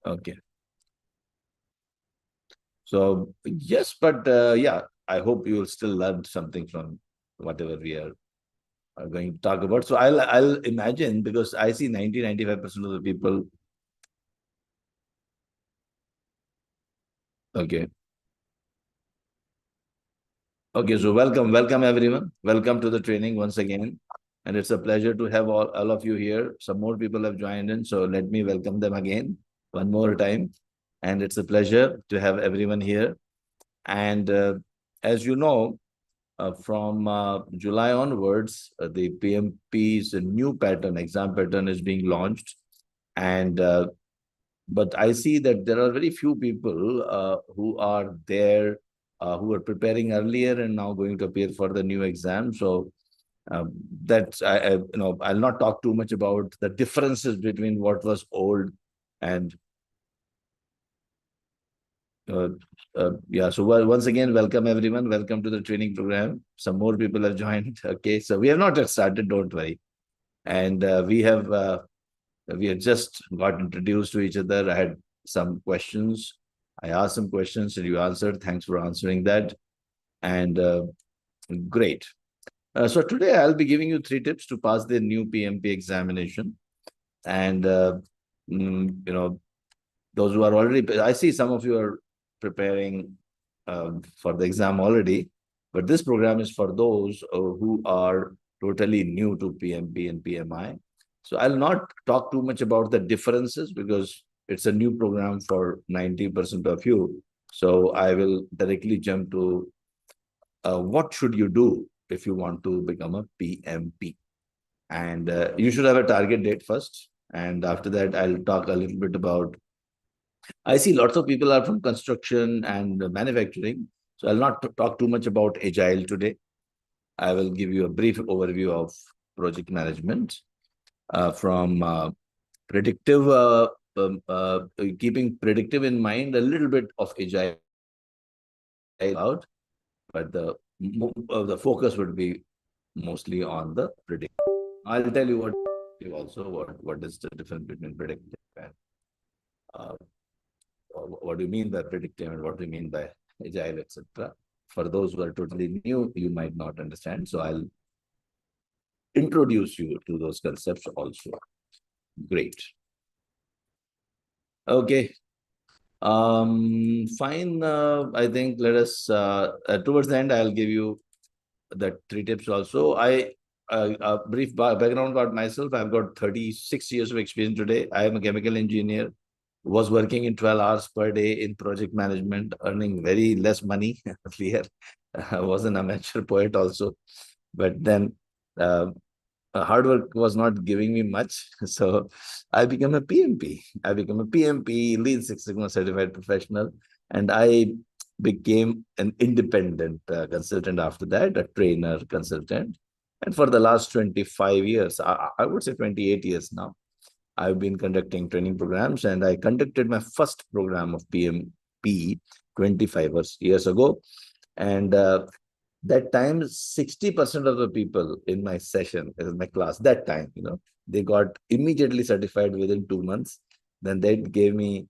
Okay. So yes, but yeah, I hope you will still learn something from whatever we are going to talk about. So I'll imagine, because I see 95% of the people. Okay. Okay, so welcome everyone. Welcome to the training once again. And it's a pleasure to have all of you here. Some more people have joined in, so let me welcome them again one more time. And it's a pleasure to have everyone here. And as you know, from July onwards, the PMP's new pattern, exam pattern, is being launched. And but I see that there are very few people who are there, who are preparing earlier and now going to appear for the new exam. So uh, I'll not talk too much about the differences between what was old and uh, yeah. So once again, welcome everyone. Welcome to the training program. Some more people have joined. Okay, so we have not yet started. Don't worry. And we had just got introduced to each other. I had some questions. I asked some questions and you answered. Thanks for answering that. And great. So today I'll be giving you 3 tips to pass the new PMP examination. And those who are already, I see some of you are preparing for the exam already, but this program is for those who are totally new to PMP and PMI. So I'll not talk too much about the differences because it's a new program for 90% of you. So I will directly jump to what should you do if you want to become a PMP. And you should have a target date first. And after that, I'll talk a little bit about. I see lots of people are from construction and manufacturing. So I'll not talk too much about agile today. I will give you a brief overview of project management from predictive, keeping predictive in mind, a little bit of agile out, but the focus would be mostly on the predictive. I'll tell you what is the difference between predictive and uh, what do you mean by predictive and what do you mean by agile, etc. For those who are totally new, you might not understand. So I'll introduce you to those concepts also. Great. Okay. Fine. I think let us towards the end, I'll give you the 3 tips also. I a brief background about myself. I've got 36 years of experience today. I am a chemical engineer, was working in 12 hours per day in project management, earning very less money earlier. I was an amateur poet also, but then uh, hard work was not giving me much. So I became a PMP. I became a PMP, Lean Six Sigma certified professional, and I became an independent consultant after that, a trainer consultant. And for the last 25 years, I would say 28 years now, I've been conducting training programs, and I conducted my first program of PMP 25 years ago. And that time, 60% of the people in my session, in my class, that time, they got immediately certified within 2 months. Then they gave me,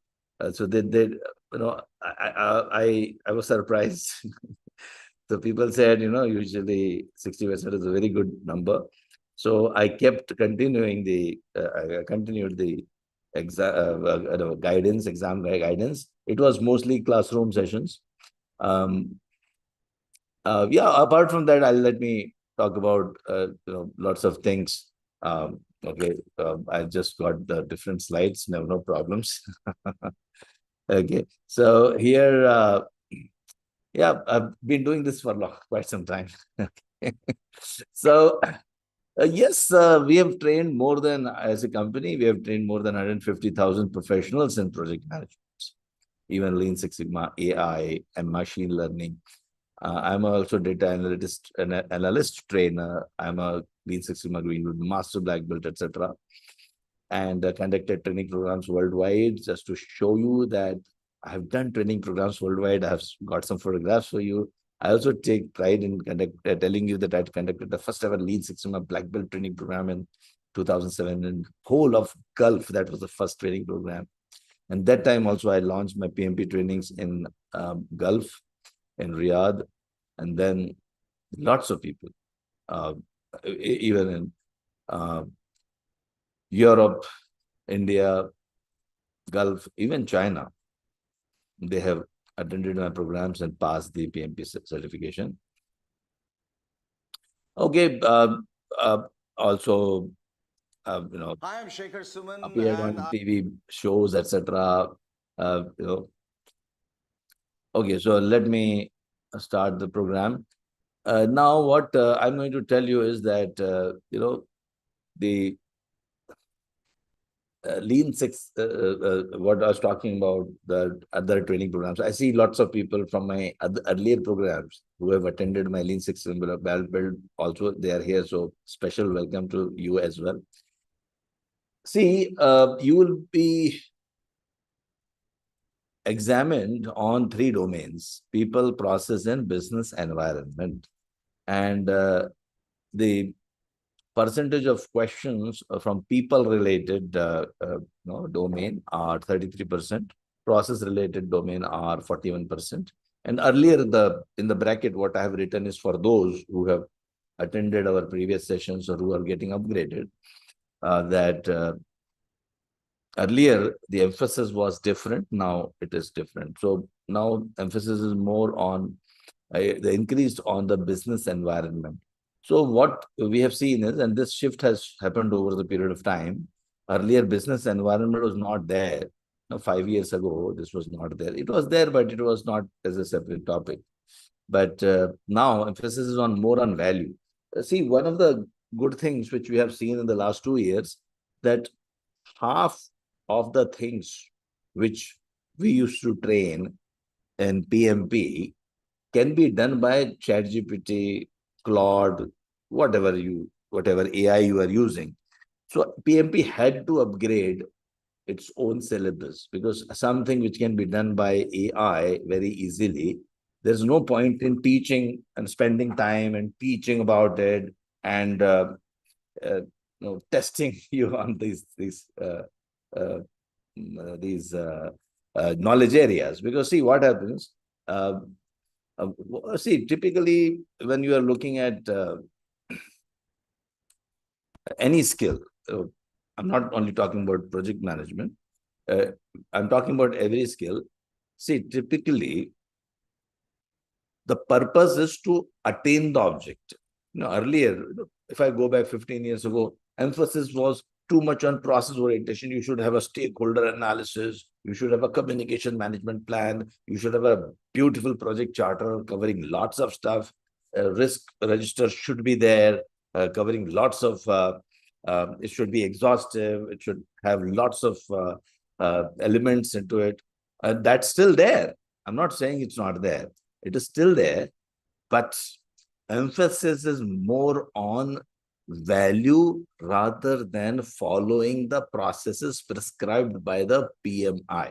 so they I was surprised. So people said, usually 60% is a very good number. So I kept continuing I continued the exam guidance. It was mostly classroom sessions. Um, yeah, apart from that, I'll let me talk about lots of things. Okay, I just got the different slides. No problems. Okay, so here, yeah, I've been doing this for quite some time. So yes, we have trained more than, as a company, we have trained more than 150,000 professionals in project management, even Lean Six Sigma, AI, and machine learning. I'm also data analyst trainer. I'm a Lean Six Sigma Green Belt, Master Black Belt, etc. And conducted training programs worldwide. Just to show you that I have done training programs worldwide. I have got some photographs for you. I also take pride in telling you that I conducted the first ever Lean Six Sigma Black Belt training program in 2007 in whole of Gulf. That was the first training program. And that time also I launched my PMP trainings in Gulf, in Riyadh, and then lots of people, uh, even in uh, Europe, India, Gulf, even China, they have attended my programs and passed the PMP certification. Okay, also, Hi, I'm Shekhar Suman, appeared and on TV shows, etc. Uh, you know, okay, so let me start the program. Now, what I'm going to tell you is that the Lean Six, what I was talking about, the other training programs. I see lots of people from my other, earlier programs who have attended my Lean Six build. Also, they are here. So, special welcome to you as well. See, you will be examined on three domains: people, process, and business environment. And the percentage of questions from people related domain are 33%, process related domain are 41%. And earlier, the in the bracket, what I have written is for those who have attended our previous sessions or who are getting upgraded, that earlier the emphasis was different, now it is different. So now emphasis is more on the increased on the business environment. So what we have seen is, and this shift has happened over the period of time. Earlier, business environment was not there. 5 years ago, this was not there. It was there, but it was not as a separate topic. But now emphasis is on more on value. See, one of the good things which we have seen in the last 2 years, that half of the things which we used to train in PMP can be done by ChatGPT, Claude, whatever AI you are using. So PMP had to upgrade its own syllabus, because something which can be done by AI very easily, there's no point in teaching and spending time and teaching about it, and uh, testing you on uh, knowledge areas. Because see what happens. See, typically, when you are looking at any skill, uh, I'm not only talking about project management, uh, I'm talking about every skill. See, typically, the purpose is to attain the object. Earlier, if I go back 15 years ago, emphasis was too much on process orientation. You should have a stakeholder analysis. You should have a communication management plan. You should have a beautiful project charter covering lots of stuff. Risk register should be there, covering lots of. It should be exhaustive. It should have lots of elements into it. And that's still there. I'm not saying it's not there. It is still there, but emphasis is more on value rather than following the processes prescribed by the PMI.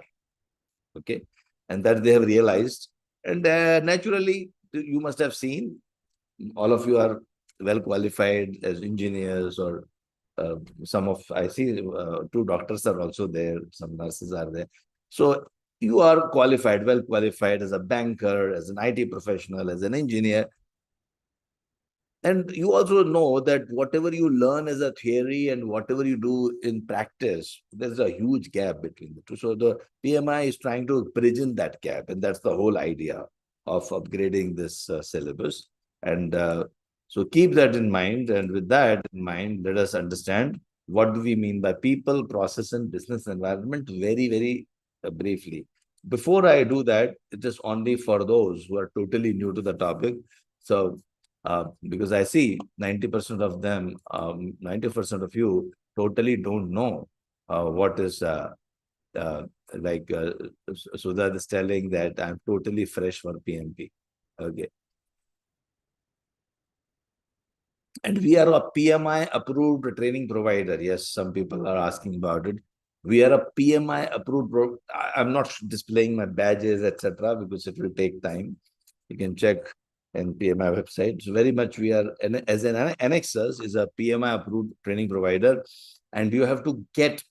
Okay. And that they have realized. And naturally, you must have seen, all of you are well qualified as engineers, or some of, I see two doctors are also there, some nurses are there. So you are qualified, well qualified as a banker, as an IT professional, as an engineer. And you also know that whatever you learn as a theory and whatever you do in practice, there's a huge gap between the two. So the PMI is trying to bridge in that gap. And that's the whole idea of upgrading this syllabus. And so keep that in mind. And with that in mind, let us understand what do we mean by people, process, and business environment very, very briefly. Before I do that, it is only for those who are totally new to the topic. So because I see 90% of them, 90% of you totally don't know what is uh, like Sudha is telling that I'm totally fresh for PMP. Okay. And we are a PMI approved training provider. Yes, some people are asking about it. We are a PMI approved. I'm not displaying my badges, etc., because it will take time. You can check in PMI website. So very much we are, as an Anexas is a PMI approved training provider, and you have to get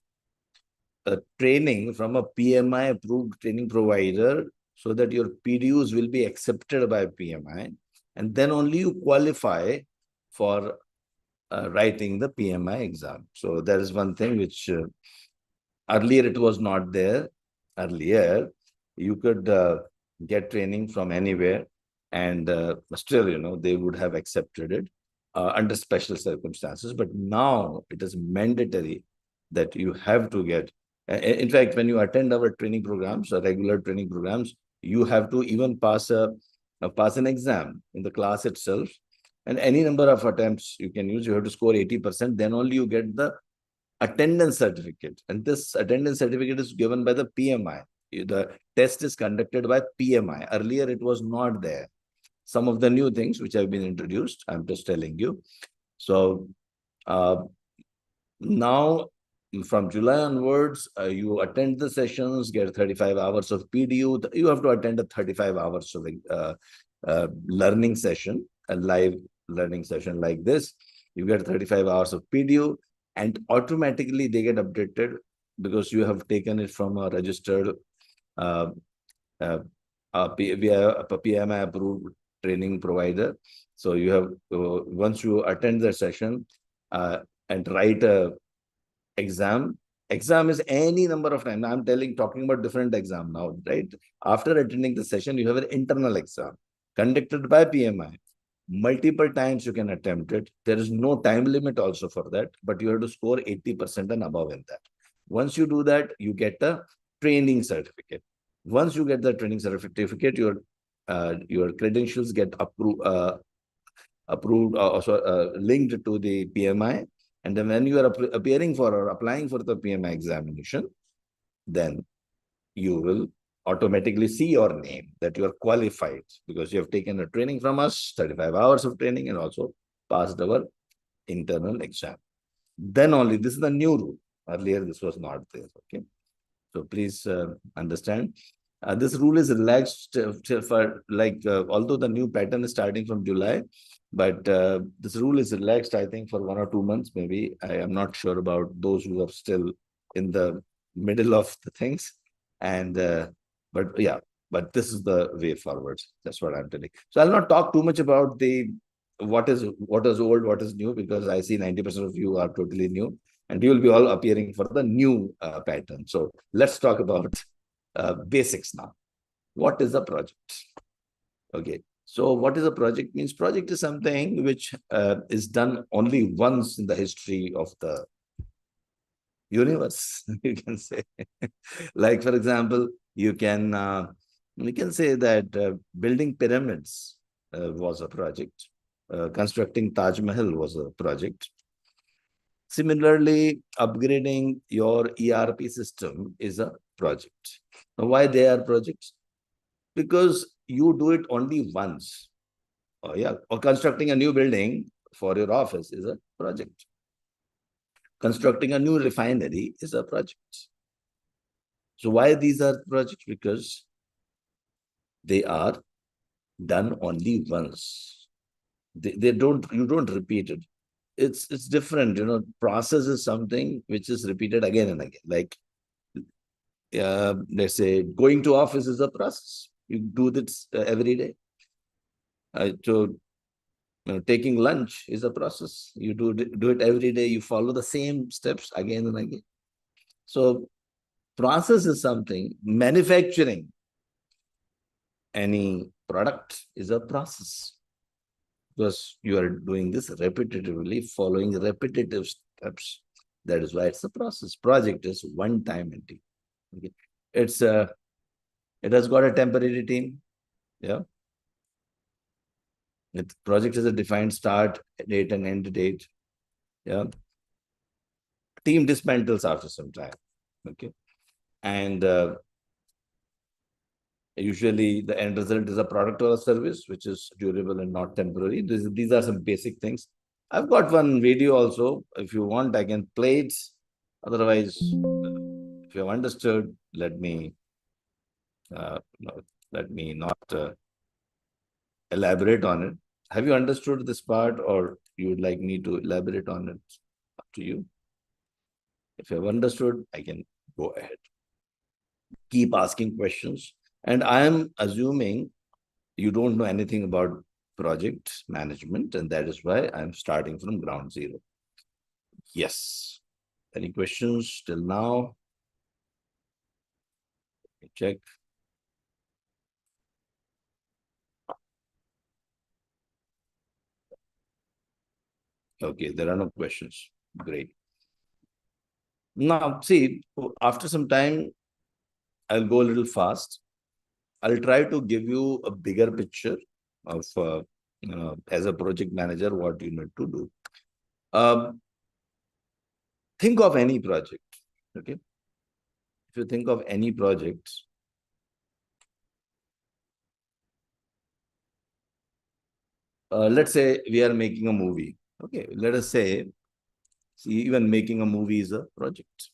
a training from a PMI approved training provider so that your PDUs will be accepted by PMI, and then only you qualify for writing the PMI exam. So that is one thing which earlier it was not there. Earlier, you could get training from anywhere, and still, they would have accepted it under special circumstances. But now it is mandatory that you have to get. In fact, when you attend our training programs, regular training programs, you have to even pass an exam in the class itself, and any number of attempts you can use. You have to score 80%. Then only you get the attendance certificate, and this attendance certificate is given by the PMI. The test is conducted by PMI. Earlier, it was not there. Some of the new things which have been introduced, I'm just telling you. So now, from July onwards, you attend the sessions, get 35 hours of PDU. You have to attend a 35 hours of learning session, a live learning session like this. You get 35 hours of PDU, and automatically they get updated because you have taken it from a registered PMI approved training provider. So you have once you attend the session and write a exam. Exam is any number of times. I'm talking about different exam now, right? After attending the session, you have an internal exam conducted by PMI. Multiple times you can attempt it. There is no time limit also for that, but you have to score 80% and above in that. Once you do that, you get a training certificate. Once you get the training certificate, your credentials get linked to the PMI. And then when you are appearing for or applying for the PMI examination, then you will automatically see your name that you are qualified because you have taken a training from us, 35 hours of training, and also passed our internal exam. Then only, this is the new rule. Earlier, this was not there. Okay. So please understand. This rule is relaxed for although the new pattern is starting from July, but this rule is relaxed, I think, for 1 or 2 months, maybe. I am not sure about those who are still in the middle of the things. And but yeah, but this is the way forward. That's what I'm telling. So I'll not talk too much about what is old, what is new, because I see 90% of you are totally new, and you will be all appearing for the new pattern. So let's talk about basics now. What is a project? Okay. So what is a project? Means project is something which is done only once in the history of the universe, you can say. Like, for example, you can say that building pyramids was a project. Constructing Taj Mahal was a project. Similarly, upgrading your ERP system is a project. Now, why they are projects? Because you do it only once. Oh, yeah. Or constructing a new building for your office is a project. Constructing a new refinery is a project. So why these are projects? Because they are done only once. You don't repeat it. It's different, process is something which is repeated again and again. Like, let's say going to office is a process. You do this every day. So taking lunch is a process. You do it every day. You follow the same steps again and again. So process is something. Manufacturing any product is a process, because you are doing this repetitively, following repetitive steps. That is why it's a process. Project is one-time entity. Okay. It has got a temporary team. Yeah. The project is a defined start date and end date. Yeah. Team dismantles after some time. Okay. And usually the end result is a product or a service which is durable and not temporary. These are some basic things. I've got one video also. If you want, I can play it. Otherwise, if you have understood, let me not elaborate on it. Have you understood this part, or you would like me to elaborate on it? Up to you. If you have understood, I can go ahead. Keep asking questions. And I am assuming you don't know anything about project management, and that is why I'm starting from ground zero. Yes. Any questions till now? Check. Okay, there are no questions. Great. Now, see, after some time, I'll go a little fast. I'll try to give you a bigger picture of, as a project manager, what you need to do. Think of any project, okay? If you think of any project, let's say we are making a movie, okay? Let us say, see, even making a movie is a project.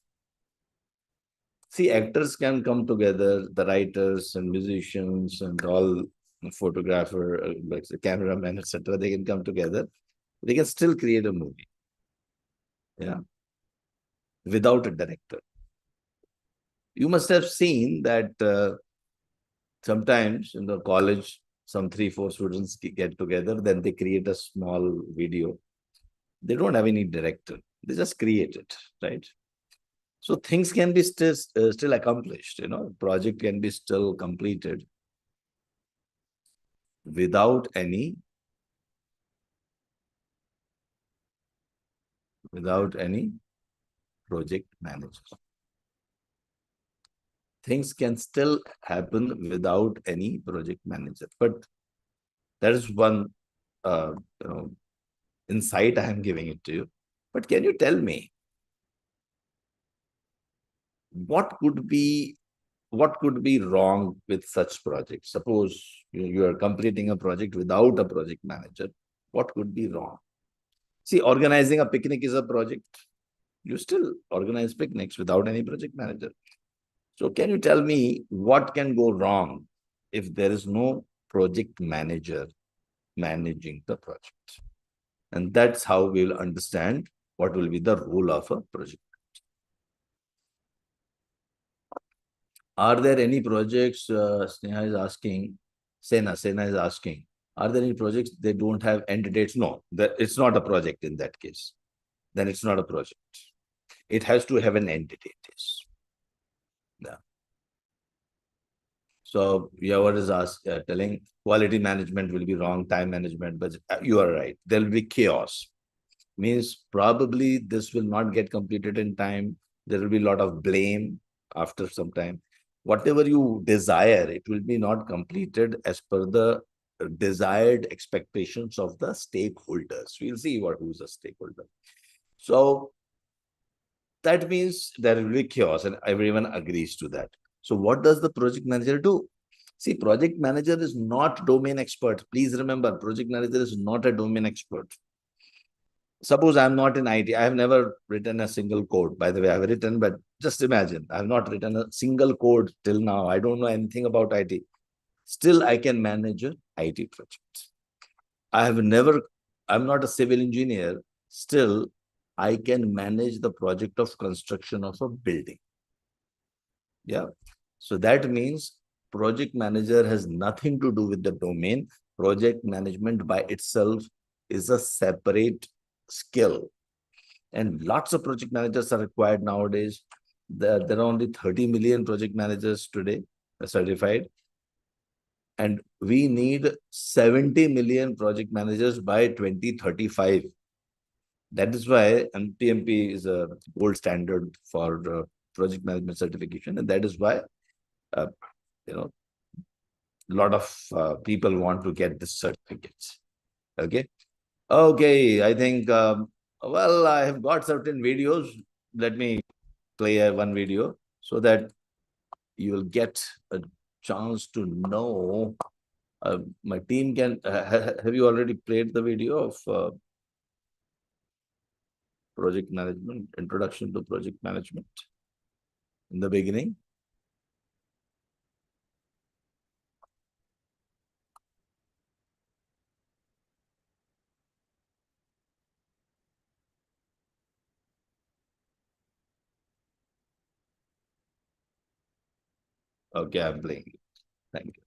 See, actors can come together, the writers and musicians and all, photographer, like the cameraman, etc. They can come together. They can still create a movie, yeah, without a director. You must have seen that sometimes in the college, some 3, 4 students get together, then they create a small video. They don't have any director. They just create it, right? So things can be still accomplished. Project can be still completed without any project manager. Things can still happen without any project manager. But that is one insight I am giving it to you. But can you tell me what could be wrong with such projects? Suppose you are completing a project without a project manager. What could be wrong? See, organizing a picnic is a project. You still organize picnics without any project manager. So can you tell me what can go wrong if there is no project manager managing the project? And that's how we will understand what will be the role of a project. Are there any projects, Sneha is asking, Sena is asking, are there any projects they don't have end dates? No, it's not a project in that case. Then it's not a project. It has to have an end date. Yes. Yeah. So Yavar is telling quality management will be wrong, time management, but you are right. There will be chaos. Means probably this will not get completed in time. There will be a lot of blame after some time. Whatever you desire, it will be not completed as per the desired expectations of the stakeholders. We'll see who's a stakeholder. So that means there will be chaos and everyone agrees to that. So what does the project manager do? See, project manager is not domain expert. Please remember, project manager is not a domain expert. Suppose I'm not in IT. I have never written a single code. By the way, I've written, but just imagine, I have not written a single code till now. I don't know anything about IT. Still, I can manage an IT project. I'm not a civil engineer. Still, I can manage the project of construction of a building. Yeah. So that means project manager has nothing to do with the domain. Project management by itself is a separate skill. And lots of project managers are required nowadays. There are only 30 million project managers today certified. And we need 70 million project managers by 2035. That is why PMP is a gold standard for project management certification. And that is why, a lot of people want to get this certificates. Okay. Okay. I think, well, I have got certain videos. Let me play one video so that you will get a chance to know. My team can, have you already played the video of project management, introduction to project management in the beginning? Okay, I'm playing. Thank you.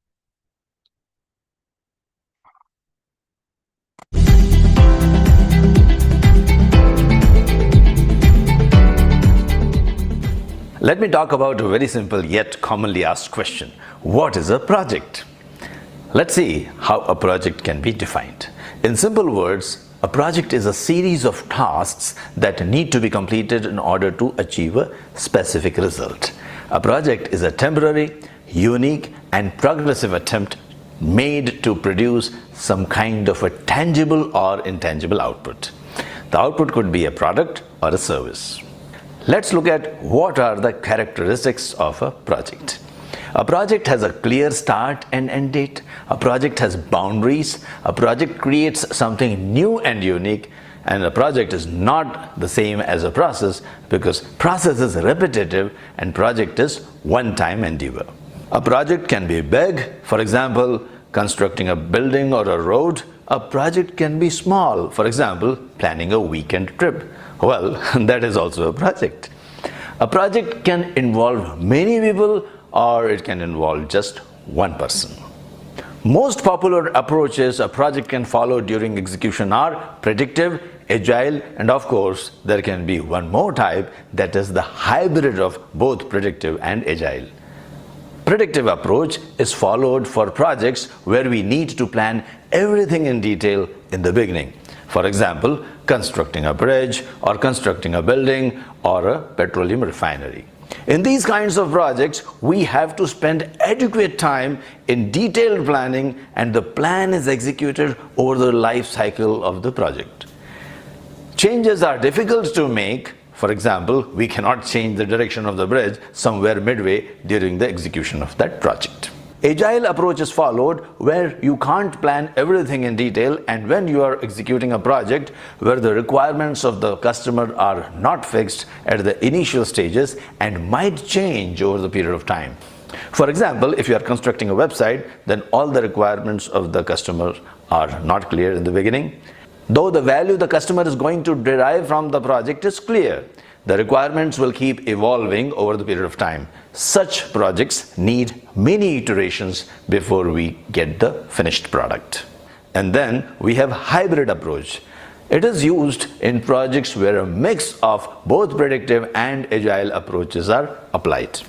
Let me talk about a very simple yet commonly asked question. What is a project? Let's see how a project can be defined. In simple words, a project is a series of tasks that need to be completed in order to achieve a specific result. A project is a temporary, unique, and progressive attempt made to produce some kind of a tangible or intangible output. The output could be a product or a service. Let's look at what are the characteristics of a project. A project has a clear start and end date. A project has boundaries. A project creates something new and unique. And a project is not the same as a process because process is repetitive and project is one-time endeavor. A project can be big, for example, constructing a building or a road. A project can be small, for example, planning a weekend trip. Well, that is also a project. A project can involve many people or it can involve just one person. Most popular approaches a project can follow during execution are predictive, agile, and of course, there can be one more type, that is the hybrid of both predictive and agile. Predictive approach is followed for projects where we need to plan everything in detail in the beginning. For example, constructing a bridge or constructing a building or a petroleum refinery. In these kinds of projects, we have to spend adequate time in detailed planning and the plan is executed over the life cycle of the project. Changes are difficult to make. For example, we cannot change the direction of the bridge somewhere midway during the execution of that project. Agile approach is followed where you can't plan everything in detail and when you are executing a project where the requirements of the customer are not fixed at the initial stages and might change over the period of time. For example, if you are constructing a website, then all the requirements of the customer are not clear in the beginning. Though the value the customer is going to derive from the project is clear, the requirements will keep evolving over the period of time. Such projects need many iterations before we get the finished product. And then we have hybrid approach. It is used in projects where a mix of both predictive and agile approaches are applied.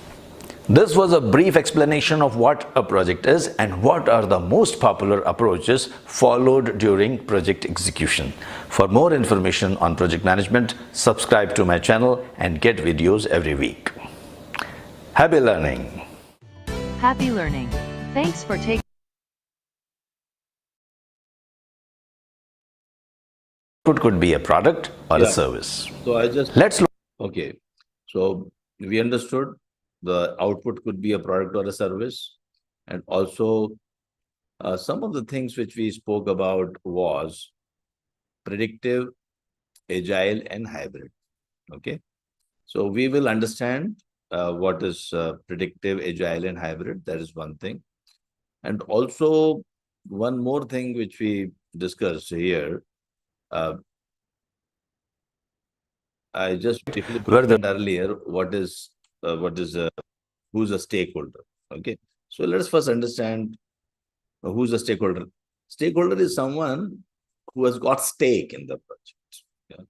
This was a brief explanation of what a project is and what are the most popular approaches followed during project execution. For more information on project management, subscribe to my channel and get videos every week. Happy learning! Happy learning. Thanks for taking. It could be a product or a service. So let's look. Okay. So we understood the output could be a product or a service. And also some of the things which we spoke about was predictive, agile, and hybrid. Okay. So we will understand what is predictive, agile, and hybrid. That is one thing. And also one more thing which we discussed here. I just briefly mentioned earlier who's a stakeholder. Okay, so let us first understand who's a stakeholder. Stakeholder is someone who has got stake in the project. Yeah,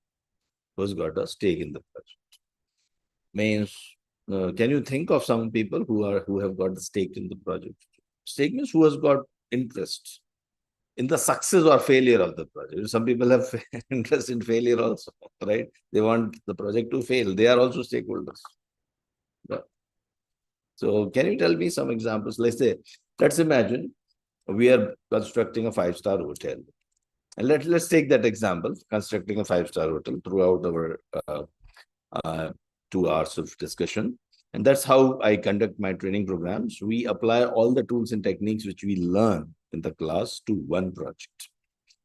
who has got a stake in the project. Means, can you think of some people who have got the stake in the project? Stake means who has got interest in the success or failure of the project. Some people have interest in failure also, right? They want the project to fail. They are also stakeholders. Yeah. So can you tell me some examples? Let's imagine we are constructing a 5-star hotel. And let's take that example, constructing a 5-star hotel throughout our 2 hours of discussion. And that's how I conduct my training programs. We apply all the tools and techniques which we learn in the class to one project.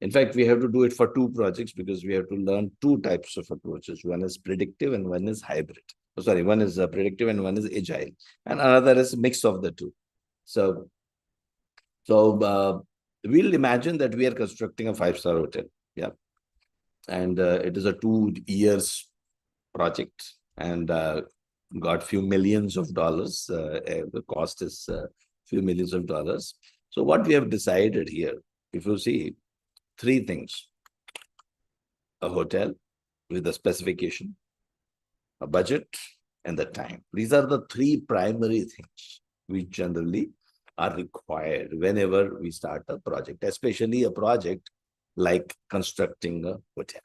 In fact, we have to do it for 2 projects because we have to learn 2 types of approaches. One is predictive and one is hybrid. Oh, sorry, one is predictive and one is agile. And another is a mix of the 2. So we'll imagine that we are constructing a 5-star hotel. Yeah. And it is a 2 years project. And got few millions of dollars. The cost is few millions of dollars. So what we have decided here, if you see, three things: a hotel with a specification, a budget, and the time. These are the three primary things which generally are required whenever we start a project, especially a project like constructing a hotel.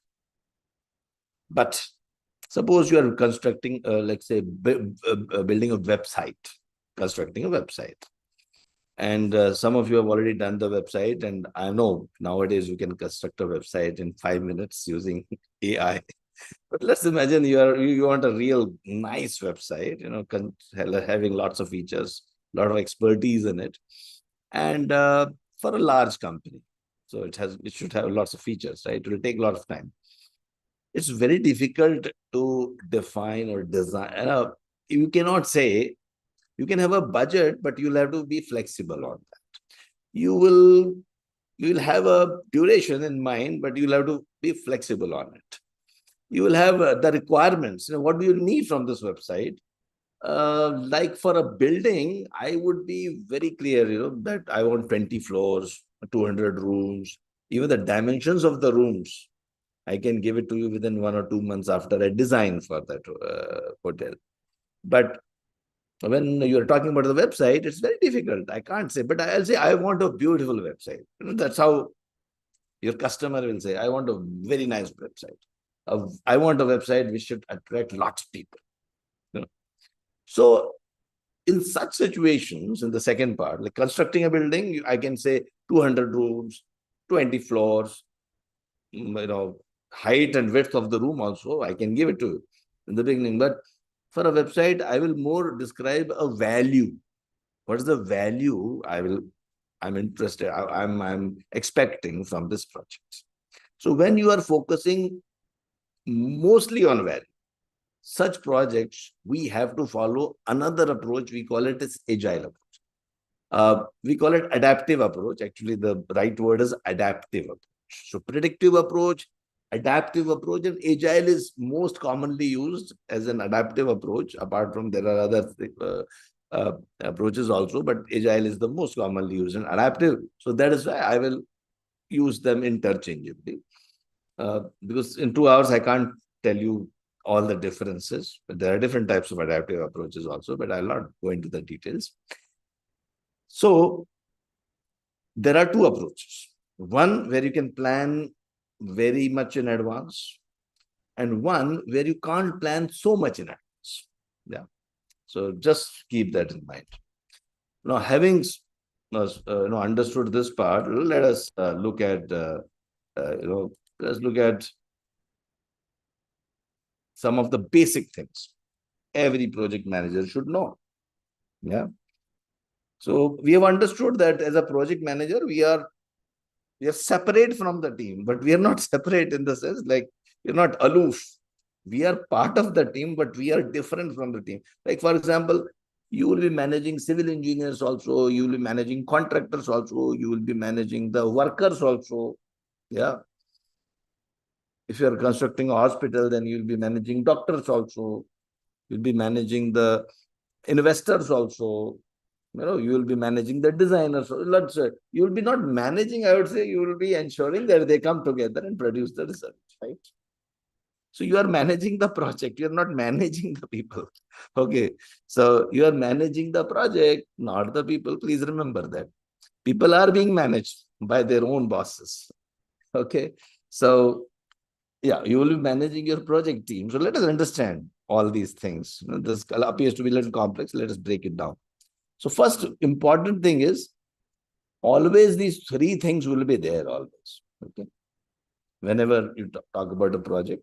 But suppose you are constructing, let's say, building a website, constructing a website. And some of you have already done the website. And I know nowadays you can construct a website in 5 minutes using AI. But let's imagine you want a real nice website, having lots of features, a lot of expertise in it, and for a large company. So it should have lots of features, right? It will take a lot of time. It's very difficult to define or design. You cannot say you can have a budget, but you'll have to be flexible on that. You will have a duration in mind, but you'll have to be flexible on it. You will have the requirements. What do you need from this website? Like for a building, I would be very clear, that I want 20 floors, 200 rooms, even the dimensions of the rooms. I can give it to you within 1 or 2 months after I design for that hotel. But when you're talking about the website, it's very difficult. I can't say, but I'll say, I want a beautiful website. That's how your customer will say, I want a very nice website. I want a website which should attract lots of people. So in such situations, in the second part, like constructing a building, I can say 200 rooms, 20 floors, height and width of the room also, I can give it to you in the beginning. But for a website, I will more describe a value. What is the value I'm interested, I'm expecting from this project? So when you are focusing mostly on value, such projects, we have to follow another approach. We call it as agile approach. We call it adaptive approach. Actually, the right word is adaptive approach. So predictive approach, adaptive approach, and agile is most commonly used as an adaptive approach. Apart from, there are other approaches also, but agile is the most commonly used and adaptive. So that is why I will use them interchangeably. Because in 2 hours, I can't tell you all the differences, but there are different types of adaptive approaches also, but I'll not go into the details. So there are two approaches. One where you can plan very much in advance, and one where you can't plan so much in advance. Yeah. So just keep that in mind. Now, having understood this part, let us look at let's look at some of the basic things every project manager should know. Yeah. So we have understood that as a project manager, we are separate from the team, but we are not separate in the sense like we're not aloof. We are part of the team, but we are different from the team. Like, for example, you will be managing civil engineers also, you will be managing contractors also, you will be managing the workers also. Yeah. If you are constructing a hospital, then you'll be managing doctors also. You'll be managing the investors also. You will be managing the designers. Let's say you will be not managing, I would say you will be ensuring that they come together and produce the result, right? So you are managing the project. You are not managing the people. Okay. So you are managing the project, not the people. Please remember that. People are being managed by their own bosses. Okay. So yeah, you will be managing your project team. So let us understand all these things. This appears to be a little complex. Let us break it down. So first important thing is, always these three things will be there always. Okay. Whenever you talk about a project,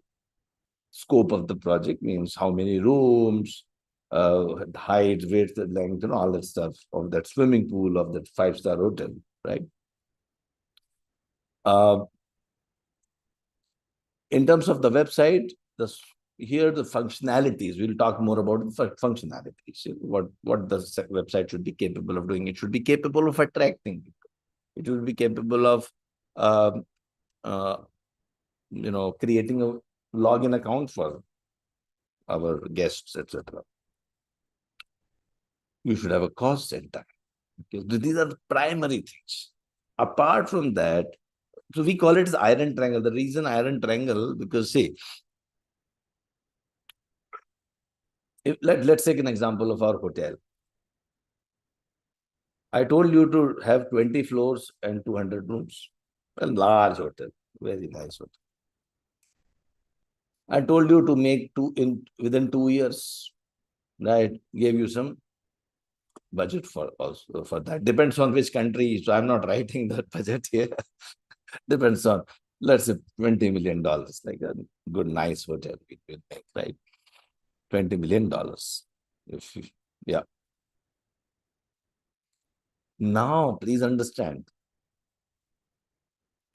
scope of the project means how many rooms, height, width, length, all that stuff of that swimming pool of that 5-star hotel, right? In terms of the website, here the functionalities, we'll talk more about the functionalities. What the website should be capable of doing. It should be capable of attracting people. It will be capable of creating a login account for our guests, etc. You should have a cost and time. Okay? These are the primary things. Apart from that, so we call it as iron triangle. The reason iron triangle, because see, let's take an example of our hotel. I told you to have 20 floors and 200 rooms. A large hotel, very nice hotel. I told you to make within 2 years, right? Gave you some budget for also for that. Depends on which country. So I'm not writing that budget here. Depends on, let's say, $20 million, like a good, nice hotel we will make, right? $20 million. If yeah. Now, please understand,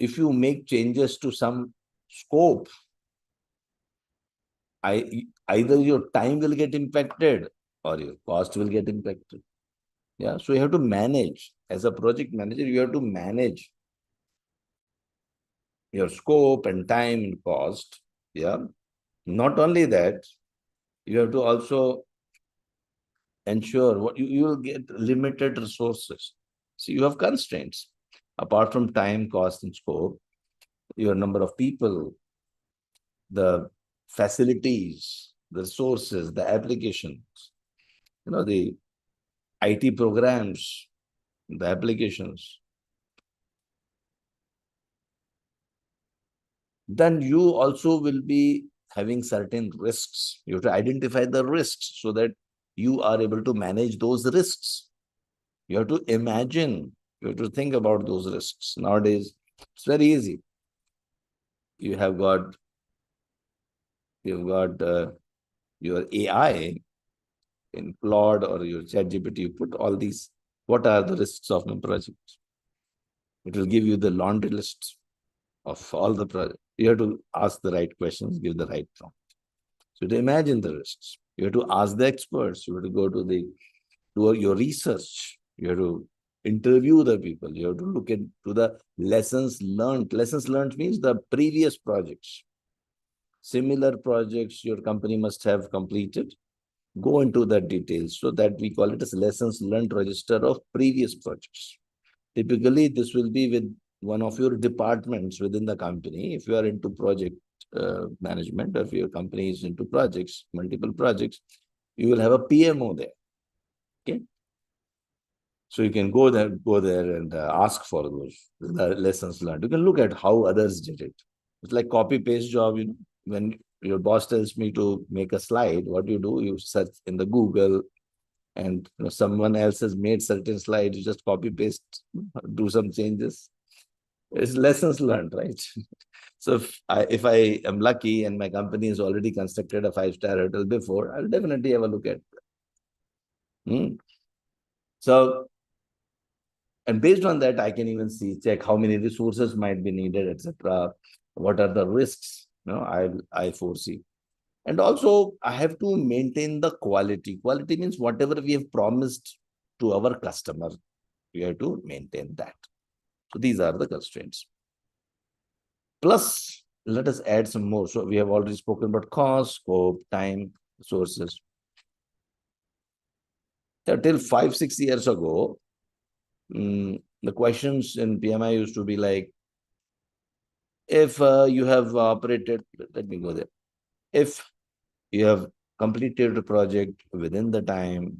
if you make changes to some scope, either your time will get impacted or your cost will get impacted. Yeah. So you have to manage. As a project manager, you have to manage your scope and time and cost. Yeah. Not only that, you have to also ensure what you will get limited resources. So you have constraints. Apart from time, cost, and scope, your number of people, the facilities, the resources, the applications, the IT programs, the applications. Then you also will be having certain risks. You have to identify the risks so that you are able to manage those risks. You have to imagine, you have to think about those risks. Nowadays, it's very easy. You've got your AI in Claude or your ChatGPT. You put all these. What are the risks of my project? It will give you the laundry list of all the projects. You have to ask the right questions, give the right prompt. So to imagine the risks, you have to ask the experts. You have to go to your research. You have to interview the people. You have to look into the lessons learned. Lessons learned means the previous projects. Similar projects your company must have completed. Go into the details. So that we call it as lessons learned register of previous projects. Typically, this will be with one of your departments within the company. If you are into project management, or if your company is into projects, multiple projects, you will have a PMO there. Okay. So you can go there and ask for those lessons learned. You can look at how others did it. It's like copy paste job. When your boss tells me to make a slide, what do? You search in the Google, and someone else has made certain slides. You just copy paste, do some changes. It's lessons learned, right? So if I am lucky and my company has already constructed a 5-star hotel before, I'll definitely have a look at it. So, and based on that, I can even check how many resources might be needed, etc. What are the risks I foresee. And also, I have to maintain the quality. Quality means whatever we have promised to our customer, we have to maintain that. So these are the constraints. Plus, let us add some more. So we have already spoken about cost, scope, time, resources. Till 5-6 years ago, the questions in PMI used to be like, if you have operated, let me go there. If you have completed the project within the time,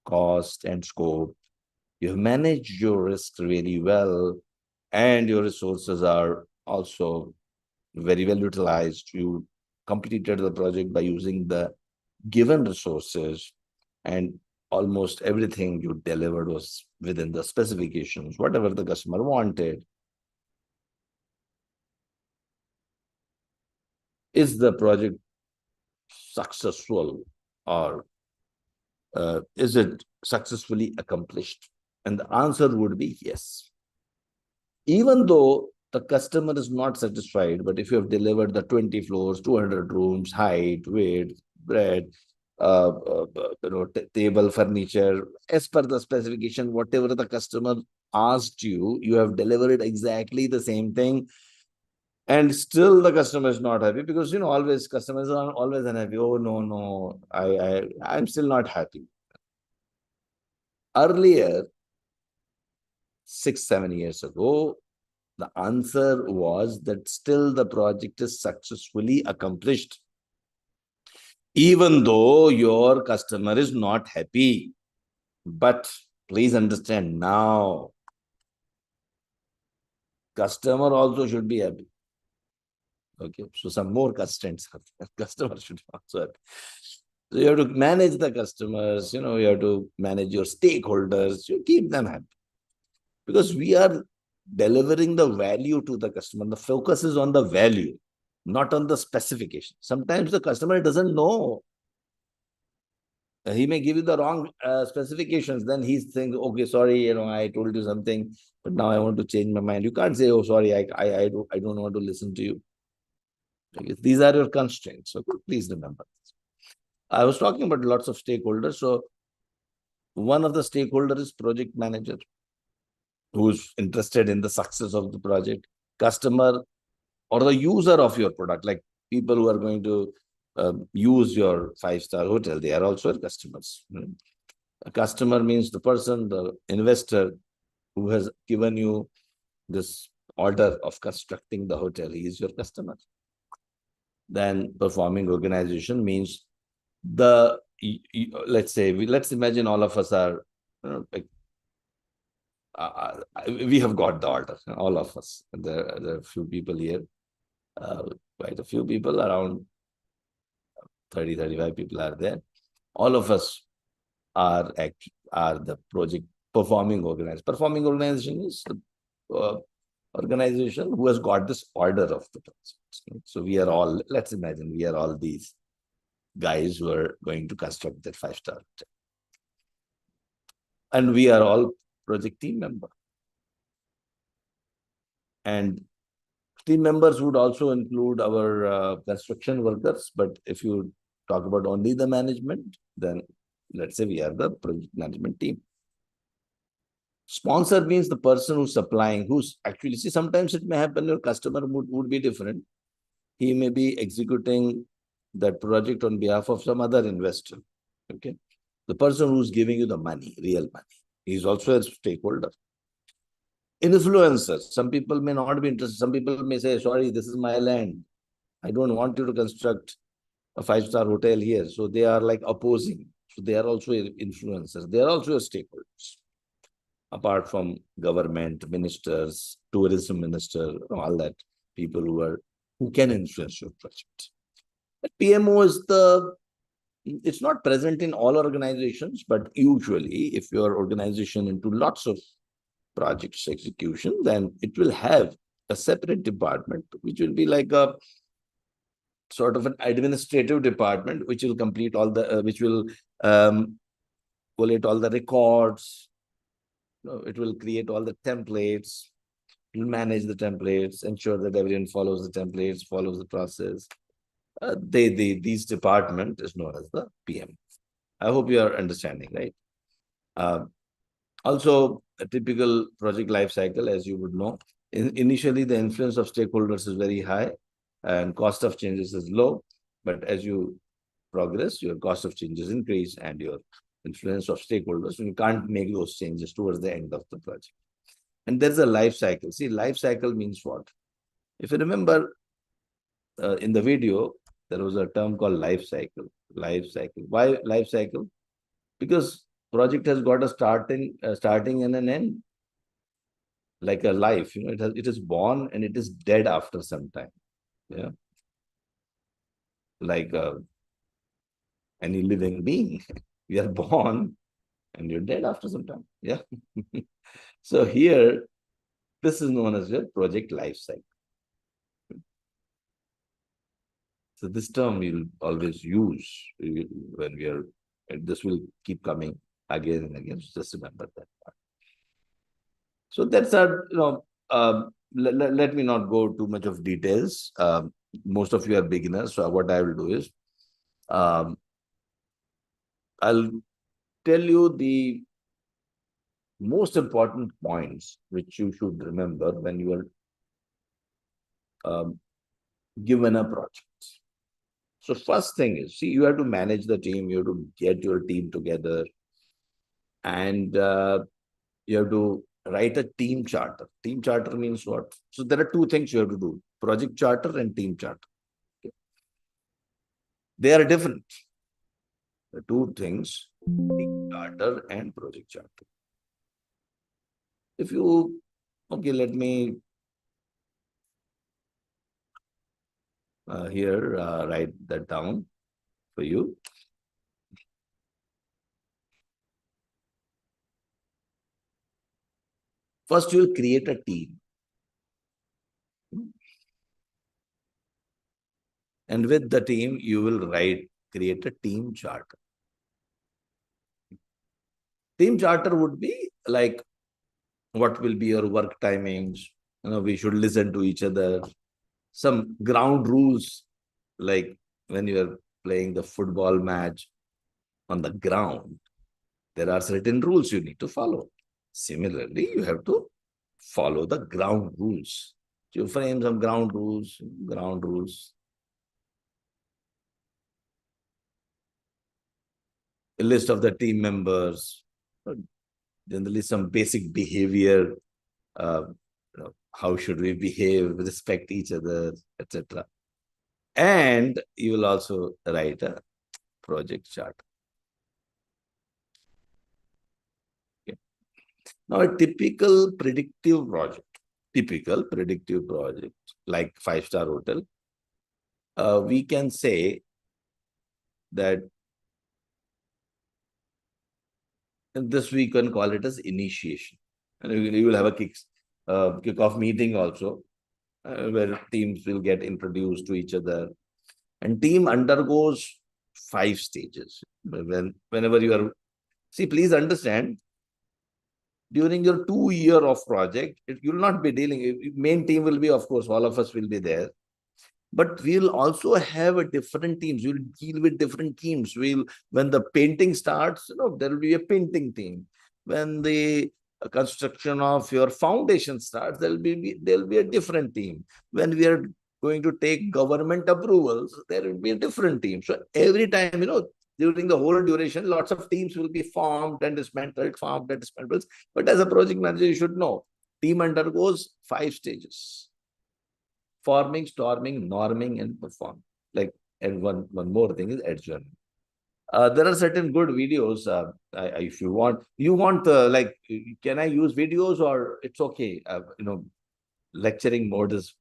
cost, and scope, you have managed your risks really well, and your resources are also very well utilized. You completed the project by using the given resources, and almost everything you delivered was within the specifications, whatever the customer wanted. Is the project successful, or is it successfully accomplished? And the answer would be yes. Even though the customer is not satisfied, but if you have delivered the 20 floors, 200 rooms, height, weight, breadth, table, furniture, as per the specification, whatever the customer asked you, you have delivered exactly the same thing. And still the customer is not happy, because always customers are always unhappy. Oh no, I'm still not happy. Earlier, 6-7 years ago, the answer was that still the project is successfully accomplished, even though your customer is not happy. But please understand now, customer also should be happy. Okay, so some more constraints are there. Customer should also happy. So you have to manage the customers, you have to manage your stakeholders, you keep them happy. Because we are delivering the value to the customer. The focus is on the value, not on the specification. Sometimes the customer doesn't know. He may give you the wrong specifications. Then he's saying, okay, sorry, I told you something, but now I want to change my mind. You can't say, oh, sorry, I don't want to listen to you. These are your constraints. So please remember this. I was talking about lots of stakeholders. So one of the stakeholders is project manager, who's interested in the success of the project, customer, or the user of your product, like people who are going to use your 5-star hotel. They are also customers. A customer means the person, the investor who has given you this order of constructing the hotel. He is your customer. Then performing organization means let's imagine all of us are we have got the order, all of us. There are a few people here, quite a few people, around 30-35 people are there. All of us are the project performing organization. Performing organization is the organization who has got this order of the project. So we are all, let's imagine, we are all these guys who are going to construct that 5-star hotel. And we are all project team member. And team members would also include our construction workers. But if you talk about only the management, then let's say we are the project management team. Sponsor means the person who's supplying, who's actually, see, sometimes it may happen your customer would be different. He may be executing that project on behalf of some other investor. Okay. The person who's giving you the money, real money, he's also a stakeholder. Influencers, some people may not be interested. Some people may say, sorry, this is my land. I don't want you to construct a 5-star hotel here. So they are like opposing. So they are also influencers. They are also stakeholders. Apart from government, ministers, tourism minister, all that, people who can influence your project. But PMO is it's not present in all organizations, but usually if your organization into lots of projects execution, then it will have a separate department, which will be like a sort of an administrative department, which will complete all the, which will collate all the records. It will create all the templates, it will manage the templates, ensure that everyone follows the templates, follows the process. These department is known as the PM. I hope you are understanding, right? Also, a typical project life cycle, as you would know, initially the influence of stakeholders is very high and cost of changes is low. But as you progress, your cost of changes increase and your influence of stakeholders, you can't make those changes towards the end of the project. And there's a life cycle. See, life cycle means what? If you remember in the video, there was a term called life cycle. Life cycle. Why life cycle? Because project has got a starting and an end, like a life. It is born and it is dead after some time. Yeah, like any living being. You are born and you're dead after some time. Yeah. So here, this is known as your project life cycle. So this term we'll always use when we are, and this will keep coming again and again. So just remember that part. So that's our, let me not go too much of details. Most of you are beginners. So what I will do is, I'll tell you the most important points which you should remember when you are given a project. So first thing is, see, you have to manage the team, you have to get your team together. And you have to write a team charter. Team charter means what? So there are two things you have to do: project charter and team charter. Okay. They are different. The two things: team charter and project charter. If you, okay, let me here write that down for you. First, you will create a team. And with the team, you will create a team charter. Team charter would be like, what will be your work timings? We should listen to each other. Some ground rules, like when you are playing the football match on the ground, there are certain rules you need to follow. Similarly, you have to follow the ground rules. You frame some ground rules. A list of the team members, generally some basic behavior, how should we behave, respect each other, etc. And you will also write a project chart. Okay. Now, a typical predictive project, like five-star hotel, we can say that this we can call it as initiation. And you will have a kick-off meeting also, where teams will get introduced to each other. And team undergoes 5 stages. Whenever you are, see, please understand, during your 2 year of project, you will not be dealing, main team will be, of course, all of us will be there. But we'll also have a different teams. We'll deal with different teams. When the painting starts, there will be a painting team. When the construction of your foundation starts, there'll be a different team. When we are going to take government approvals, there will be a different team. So every time, during the whole duration, lots of teams will be formed and dismantled. But as a project manager, you should know, team undergoes 5 stages: forming, storming, norming, and performing. And one more thing is adjournment. There are certain good videos. If you want, like, can I use videos or it's okay? Lecturing mode is.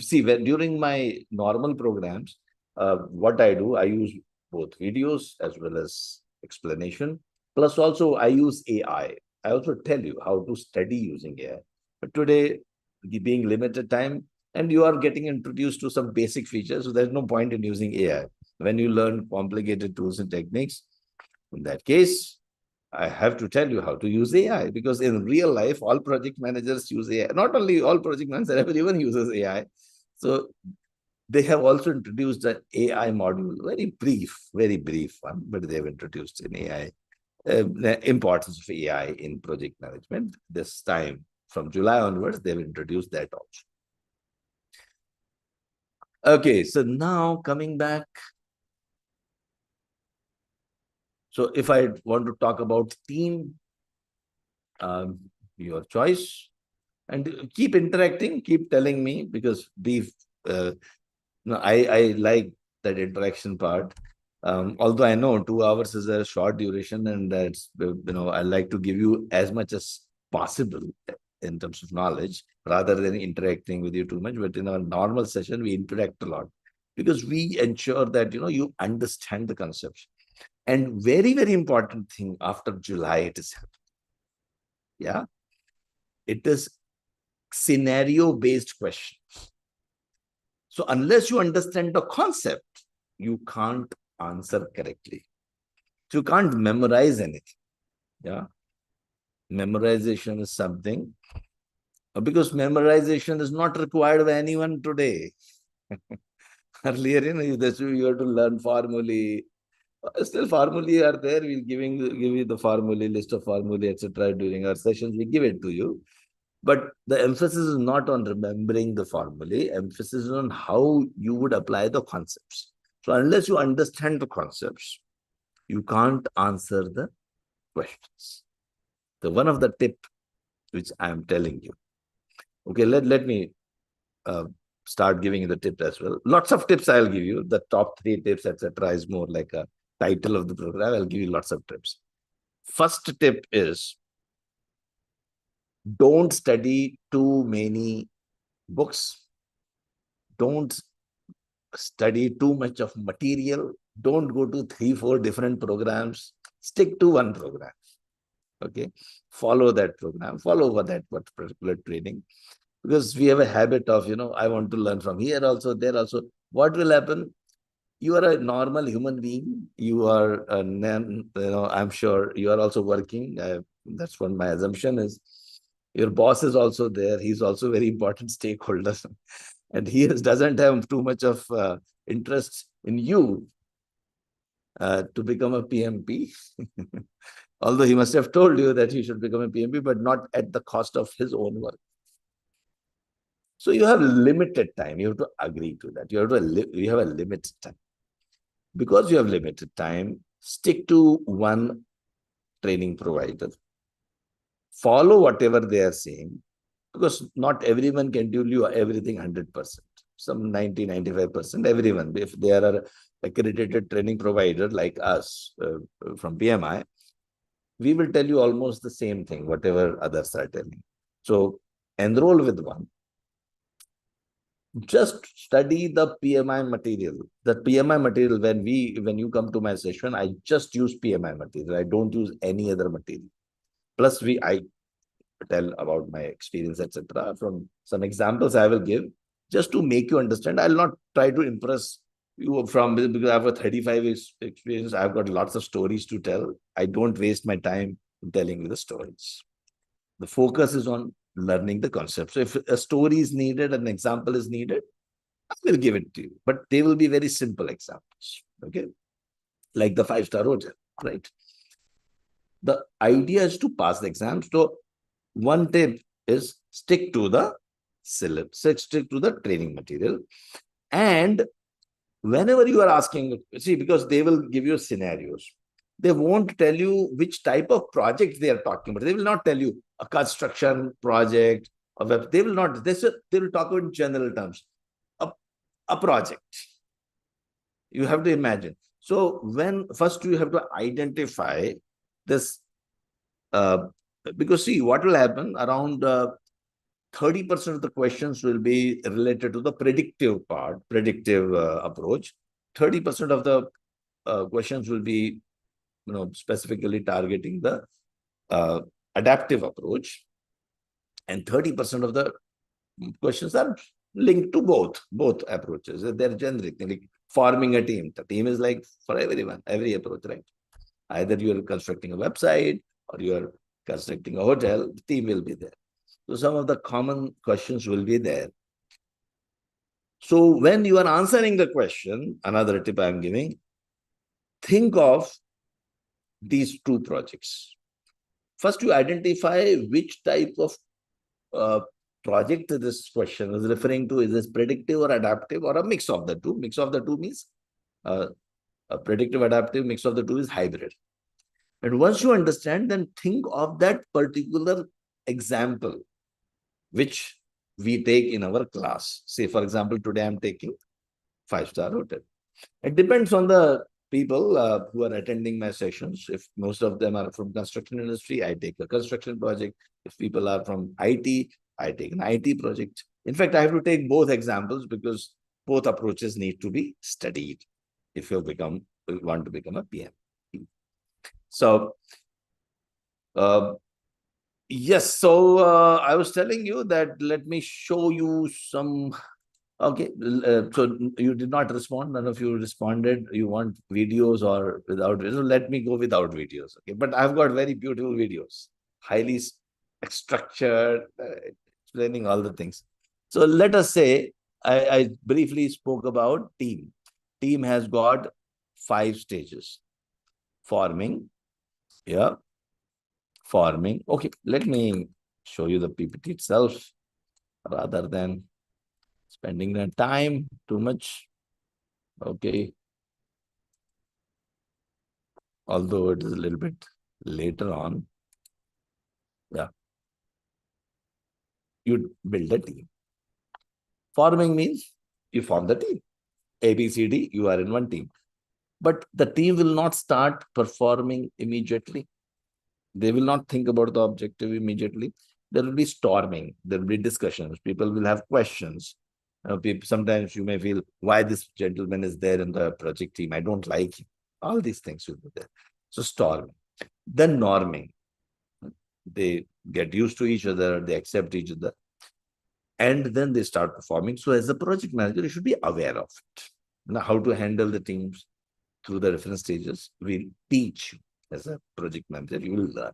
See, during my normal programs, what I do, I use both videos as well as explanation. Plus, also I use AI. I also tell you how to study using AI. But today, being limited time, and you are getting introduced to some basic features, so there's no point in using AI. When you learn complicated tools and techniques, in that case, I have to tell you how to use AI, because in real life, all project managers use AI. Not only all project managers, everyone uses AI. So they have also introduced an AI module, very brief one, but they have introduced an AI, the importance of AI in project management. This time, from July onwards, they've introduced that also. Okay, so now coming back. So if I want to talk about team, your choice, and keep interacting, keep telling me, because I like that interaction part. Although I know 2 hours is a short duration, and that's, I like to give you as much as possible in terms of knowledge, rather than interacting with you too much. But in our normal session, we interact a lot, because we ensure that, you understand the concepts. And very, very important thing, after July, it is happening. Yeah. It is scenario-based questions. So unless you understand the concept, you can't answer correctly. So you can't memorize anything. Yeah. Memorization is something, because memorization is not required by anyone today. Earlier, you have to learn formulae. Still, formulae are there. We'll give you the formulae, list of formulae, etc. During our sessions, we give it to you. But the emphasis is not on remembering the formulae. Emphasis is on how you would apply the concepts. So unless you understand the concepts, you can't answer the questions. So one of the tip which I am telling you. Okay, let me start giving you the tip as well. Lots of tips I'll give you. The top 3 tips, etc., is more like a title of the program. I'll give you lots of tips. First tip is don't study too many books. Don't study too much of material. Don't go to 3-4 different programs. Stick to one program. Okay, follow that program. Follow that particular training. Because we have a habit of, I want to learn from here also, there also. What will happen? You are a normal human being. You are, I'm sure you are also working. That's what my assumption is. Your boss is also there. He's also a very important stakeholder. And he doesn't have too much of interest in you to become a PMP. Although he must have told you that you should become a PMP, but not at the cost of his own work. So you have limited time. You have to agree to that. You have a limited time. Because you have limited time, stick to one training provider. Follow whatever they are saying, because not everyone can do you everything 100%. Some 90, 95%, everyone. If they are an accredited training provider like us from PMI, we will tell you almost the same thing, whatever others are telling. So enroll with one. Just study the PMI material. The PMI material, when you come to my session, I just use PMI material. I don't use any other material. Plus, I tell about my experience, etc. From some examples I will give just to make you understand. I'll not try to impress you because I have a 35 years experience. I've got lots of stories to tell. I don't waste my time telling you the stories. The focus is on learning the concept. So if a story is needed, an example is needed, I will give it to you. But they will be very simple examples. Okay. Like the 5-star hotel, right? The idea is to pass the exam. So one tip is stick to the syllabus, stick to the training material. And whenever you are asking, see, because they will give you scenarios. They won't tell you which type of project they are talking about. They will not tell you a construction project, they will not. They will talk about general terms. A project. You have to imagine. So when first you have to identify this, because see what will happen, around 30% of the questions will be related to the predictive part, predictive approach. 30% of the questions will be, specifically targeting the adaptive approach, and 30% of the questions are linked to both approaches. They're generic, like forming a team. The team is like for everyone, every approach, right? Either you're constructing a website or you're constructing a hotel, the team will be there. So some of the common questions will be there. So when you are answering the question, another tip I'm giving, think of these 2 projects. First, you identify which type of project this question is referring to. Is this predictive or adaptive or a mix of the two? Mix of the two means a predictive, adaptive, mix of the two is hybrid. And once you understand, then think of that particular example which we take in our class. Say, for example, today I'm taking 5-star hotel. It depends on the people who are attending my sessions. If most of them are from construction industry, I take a construction project. If people are from IT, I take an IT project. In fact, I have to take both examples because both approaches need to be studied if you want to become a PM. So, yes. So I was telling you that let me show you some. Okay, so you did not respond. None of you responded. You want videos or without videos? Let me go without videos. Okay, but I've got very beautiful videos, highly structured, explaining all the things. So let us say I briefly spoke about team. Team has got 5 stages: forming, yeah, forming. Okay, let me show you the PPT itself rather than spending the time too much. Okay. Although it is a little bit later on, yeah, you build a team. Forming means you form the team. A, B, C, D, you are in one team. But the team will not start performing immediately. They will not think about the objective immediately. There will be storming. There will be discussions. People will have questions. Sometimes you may feel, why this gentleman is there in the project team? I don't like him. All these things will be there. So storming. Then norming. They get used to each other. They accept each other. And then they start performing. So as a project manager, you should be aware of it. Now, how to handle the teams through the different stages, we'll teach you as a project manager, you will learn.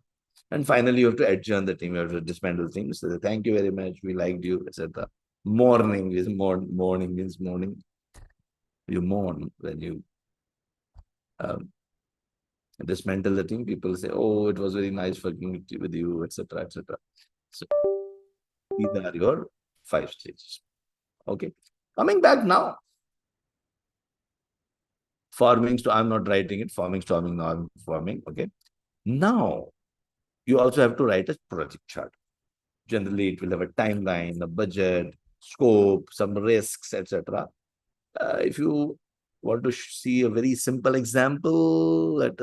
And finally, you have to adjourn the team, you have to dismantle things. So thank you very much, we liked you, etc. Mourning is morning means morning. You mourn when you dismantle the team. People say, oh, it was very nice working with you, etc., etc. So these are your 5 stages. Okay. Coming back now. Forming, I'm not writing it. Forming, storming, now I'm forming. Okay. Now, you also have to write a project chart. Generally, it will have a timeline, a budget, scope, some risks, etc. If you want to see a very simple example, let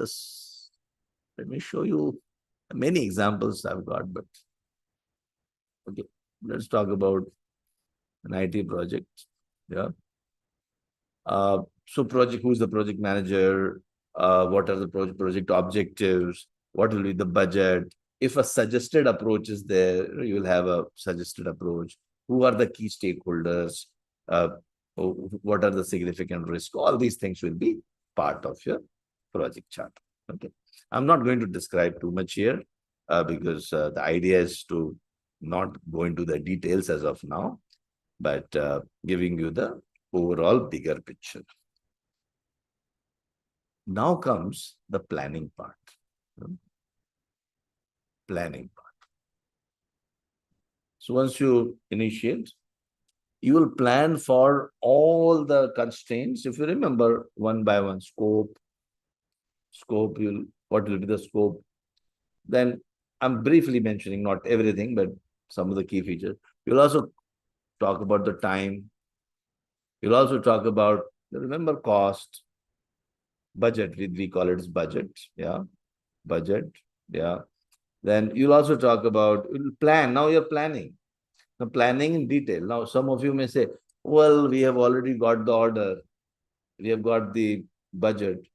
me show you many examples I've got, but okay, let's talk about an IT project. Yeah. So who's the project manager? What are the project objectives? What will be the budget? If a suggested approach is there, you will have a suggested approach. Who are the key stakeholders? What are the significant risks? All these things will be part of your project chart. Okay. I'm not going to describe too much here because the idea is to not go into the details as of now, but giving you the overall bigger picture. Now comes the planning part. Planning part. So once you initiate, you will plan for all the constraints. If you remember one by one, scope, what will be the scope? Then I'm briefly mentioning, not everything, but some of the key features. You'll also talk about the time. You'll also talk about, remember, cost, budget. We call it as budget. Yeah. Budget. Yeah. Then you'll also talk about plan. Now you're planning. Now planning in detail. Now some of you may say, well, we have already got the order. We have got the budget.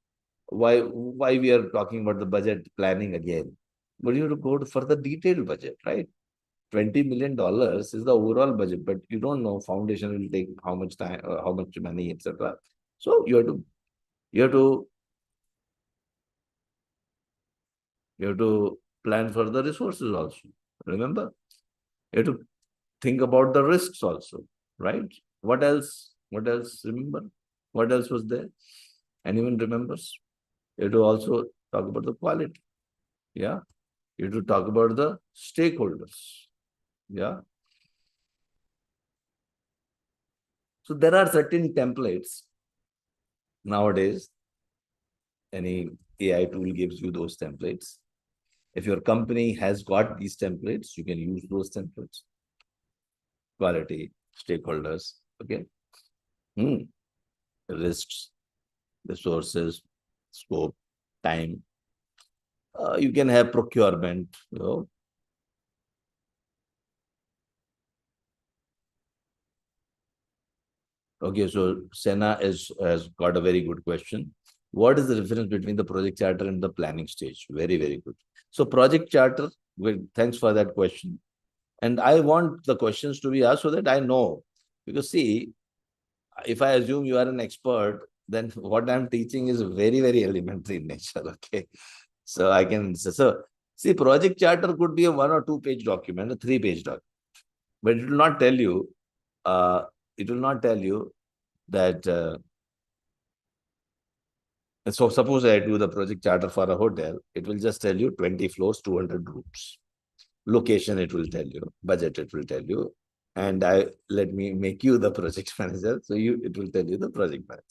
Why we are talking about the budget planning again? But you have to go for the detailed budget, right? $20 million is the overall budget, but you don't know foundation will take how much time, how much money, etc. So you have to plan for the resources also. Remember, you have to think about the risks also, right? What else? Remember, what else was there? Anyone remembers? You have to also talk about the quality. Yeah. You have to talk about the stakeholders. Yeah. So there are certain templates nowadays. Any AI tool gives you those templates. If your company has got these templates, you can use those templates. Quality, stakeholders, okay. Risks, resources, scope, time. You can have procurement, Okay, so Sena has got a very good question. What is the difference between the project charter and the planning stage? Very, very good. So project charter, well, thanks for that question. And I want the questions to be asked so that I know. Because see, if I assume you are an expert, then what I'm teaching is very, very elementary in nature. Okay. So I can, see, project charter could be a 1 or 2 page document, a 3-page document. But it will not tell you, that so suppose I do the project charter for a hotel, it will just tell you 20 floors, 200 rooms. Location, it will tell you. Budget, it will tell you. And let me make you the project manager. So it will tell you the project manager.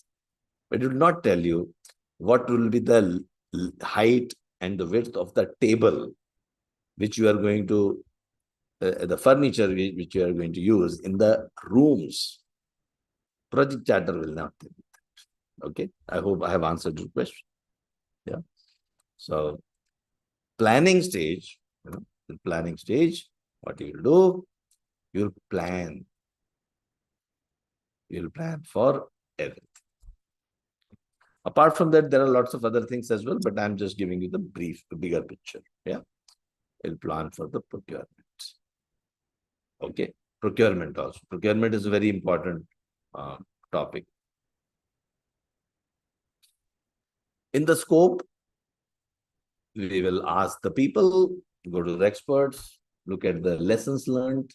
But it will not tell you what will be the height and the width of the table which you are going to, the furniture which you are going to use in the rooms, project charter will not tell you that. Okay, I hope I have answered your question. Yeah. So planning stage, the planning stage, what you will do, you'll plan. You'll plan for everything. Apart from that, there are lots of other things as well, but I'm just giving you the brief, the bigger picture. Yeah. You'll plan for the procurement. Okay. Procurement also. Procurement is a very important topic. In the scope, we will ask the people, go to the experts, look at the lessons learned,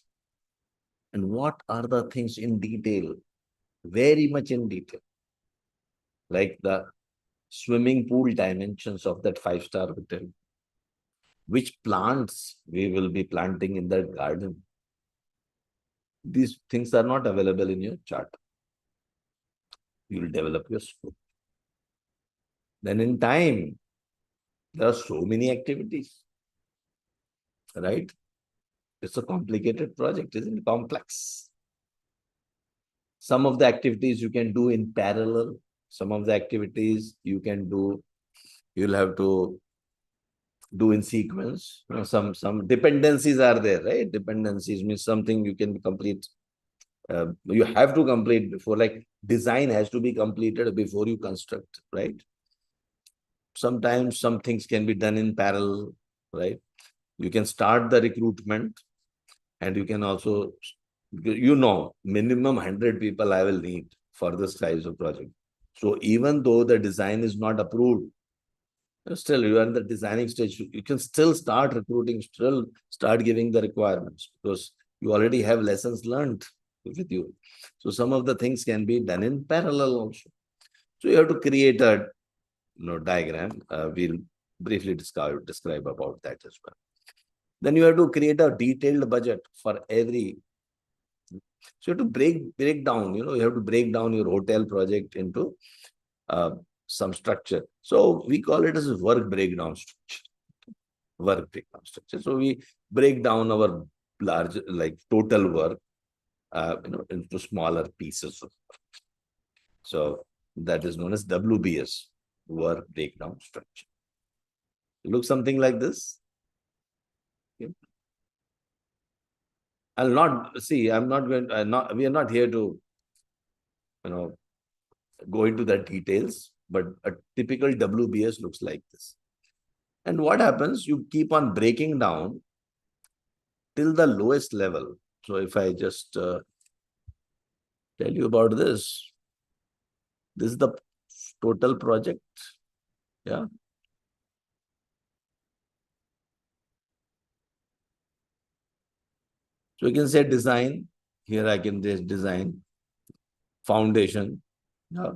and what are the things in detail, very much in detail, like the swimming pool dimensions of that 5-star hotel, which plants we will be planting in that garden. These things are not available in your chart. You will develop your scope. Then in time, there are so many activities, right? It's a complicated project, isn't it? Complex. Some of the activities you can do in parallel. Some of the activities you can do, you'll have to do in sequence. Some dependencies are there, right? Dependencies means something you can complete. You have to complete before, like design has to be completed before you construct, right? Sometimes some things can be done in parallel, right? You can start the recruitment, and you can also, minimum 100 people I will need for this size of project. So even though the design is not approved, still you are in the designing stage, you can still start recruiting, still start giving the requirements, because you already have lessons learned with you. So some of the things can be done in parallel also. So you have to create a diagram. We'll briefly describe about that as well. Then you have to create a detailed budget for every. So you have to break down, you have to break down your hotel project into some structure. So we call it as work breakdown structure. Work breakdown structure. So we break down our large, like total work, into smaller pieces of work. So that is known as WBS, work breakdown structure. Look something like this. Okay. I'll not see. I'm not going. We are not here to, go into the details. But a typical WBS looks like this. And what happens? You keep on breaking down till the lowest level. So if I just tell you about this is the total project. Yeah. So you can say design. Here I can just design foundation. Yeah.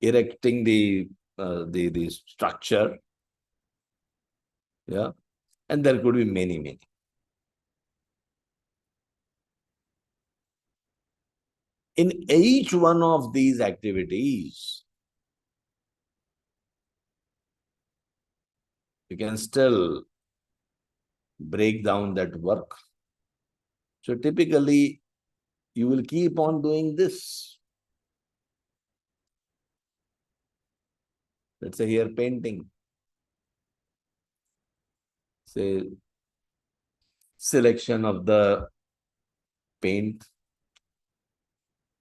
Erecting the structure. Yeah. And there could be many. In each one of these activities, you can still break down that work. So typically, you will keep on doing this. Let's say here painting. Say selection of the paint,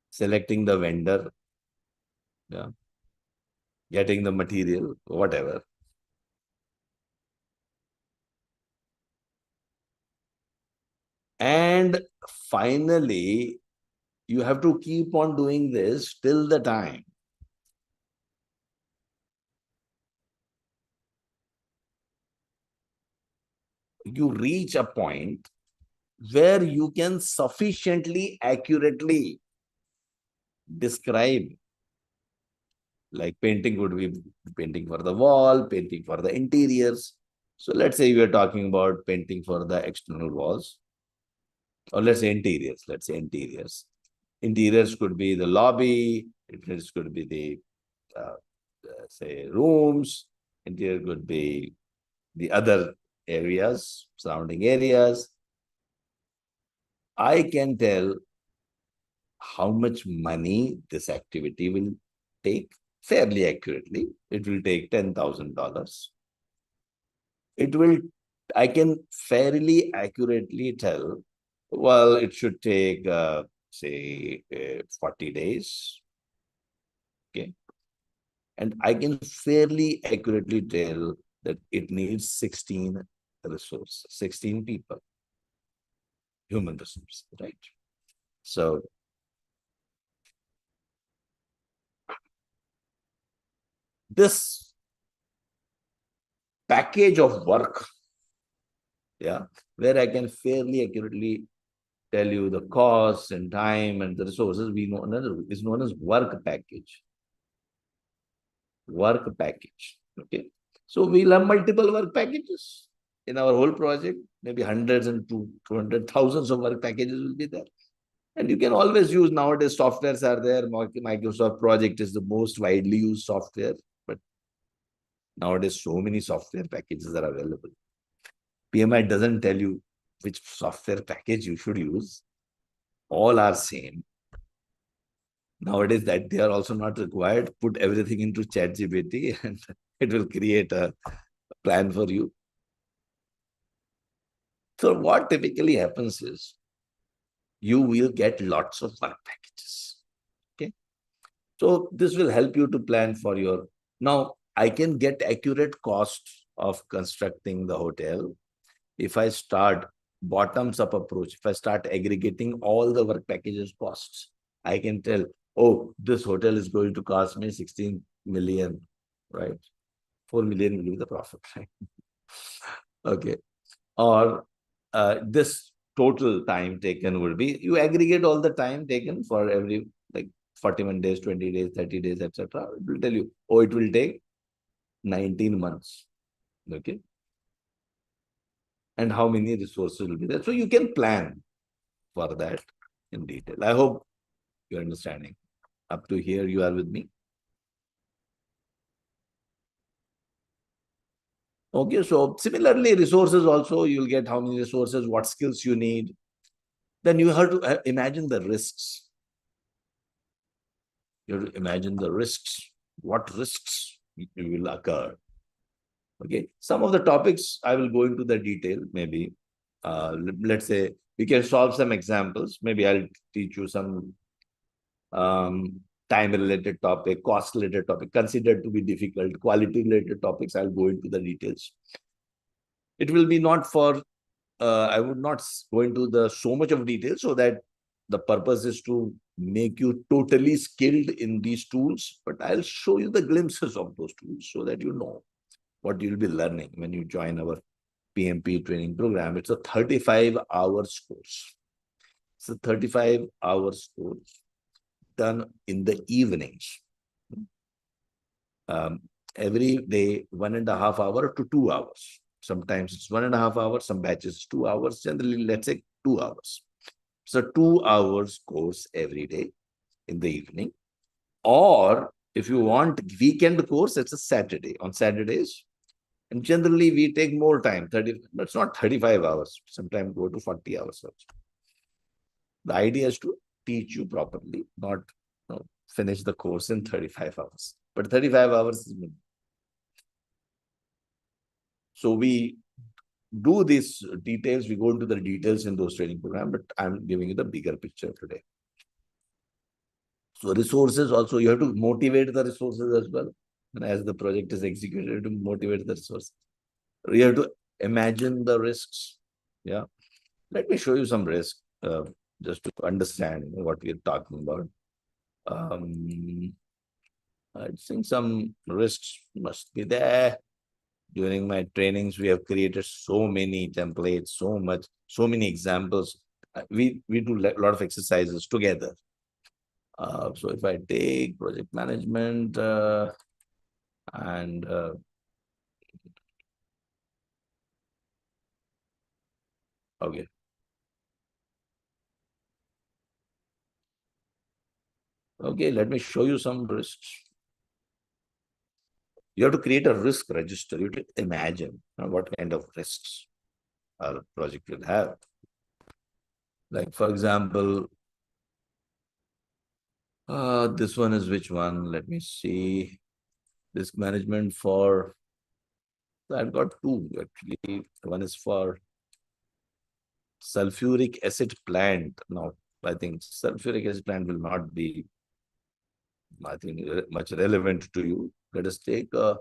selecting the vendor, yeah, getting the material, whatever. And finally, you have to keep on doing this till the time you reach a point where you can sufficiently accurately describe, like painting would be painting for the wall, painting for the interiors. So let's say we are talking about painting for the external walls, or let's say interiors. Interiors could be the lobby, it could be the say rooms, interior could be the other areas, surrounding areas. I can tell how much money this activity will take fairly accurately. It will take $10,000. It will, I can fairly accurately tell, well, it should take, say, 40 days. Okay. And I can fairly accurately tell that it needs 16 resources, 16 people, human resources, right? So this package of work, yeah, where I can fairly accurately tell you the costs and time and the resources, we know another is known as work package. Work package. Okay. So we'll have multiple work packages in our whole project, maybe hundreds and 200,000 of work packages will be there. And you can always use nowadays softwares are there. Microsoft Project is the most widely used software, but nowadays so many software packages are available. PMI doesn't tell you which software package you should use. All are same. Nowadays that they are also not required. Put everything into ChatGPT and it will create a plan for you. So what typically happens is you will get lots of work packages. Okay. So this will help you to plan for your, now I can get accurate cost of constructing the hotel. If I start bottoms up approach, if I start aggregating all the work packages costs, I can tell, oh, this hotel is going to cost me 16 million, right? 4 million will be the profit, right? Okay. Or this total time taken would be, you aggregate all the time taken for every, like 41 days, 20 days, 30 days, etc. It will tell you, oh, it will take 19 months. Okay. And how many resources will be there. So you can plan for that in detail. I hope you're understanding. Up to here, you are with me. Okay, so similarly, resources also, you'll get how many resources, what skills you need. Then you have to imagine the risks. You have to imagine the risks, what risks will occur. Okay, some of the topics I will go into the detail, maybe. Let's say we can solve some examples. Maybe I'll teach you some time-related topic, cost-related topic, considered to be difficult, quality-related topics. I'll go into the details. It will be not for, I would not go into the so much of detail, so that the purpose is to make you totally skilled in these tools, but I'll show you the glimpses of those tools so that you know what you'll be learning when you join our PMP training program. It's a 35 hours course. It's a 35 hours course done in the evenings. Every day, 1.5 hours to 2 hours. Sometimes it's 1.5 hours, some batches 2 hours, generally, let's say 2 hours. So 2 hours course every day in the evening. Or if you want weekend course, it's a Saturday. On Saturdays, and generally we take more time, 30, but it's not 35 hours. Sometimes go to 40 hours also. The idea is to teach you properly, not finish the course in 35 hours. But 35 hours is minimum. So we do these details, we go into the details in those training program, but I'm giving you the bigger picture today. So resources also, you have to motivate the resources as well. And as the project is executed, you have to motivate the resources. You have to imagine the risks. Yeah. Let me show you some risk, just to understand what we are talking about. I think some risks must be there. During my trainings, we have created so many templates, so many examples. We do a lot of exercises together. So if I take project management and okay. Okay, let me show you some risks. You have to create a risk register. You have to imagine what kind of risks our project will have. Like, for example, this one is which one? Let me see. Risk management for, I've got two actually. One is for sulfuric acid plant. Now, I think sulfuric acid plant will not be, I think, much relevant to you. Let us take a,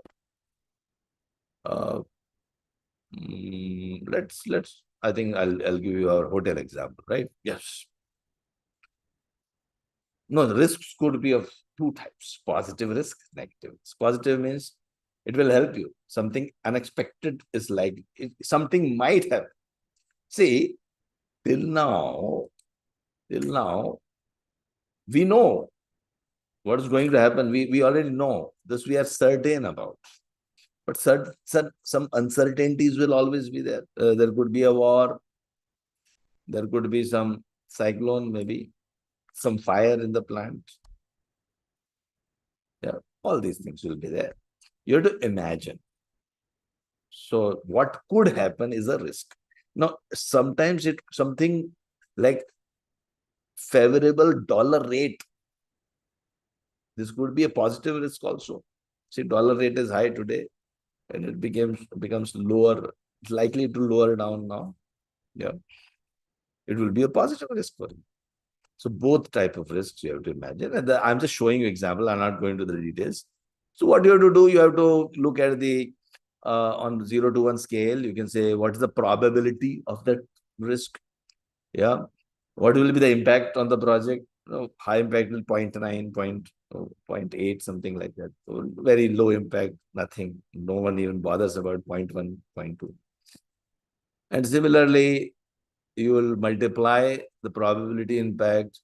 let's. I think I'll give you a hotel example, right? Yes. No, the risks could be of two types: positive risk, negative risk. Positive means it will help you. Something unexpected is like something might have. See, till now, we know what is going to happen. We already know this. We are certain about. But some uncertainties will always be there. There could be a war. There could be some cyclone, maybe some fire in the plant. Yeah, all these things will be there. You have to imagine. So what could happen is a risk. Now, sometimes it something like favorable dollar rate. This could be a positive risk also. See, dollar rate is high today, and it becomes lower. It's likely to lower down now. Yeah, it will be a positive risk for you. So both type of risks you have to imagine. And I'm just showing you example. I'm not going to the details. So what you have to do, you have to look at the on 0 to 1 scale. You can say what is the probability of that risk. Yeah. What will be the impact on the project? High impact will 0.9, 0.8, something like that. So very low impact, nothing. No one even bothers about 0.1, 0.2. And similarly, you will multiply the probability impact.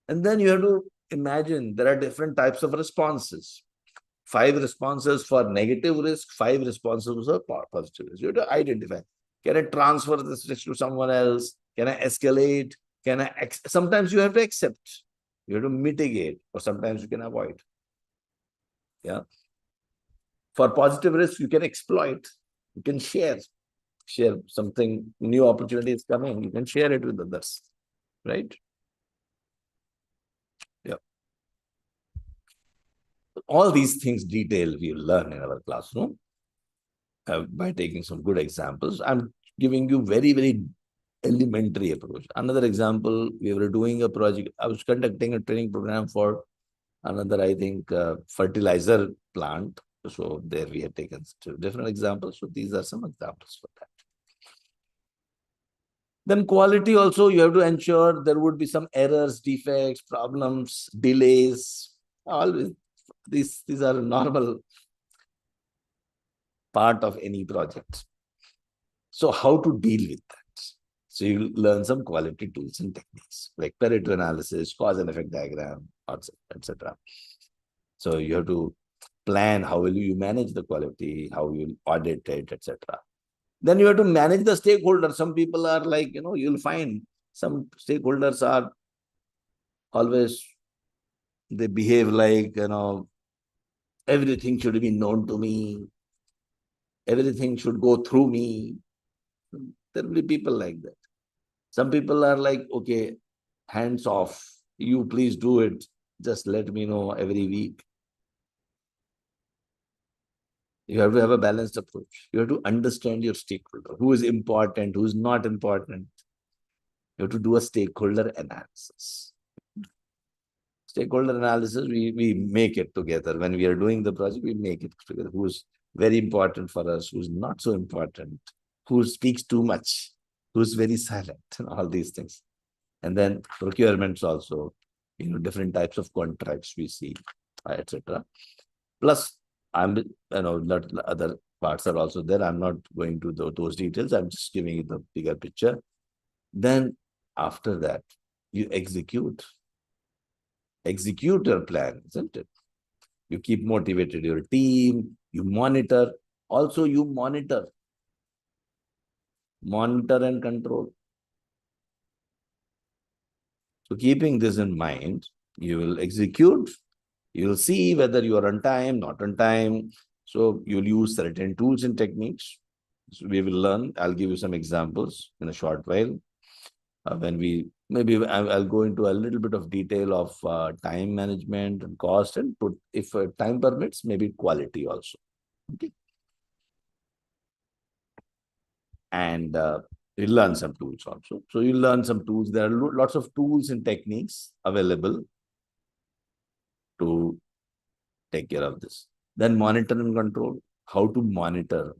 And then you have to imagine there are different types of responses. 5 responses for negative risk, 5 responses for positive risk. You have to identify. Can I transfer this risk to someone else? Can I escalate? Sometimes you have to accept. You have to mitigate, or sometimes you can avoid. Yeah. For positive risk, you can exploit. You can share something, new opportunity is coming. You can share it with others. Right? Yeah. All these things detail we learn in our classroom by taking some good examples. I'm giving you very, very elementary approach. Another example, we were doing a project. I was conducting a training program for another, I think, fertilizer plant. So there we have taken different examples. So these are some examples for that. Then quality also, you have to ensure there would be some errors, defects, problems, delays. Always, these are normal part of any project. So how to deal with that? So you learn some quality tools and techniques like Pareto analysis, cause and effect diagram, etc. So you have to plan how will you manage the quality, how you will audit it, etc. Then you have to manage the stakeholders. Some people are like, you'll find some stakeholders are always, they behave like, everything should be known to me. Everything should go through me. There will be people like that. Some people are like, okay, hands off. You please do it. Just let me know every week. You have to have a balanced approach. You have to understand your stakeholder, who is important, who is not important. You have to do a stakeholder analysis. Stakeholder analysis, we make it together. When we are doing the project, we make it together. Who is very important for us, who is not so important, who speaks too much, who is very silent, and all these things. And then procurements also, different types of contracts we see, etc. Plus, other parts are also there. I'm not going to those details. I'm just giving you the bigger picture. Then after that, you execute your plan, isn't it? You keep motivated your team, you monitor. Also, you monitor and control. So keeping this in mind, you will execute. You will see whether you are on time, not on time. So you'll use certain tools and techniques. So we will learn. I'll give you some examples in a short while. When we maybe I'll go into a little bit of detail of time management and cost, and put, if time permits, maybe quality also. Okay. And you'll learn some tools also. So you'll learn some tools. There are lots of tools and techniques available to take care of this. Then monitor and control, how to monitor.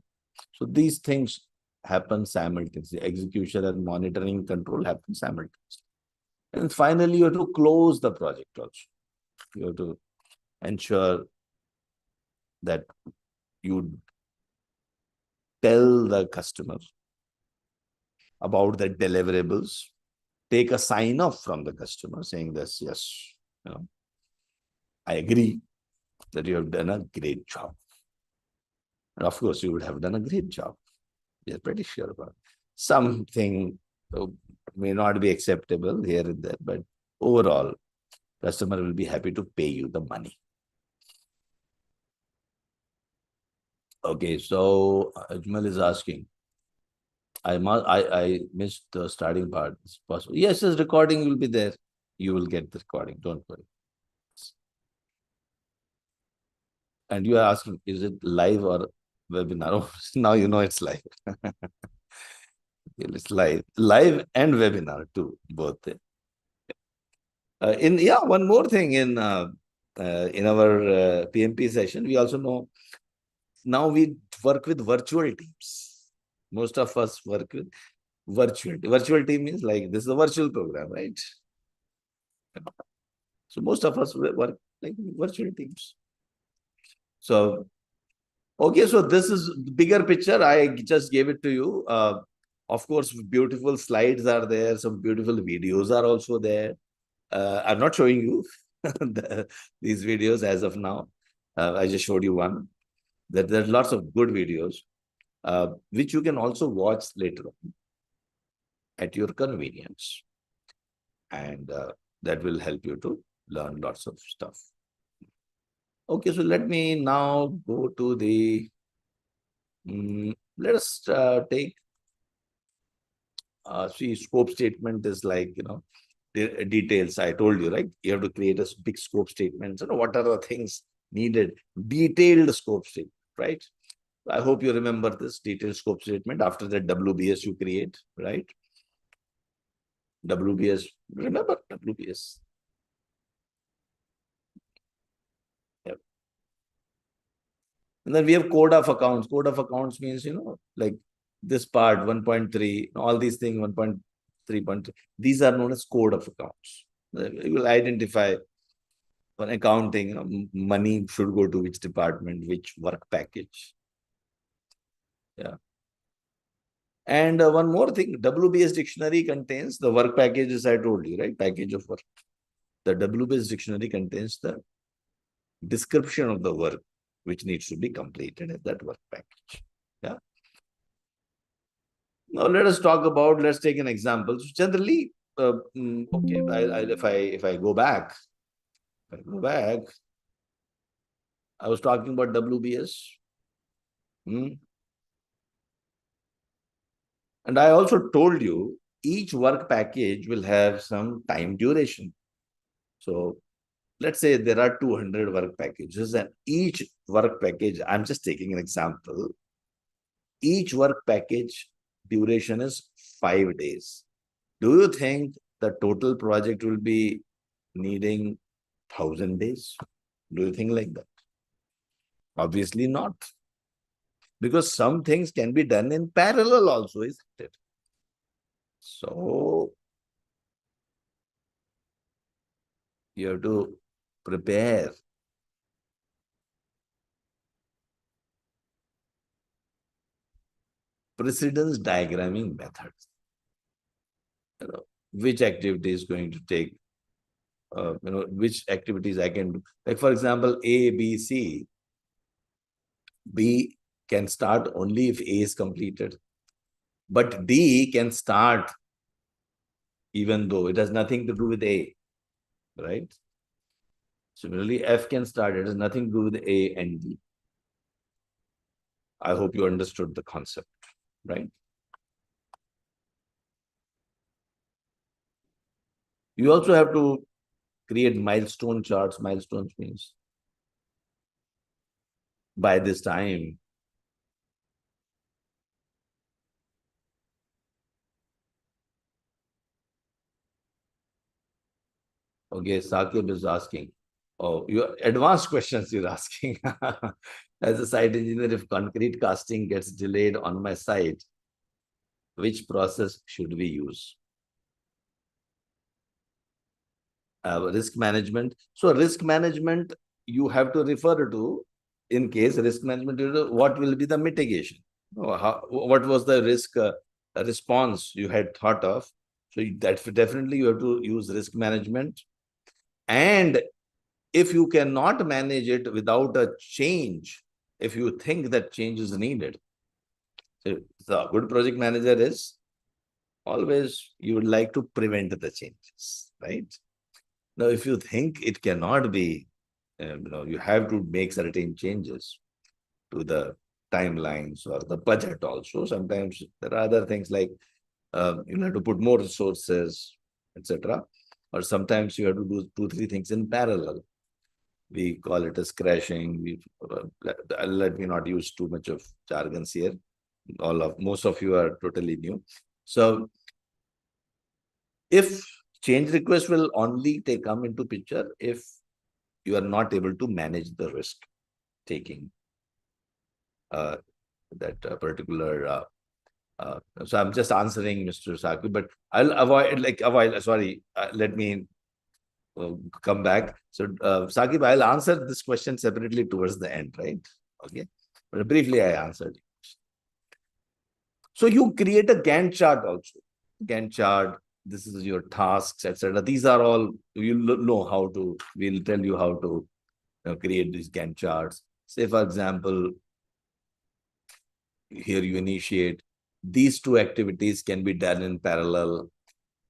So these things happen simultaneously. Execution and monitoring control happen simultaneously. And finally, you have to close the project also. You have to ensure that you tell the customer about the deliverables, take a sign off from the customer saying this, yes, I agree that you have done a great job. And of course, you would have done a great job. We are pretty sure about it. Something may not be acceptable here and there, but overall, customer will be happy to pay you the money. Okay, so Ajmal is asking, I missed the starting part. It's possible. Yes, this recording will be there. You will get the recording. Don't worry. And you are asking, is it live or webinar? Now you know it's live. It's live and webinar too, both. One more thing in our PMP session, we also know now we work with virtual teams. Most of us work with virtual team means like this is a virtual program, right? So most of us work like virtual teams. So okay, so this is the bigger picture. I just gave it to you. Of course, beautiful slides are there. Some beautiful videos are also there. I'm not showing you these videos as of now. I just showed you one. There's lots of good videos, which you can also watch later on at your convenience. And that will help you to learn lots of stuff. Okay, so let me now go to the, let us take, see, scope statement is like, the details I told you, right? You have to create a big scope statement. What are the things needed? Detailed scope statement, right? I hope you remember this detailed scope statement. After that, WBS you create, right? WBS, remember WBS? Yep. And then we have code of accounts. Code of accounts means, like this part, 1.3, all these things, 1.3.3. These are known as code of accounts. You will identify for accounting, money should go to which department, which work package. Yeah. And one more thing, WBS dictionary contains the work packages I told you, right? Package of work. The WBS dictionary contains the description of the work which needs to be completed in that work package. Yeah. Now let's take an example. So generally, okay, if I go back, I was talking about WBS. And I also told you each work package will have some time duration. So let's say there are 200 work packages, and each work package, I'm just taking an example, each work package duration is 5 days. Do you think the total project will be needing 1,000 days? Do you think like that? Obviously not. Because some things can be done in parallel also, isn't it? So you have to prepare precedence diagramming methods. Which activity is going to take, which activities I can do. Like, for example, A, B, C. B can start only if A is completed. But D can start even though it has nothing to do with A, right? Similarly, F can start. It has nothing to do with A and D. I hope you understood the concept, right? You also have to create milestone charts. Milestones means by this time, okay, Sakib is asking. Oh, your advanced questions you're asking. As a site engineer, if concrete casting gets delayed on my site, which process should we use? Risk management. So risk management, you have to refer to, in case risk management, what will be the mitigation? What was the risk response you had thought of? So that definitely you have to use risk management. And if you cannot manage it without a change, if you think that change is needed, so the good project manager is always, you would like to prevent the changes, right? Now, if you think it cannot be, you have to make certain changes to the timelines or the budget also. Sometimes there are other things like you have to put more resources, etc. Or sometimes you have to do 2, 3 things in parallel. We call it as crashing. Let me not use too much of jargons here. Most of you are totally new. So if change request will only come into picture if you are not able to manage the risk taking that particular. So I'm just answering Mr. Saki, but I'll avoid. Sorry, let me come back. So, Sakib, I'll answer this question separately towards the end, right? Okay. But briefly, I answered. So you create a Gantt chart also. Gantt chart, this is your tasks, etc. These are all, you'll know how to, we'll tell you how to create these Gantt charts. Say, for example, here you initiate, these 2 activities can be done in parallel.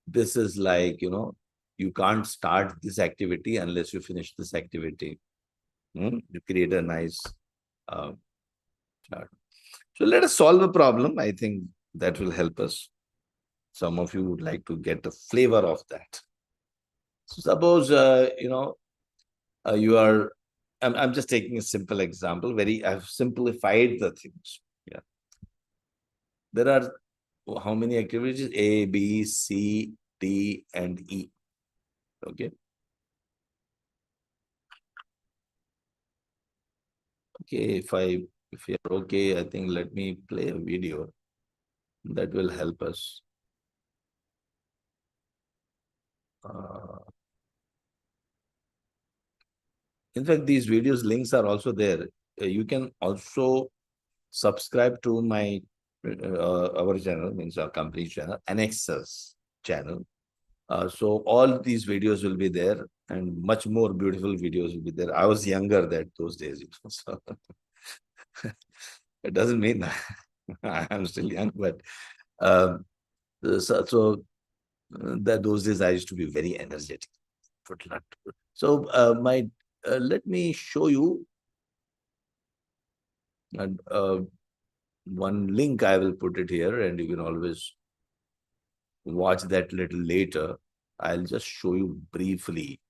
This is like, you can't start this activity unless you finish this activity. You create a nice chart. So let us solve a problem. I think that will help us. Some of you would like to get a flavor of that. So suppose, you are, I'm just taking a simple example. I've simplified the things. Yeah. There are how many activities? A, B, C, D, and E. Okay. Okay, if you're okay, I think let me play a video that will help us. In fact, these videos links are also there. You can also subscribe to my our channel, means our company channel, Anexas channel. So all these videos will be there, and much more beautiful videos will be there. I was younger those days, so it doesn't mean I'm still young, but um, that those days I used to be very energetic. So let me show you one link. I will put it here, and you can always watch that little later. I'll just show you briefly,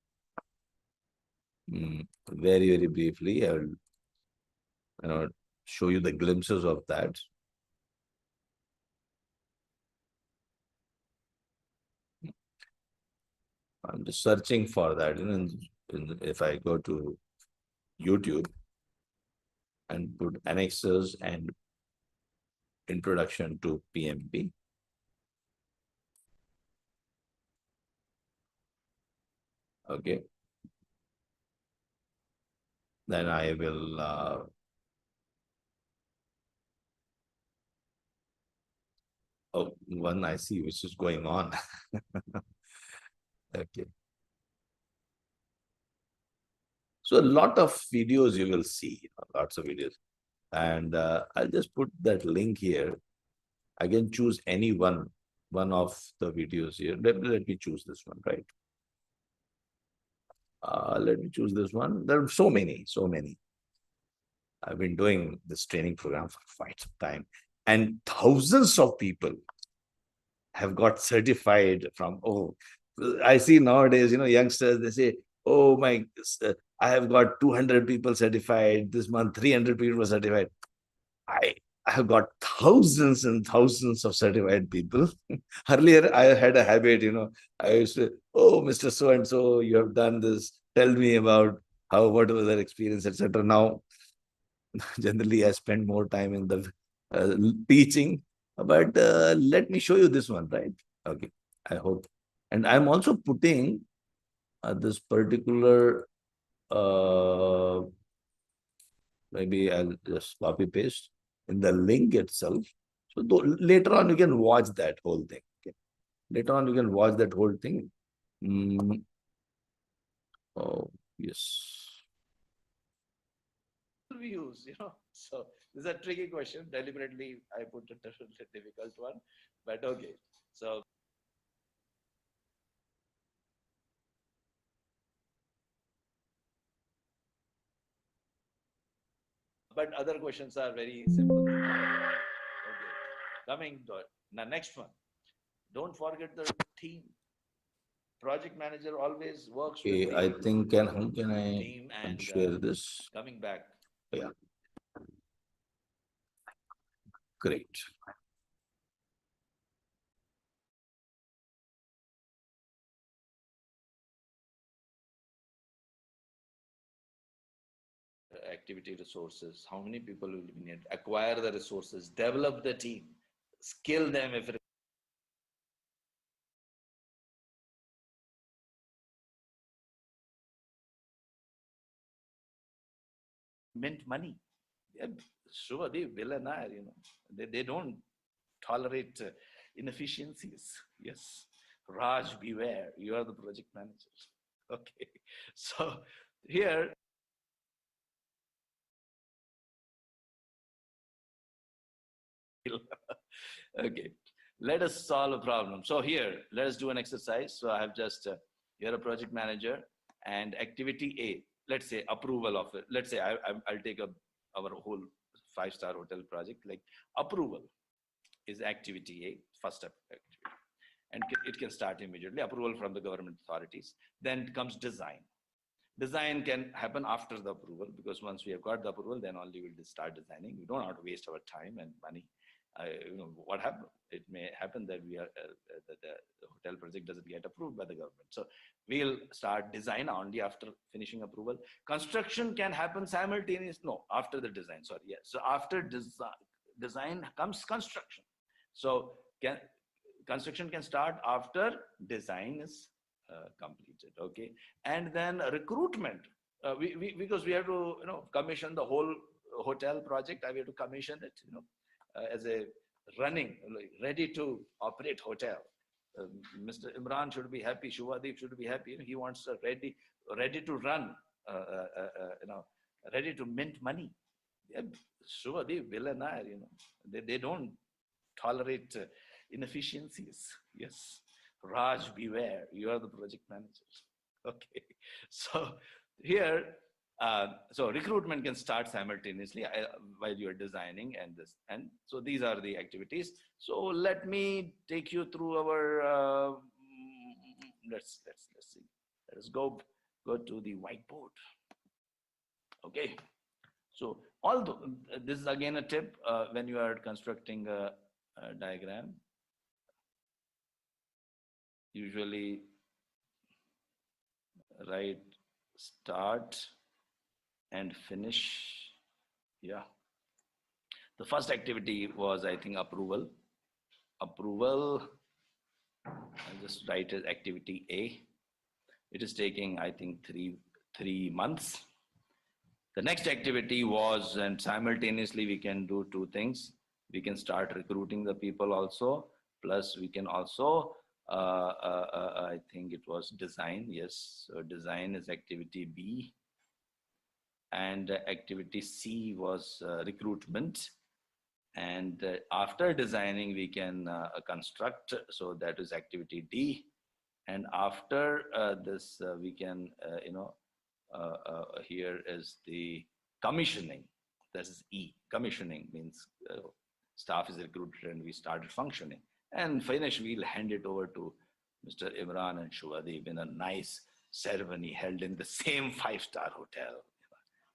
very, very briefly. I will show you the glimpses of that. I'm just searching for that. If I go to YouTube and put Anexas and introduction to PMP. Okay. Then I will one I see which is going on. Okay. So a lot of videos you will see, lots of videos. And I'll just put that link here. I can choose any one of the videos here. Let me choose this one, right? Let me choose this one. There are so many. I've been doing this training program for quite some time, and thousands of people have got certified from. Oh, I see nowadays, youngsters, they say, oh my, I have got 200 people certified this month, 300 people certified. I I have got thousands and thousands of certified people. Earlier, I had a habit, I used to, oh, Mr. So and so, you have done this. Tell me about what was their experience, etc. Now, generally, I spend more time in the uh, teaching. But let me show you this one, right? Okay, I hope. And I'm also putting this particular, uh, maybe I'll just copy paste in the link itself. So later on, you can watch that whole thing. Okay? Later on, you can watch that whole thing. Mm, oh, yes. Views, So this is a tricky question. Deliberately, I put a difficult one, but okay. So, but other questions are very simple. Okay. Coming to the next one. Don't forget the team. Project manager always works with Okay, the I think, and how can I team and share this? coming back. Yeah, great. Activity resources, how many people will be needed, acquire the resources, develop the team, skill them if meant money. Yeah, sure, they will and I, they don't tolerate inefficiencies. Yes. Raj, beware, you are the project manager. Okay. So here, okay, let us solve a problem. So here, let us do an exercise. So I have just, you're a project manager and activity A, let's say approval of it. Let's say I'll take our whole five-star hotel project, like approval is activity A, first step activity. And it can start immediately, approval from the government authorities. Then comes design. Design can happen after the approval, because once we have got the approval, then only we'll start designing. We don't have to waste our time and money. What happened? It may happen that the hotel project doesn't get approved by the government. So we'll start design only after finishing approval. Construction can happen simultaneously. No, after the design. Sorry, yes. So after design comes construction. So construction can start after design is completed. Okay, and then recruitment. Because we have to commission the whole hotel project. I have to commission it as a running, like, ready to operate hotel. Mr. Imran should be happy. Shuvadeep should be happy. He wants a ready to run. Ready to mint money. Yeah, Shuvadeep, Bill and I, they don't tolerate inefficiencies. Yes. Raj, beware, you are the project manager. Okay. So here, so recruitment can start simultaneously while you're designing and so these are the activities. So let me take you through our, let's see. Let us go to the whiteboard. Okay. So although this is again a tip when you are constructing a diagram, usually write start and finish. Yeah. The first activity was, I think, approval. Approval, I'll just write as activity A. It is taking, I think, three months. The next activity was, and simultaneously we can do two things. We can start recruiting the people also, plus we can also, I think it was design. Yes, so design is activity B. And activity C was recruitment. And after designing, we can construct. So that is activity D. And after this, we can, here is the commissioning. That is E. Commissioning means staff is recruited and we started functioning. And finish, we'll hand it over to Mr. Imran and Shuvadeep in a nice ceremony held in the same five-star hotel.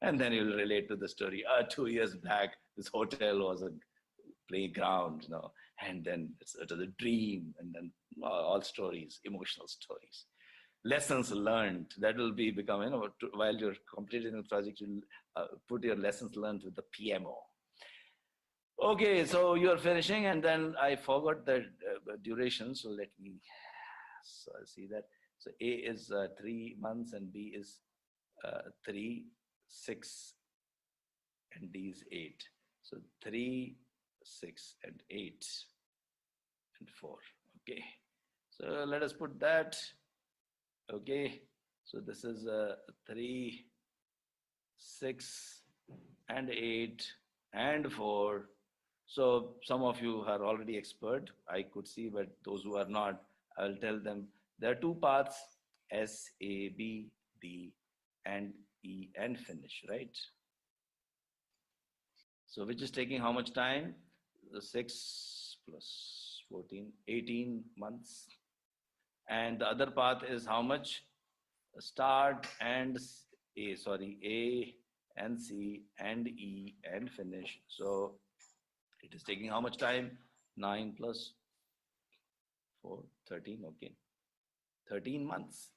And then you'll relate to the story. 2 years back, this hotel was a playground, and then it was a dream, and then all stories, emotional stories. Lessons learned, that will become, while you're completing the project, you'll put your lessons learned with the PMO. Okay, so you're finishing, and then I forgot the duration, so let me see that. So A is 3 months, and B is 3, 6, and D is 8. So 3, 6, and 8, and 4. Okay, so let us put that. Okay, so this is 3, 6, and 8, and 4. So some of you are already expert, I could see, but those who are not, I will tell them there are 2 paths, S, A, B, D, and E, and finish, right? So which is taking how much time? 6 plus 14, 18 months. And the other path is how much? Start and A and C and E and finish. So it is taking how much time? 9 plus 4, 13, okay. 13 months.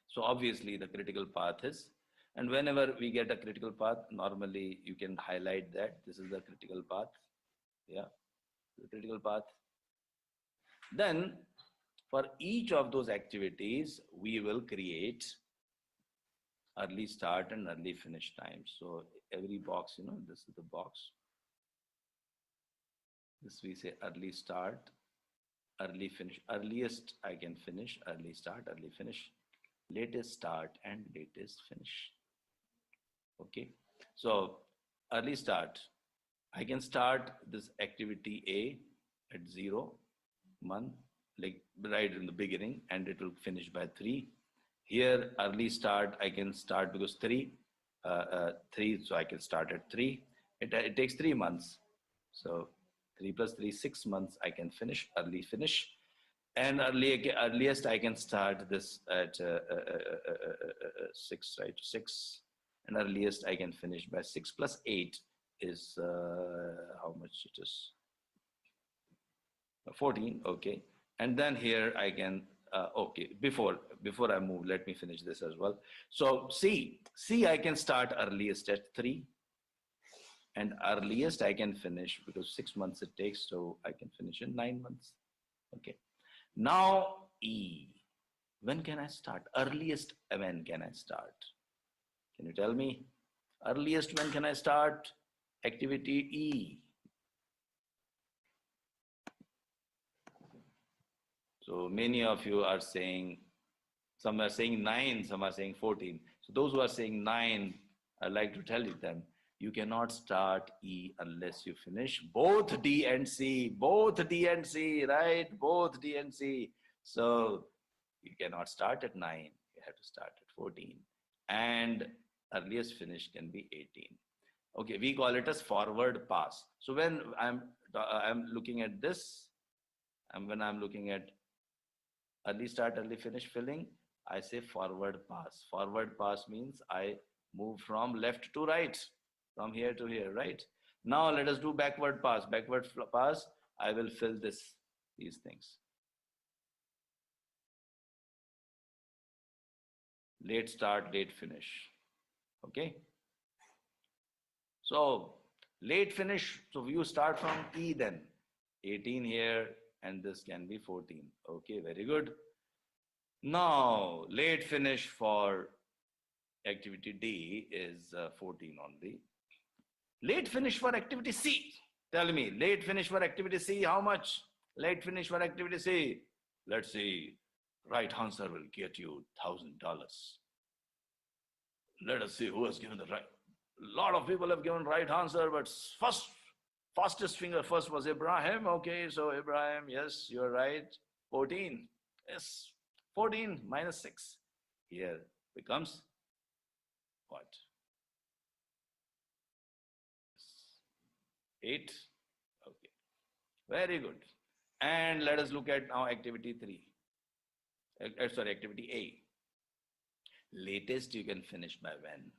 So obviously the critical path is, and whenever we get a critical path, normally you can highlight that this is the critical path. Yeah, the critical path. Then for each of those activities, we will create early start and early finish time. So every box, this is the box. This we say early start, early finish. Earliest I can finish, early start, early finish. Latest start and latest finish. Okay, so early start, I can start this activity A at 0 month, like right in the beginning, and it will finish by 3. Here early start, I can start because 3, so I can start at 3. It takes 3 months, so 3 plus 3, 6 months I can finish, early finish. And earliest I can start this at 6, right? 6. And earliest I can finish by 6 plus 8 is how much it is? 14, okay. And then here I can, okay, before I move, let me finish this as well. So C I can start earliest at 3. And earliest I can finish, because 6 months it takes, so I can finish in 9 months. Okay. Now E, when can I start? Earliest when can I start? Can you tell me? Earliest when can I start? Activity E. So many of you are saying, some are saying 9, some are saying 14. So those who are saying 9, I'd like to tell you them, you cannot start E unless you finish both D and C, right? Both D and C. So you cannot start at 9, you have to start at 14. And earliest finish can be 18. Okay, we call it as forward pass. So when I'm looking at this, and when I'm looking at early start, early finish filling, I say forward pass. Forward pass means I move from left to right, from here to here, right? Now let us do backward pass. Backward pass, I will fill these things. Late start, late finish. Okay. So late finish, so you start from E then. 18 here, and this can be 14. Okay, very good. Now, late finish for activity D is 14 only. Late finish for activity C. Tell me, late finish for activity C, how much? Late finish for activity C. Let's see, right answer will get you $1,000. Let us see who has given the right. A lot of people have given right answer, but fastest finger first was Ibrahim. Okay, so Ibrahim, yes, you're right. 14. Yes, 14 minus 6. Here becomes what? 8. Okay. Very good. And let us look at now activity 3. Sorry, activity A. Latest you can finish by when?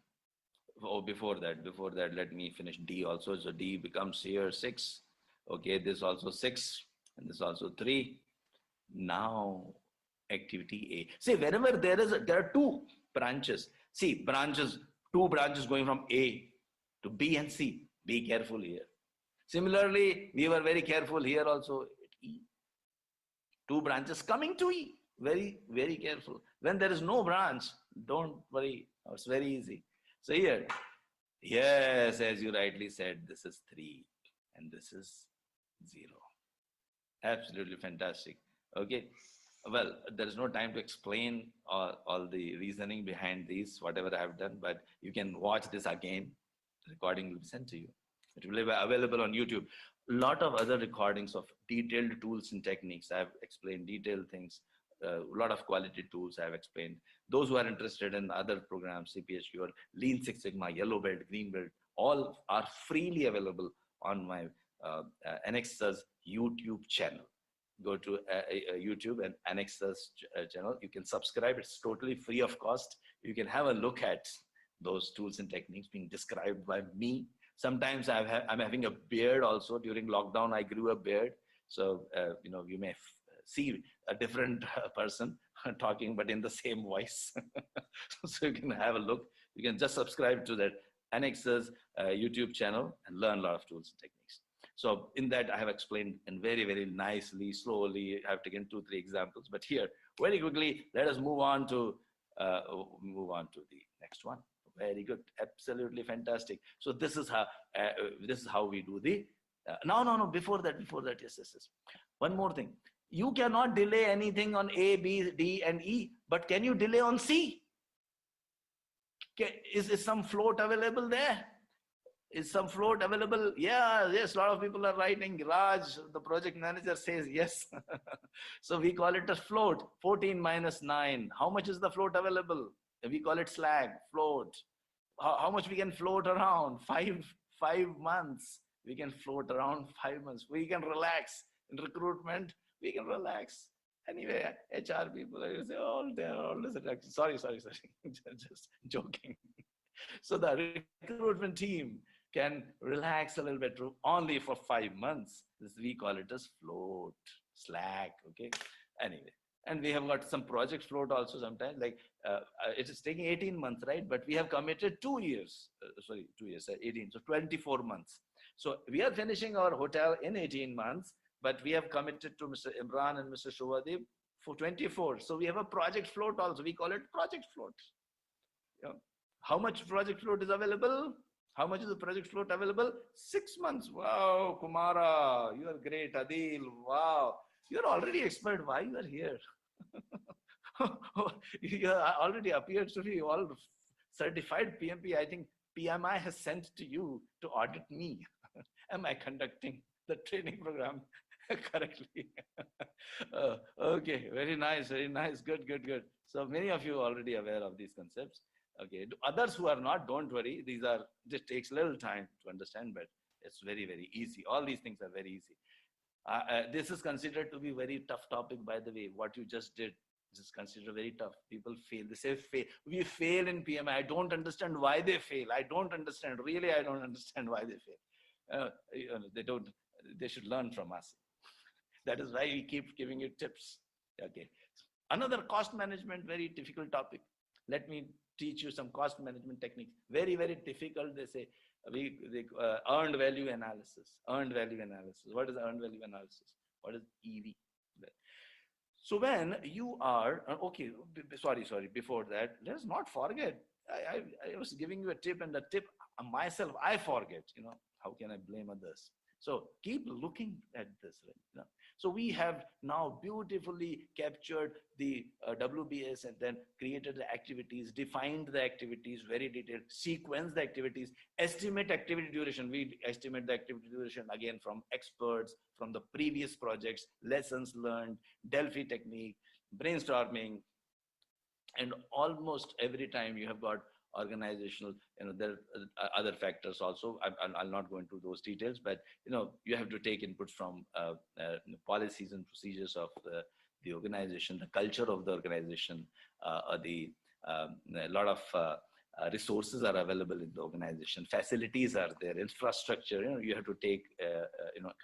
Oh, before that, let me finish D also. So D becomes here 6. Okay, this also 6, and this also 3. Now, activity A. See, whenever there are 2 branches. See, branches, 2 branches going from A to B and C. Be careful here. Similarly, we were very careful here also at E. 2 branches coming to E. Very, very careful. When there is no branch, don't worry. It's very easy. So here, yes, as you rightly said, this is 3 and this is 0. Absolutely fantastic. Okay. Well, there is no time to explain all the reasoning behind these, whatever I have done, but you can watch this again. The recording will be sent to you. It will be available on YouTube. A lot of other recordings of detailed tools and techniques. I have explained detailed things. A lot of quality tools I have explained. Those who are interested in other programs, CPHQ or Lean Six Sigma, Yellow Belt, Green Belt, all are freely available on my Anexas YouTube channel. Go to YouTube and Anexas channel. You can subscribe. It's totally free of cost. You can have a look at those tools and techniques being described by me. Sometimes I'm having a beard also. During lockdown, I grew a beard. So, you may see a different person talking, but in the same voice. So you can have a look. You can just subscribe to that Anexas YouTube channel and learn a lot of tools and techniques. So in that, I have explained and very, very nicely, slowly. I have taken 2-3 examples, but here, very quickly, let us move on to the next one. Very good, absolutely fantastic. So this is how we do the. No. Before that, yes. One more thing. You cannot delay anything on A, B, D, and E, but can you delay on C? Is some float available there? Is some float available? Yeah, yes, a lot of people are writing. Raj, the project manager, says yes. So we call it a float, 14 minus 9. How much is the float available? We call it slag, float. How much we can float around? 5 months. We can float around 5 months. We can relax. In recruitment, we can relax. Anyway, HR people, I say, all this. Sorry. Just joking. So the recruitment team can relax a little bit only for 5 months. We call it as float, slack, okay? Anyway, and we have got some project float also sometimes, like it is taking 18 months, right? But we have committed 2 years, 18, so 24 months. So we are finishing our hotel in 18 months, but we have committed to Mr. Imran and Mr. Shubhadeep for 24. So we have a project float also. We call it project float. Yeah. How much project float is available? How much is the project float available? 6 months. Wow, Kumara, you are great. Adil, wow. You're already expert. Why you are here? You already appears to be all certified PMP. I think PMI has sent to you to audit me. Am I conducting the training program correctly? Okay, very nice, good. So many of you are already aware of these concepts. Okay, others who are not, don't worry. This takes a little time to understand, but it's very, very easy. All these things are very easy. This is considered to be very tough topic, by the way. What you just did is considered very tough. People fail. They say fail. We fail in PMI. I don't understand why they fail. I don't understand. Really, I don't understand why they fail. They should learn from us. That is why we keep giving you tips. Okay. Another cost management, very difficult topic. Let me teach you some cost management techniques. Very, very difficult. They say earned value analysis. Earned value analysis. What is earned value analysis? What is EV? So when you are okay, sorry. Before that, let's not forget. I was giving you a tip, and the tip myself I forget. How can I blame others? So keep looking at this. Right? So we have now beautifully captured the WBS and then created the activities, defined the activities, very detailed, sequence the activities, estimate activity duration. We estimate the activity duration again from experts, from the previous projects, lessons learned, Delphi technique, brainstorming, and almost every time you have got organizational, there are other factors also. I'll not go into those details, but you have to take inputs from policies and procedures of the organization, the culture of the organization, a lot of resources are available in the organization, facilities are there, infrastructure. You have to take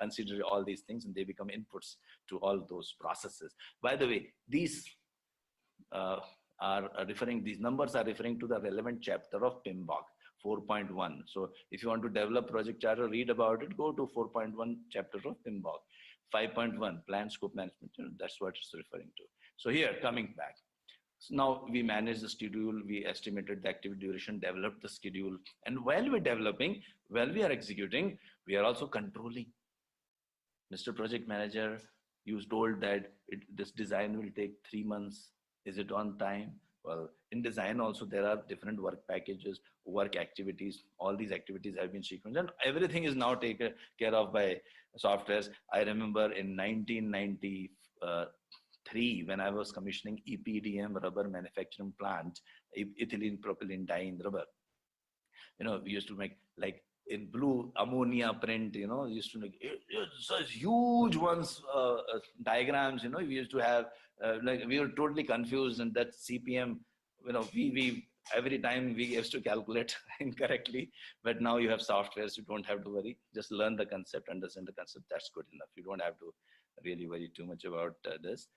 consider all these things, and they become inputs to all those processes. By the way, these these numbers are referring to the relevant chapter of PMBOK 4.1. So if you want to develop project charter, read about it, go to 4.1 chapter of PMBOK. 5.1 plan scope management, that's what it's referring to. So here, coming back. So now we manage the schedule, we estimated the activity duration, developed the schedule. And while we're developing, while we are executing, we are also controlling. Mr. Project Manager, you told that this design will take 3 months. Is it on time? Well, in design also, there are different work packages, work activities. All these activities have been sequenced, and everything is now taken care of by softwares. I remember in 1993, when I was commissioning EPDM rubber manufacturing plant, ethylene propylene dye in rubber. We used to make like in blue ammonia print, used to make such huge ones, diagrams, we used to have, like we were totally confused, and that CPM, we every time we used to calculate incorrectly, but now you have softwares, you don't have to worry, just learn the concept, understand the concept, that's good enough. You don't have to really worry too much about this,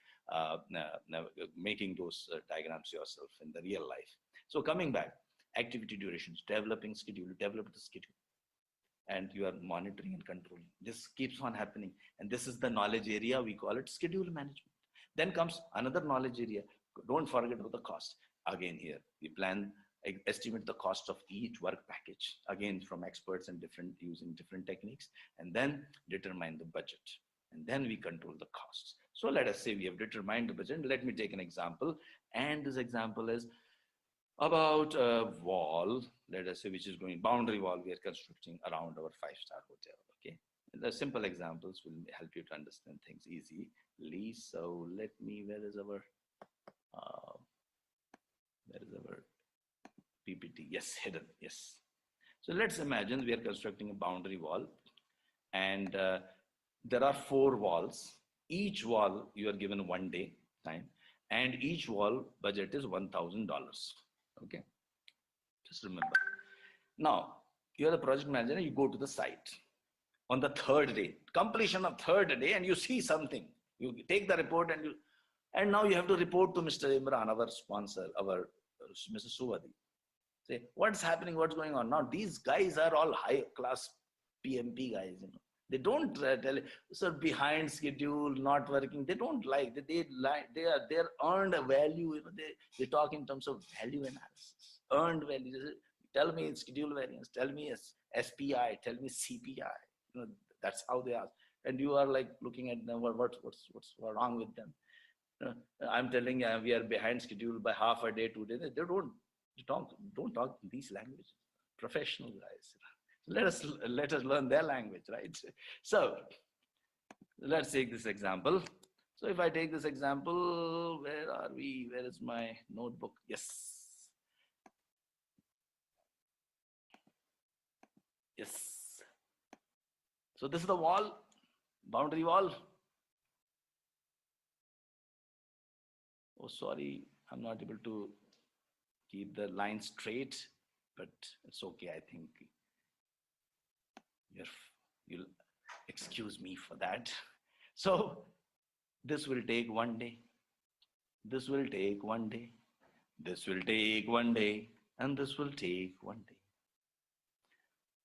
making those diagrams yourself in the real life. So coming back, activity durations, developing schedule, develop the schedule, and you are monitoring and controlling. This keeps on happening. And this is the knowledge area, we call it schedule management. Then comes another knowledge area. Don't forget about the cost. Again here, we estimate the cost of each work package, again from experts and using different techniques, and then determine the budget. And then we control the costs. So let us say we have determined the budget. Let me take an example. And this example is about a wall, let us say, which is going boundary wall we are constructing around our 5-star hotel. Okay, the simple examples will help you to understand things easily. So let me, where is our PPT? Yes, hidden. Yes. So let's imagine we are constructing a boundary wall, and there are 4 walls. Each wall you are given 1 day time, and each wall budget is $1,000. Okay, just remember. Now, you're the project manager, you go to the site on the 3rd day, completion of 3rd day, and you see something. You take the report, and now you have to report to Mr. Imran, our sponsor, our Mr. Suvadi. Say, what's happening, what's going on? Now, these guys are all high-class PMP guys, They don't tell, sir, behind schedule, not working. They don't like that. They're earned a value. They talk in terms of value analysis, earned value. Tell me schedule variance. Tell me SPI. Tell me CPI. That's how they ask. And you are like looking at them. What's wrong with them? I'm telling you, we are behind schedule by half a day, 2 days. They don't talk these languages. Professional guys. Let us learn their language, right? So let's take this example. So if I take this example, where are we? Where is my notebook? Yes. Yes. So this is the wall, boundary wall. Oh, sorry, I'm not able to keep the line straight, but it's okay, I think. You'll excuse me for that. So this will take 1 day. This will take 1 day. This will take 1 day. And this will take 1 day.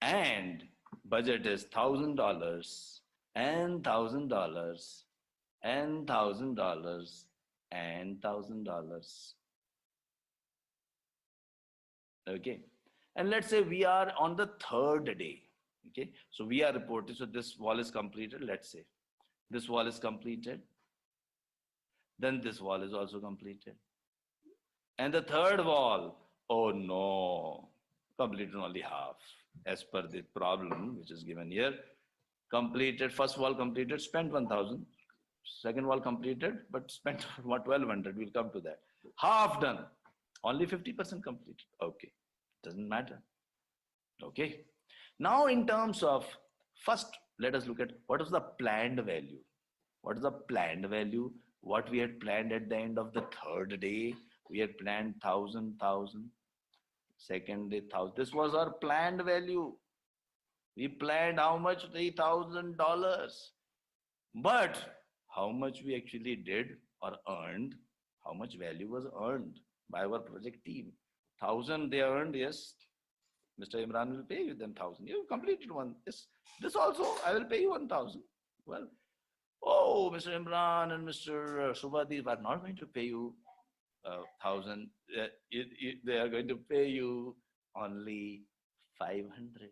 And budget is $1,000 and $1,000 and $1,000 and $1,000. Okay. And let's say we are on the 3rd day. Okay, so we are reporting, so this wall is completed, let's say. This wall is completed. Then this wall is also completed. And the 3rd wall, oh no, completed only half. As per the problem which is given here. Completed, first wall completed, spent 1,000. Second wall completed, but spent 1,200, we'll come to that. Half done, only 50% completed. Okay, Doesn't matter. Okay. Now, in terms of first, let us look at what is the planned value. What is the planned value? What we had planned at the end of the third day, we had planned 1,000. Second day, 1,000. This was our planned value. We planned how much? $3,000. But how much we actually did or earned, how much value was earned by our project team? 1,000 they earned, yes. Mr. Imran will pay you then 1,000. You completed one. This also, I will pay you 1,000. Well, oh, Mr. Imran and Mr. Subhadeep are not going to pay you 1,000. They are going to pay you only 500.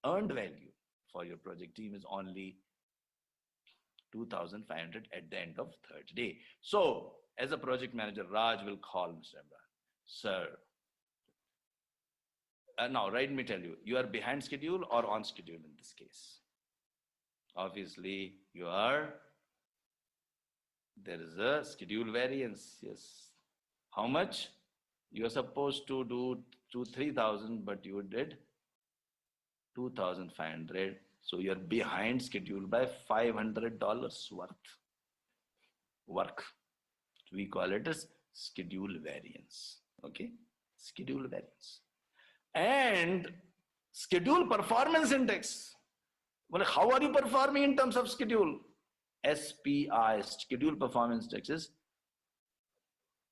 Earned value for your project team is only 2,500 at the end of third day. So, as a project manager, Raj will call Mr. Imran. Sir, now let me tell you, you are behind schedule or on schedule in this case? Obviously, there is a schedule variance, yes. How much? You are supposed to do 3,000, but you did 2,500. So you are behind schedule by $500 worth work. We call it as schedule variance. Okay, schedule variance. And schedule performance index. Well, how are you performing in terms of schedule? SPI, schedule performance index is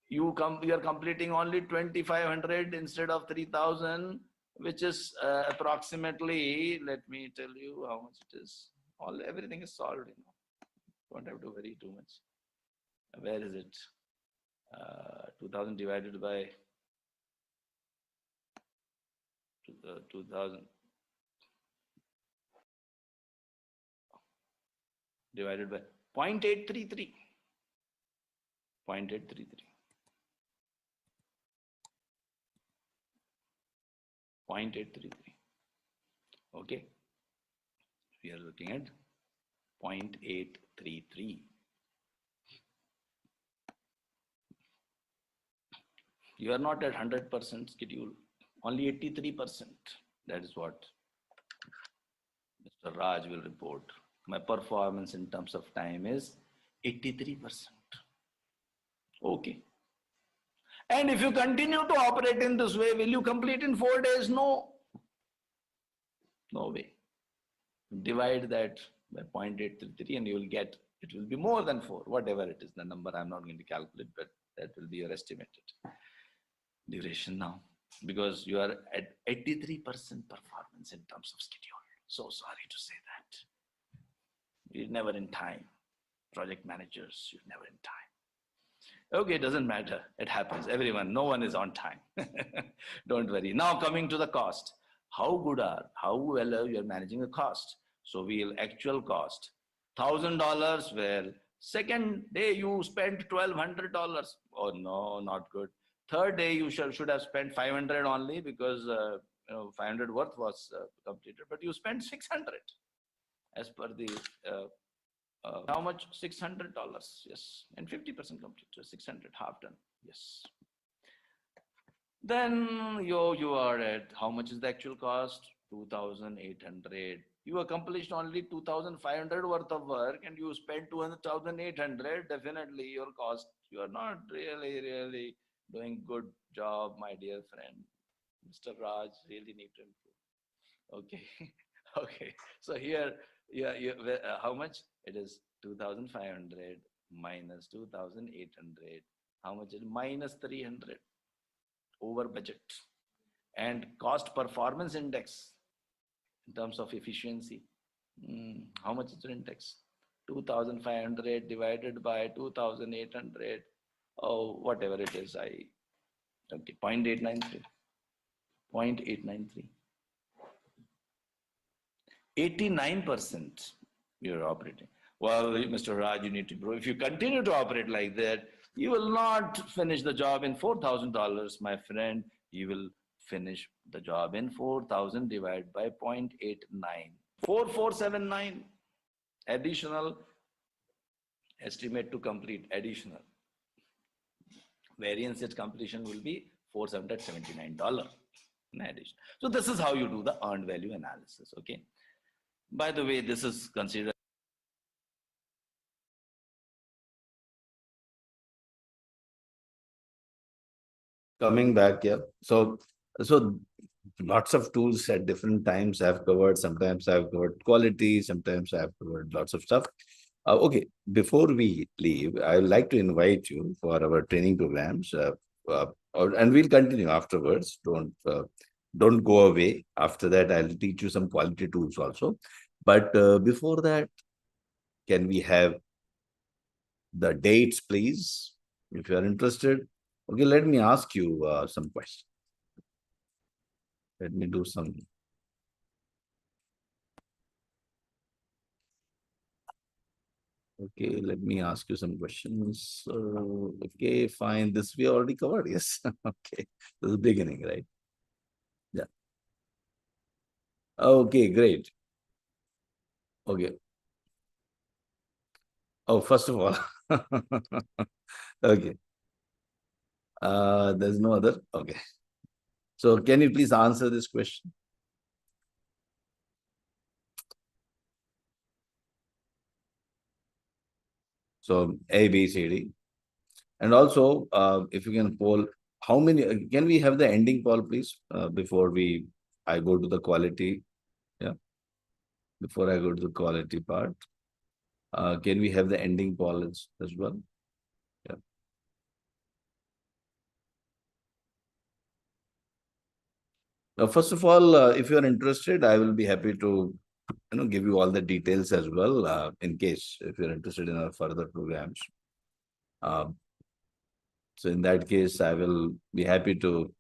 you are completing only 2,500 instead of 3,000, which is approximately, let me tell you how much it is. Everything is solved, Don't have to worry too much. Where is it? 2,000 divided by 2,000 divided by 0.833. 0.833. 0.833. Okay. We are looking at 0.833. You are not at 100% schedule, only 83%. That is what Mr. Raj will report. My performance in terms of time is 83%. Okay. And if you continue to operate in this way, will you complete in 4 days? No. No way. Divide that by 0.833 and you will get, it will be more than 4, whatever it is, the number I'm not going to calculate, but that will be your estimated duration now, because you are at 83% performance in terms of schedule. So sorry to say that. You're never in time. Project managers, you're never in time. Okay, it doesn't matter. It happens. Everyone, no one is on time. Don't worry. Now coming to the cost. How well are you managing the cost? So we'll actual cost $1,000. Well, second day you spent $1,200. Oh no, not good. Third day you should have spent 500 only, because 500 worth was completed, but you spent 600 as per the how much? $600. Yes, and 50% completed. 600, half done. Yes. Then you are at, how much is the actual cost? 2,800. You accomplished only 2,500 worth of work and you spent 2,800. Definitely your cost, you are not really doing good job, my dear friend. Mr. Raj really need to improve. Okay. Okay. So here, how much? It is 2,500 minus 2,800. How much is minus 300? Over budget. And cost performance index in terms of efficiency. How much is your index? 2,500 divided by 2,800. Oh, whatever it is, okay, 0.893. 0.893. 89% you're operating. Well, Mr. Raj, you need to improve. If you continue to operate like that, you will not finish the job in $4,000, my friend. You will finish the job in 4,000 divided by 0.89. 4,479 additional estimate to complete, additional. Variance at completion will be $479. in addition. So this is how you do the earned value analysis. Okay. By the way, this is considered. Coming back, yeah. So lots of tools at different times I've covered. Sometimes I've covered quality, sometimes I've covered lots of stuff. Okay, before we leave, I would like to invite you for our training programs, and we'll continue afterwards. Don't go away. After that, I'll teach you some quality tools also. But before that, can we have the dates, please? If you are interested. Okay, let me ask you some questions. Let me do some. Okay, let me ask you some questions. Okay, fine. This we already covered. Yes. Okay. This is the beginning, right? Yeah. Okay, great. Okay. Oh, first of all, okay. There's no other. Okay. So can you please answer this question? So A, B, C, D. And also, if you can poll, how many, can we have the ending poll, please, before I go to the quality? Yeah. Before I go to the quality part, can we have the ending poll as well? Yeah. Now, first of all, if you are interested, I will be happy to give you all the details as well, in case if you're interested in our further programs. Um, so in that case, I will be happy to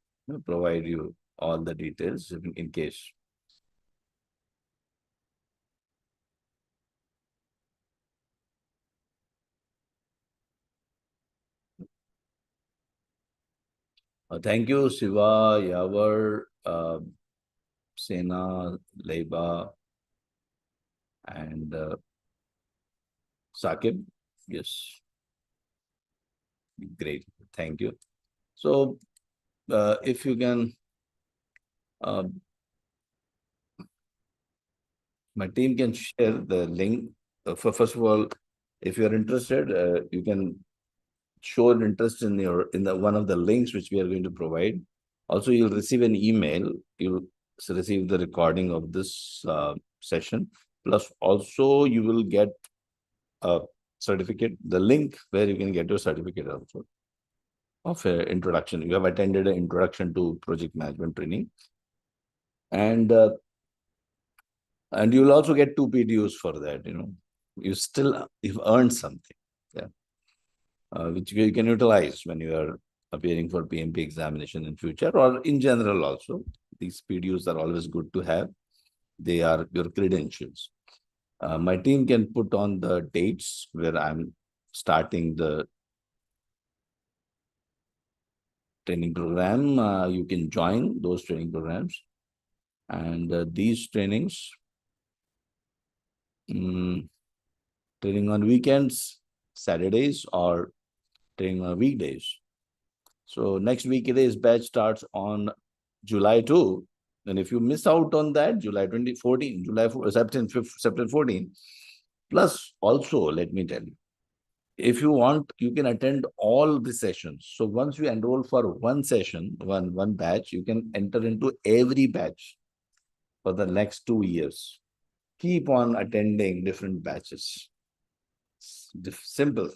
provide you all the details in case. Thank you, Shiva, Yavar, Sena, Leiba, and Sakib. Yes, great. Thank you. So, if you can, uh, my team can share the link. First of all, if you are interested, you can show an interest in the one of the links which we are going to provide. Also, you'll receive an email. You'll receive the recording of this session. Plus, also you will get a certificate, the link where you can get your certificate also of introduction. You have attended an introduction to project management training, and you'll also get 2 PDUs for that. You've earned something. Yeah. Which you can utilize when you are appearing for PMP examination in future, or in general also. These PDUs are always good to have. They are your credentials. My team can put on the dates where I'm starting the training program. You can join those training programs. And these trainings, training on weekends, Saturdays, or training on weekdays. So next weekdays batch starts on July 2. And if you miss out on that, July 2014, September 14. Plus, also, let me tell you, if you want, you can attend all the sessions. So once you enroll for one session, one batch, you can enter into every batch for the next 2 years. Keep on attending different batches. Simple.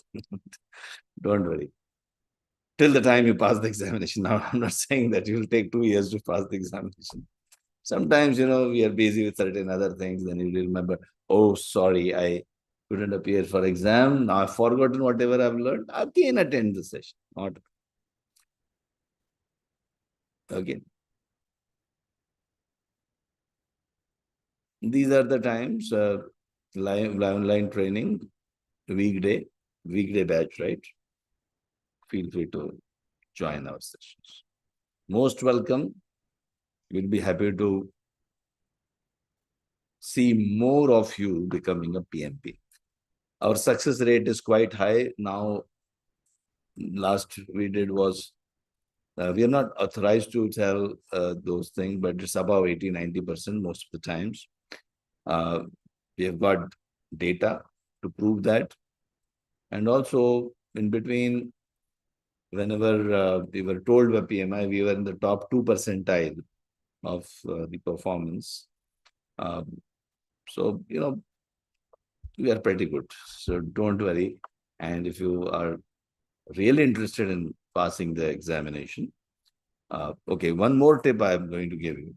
Don't worry. Till the time you pass the examination. Now, I'm not saying that you will take 2 years to pass the examination. Sometimes, we are busy with certain other things. Then you will remember, oh, sorry, I couldn't appear for exam. Now I've forgotten whatever I've learned. Again, attend the session. Not again. These are the times, live online training, weekday batch, right? Feel free to join our sessions. Most welcome. We'll be happy to see more of you becoming a PMP. Our success rate is quite high. Now, last we did was We are not authorized to tell those things, but it's above 80-90% most of the times. We have got data to prove that. And also in between, whenever we were told by PMI, we were in the top 2 percentile of the performance. So, we are pretty good. So don't worry. And if you are really interested in passing the examination, okay, one more tip I'm going to give you.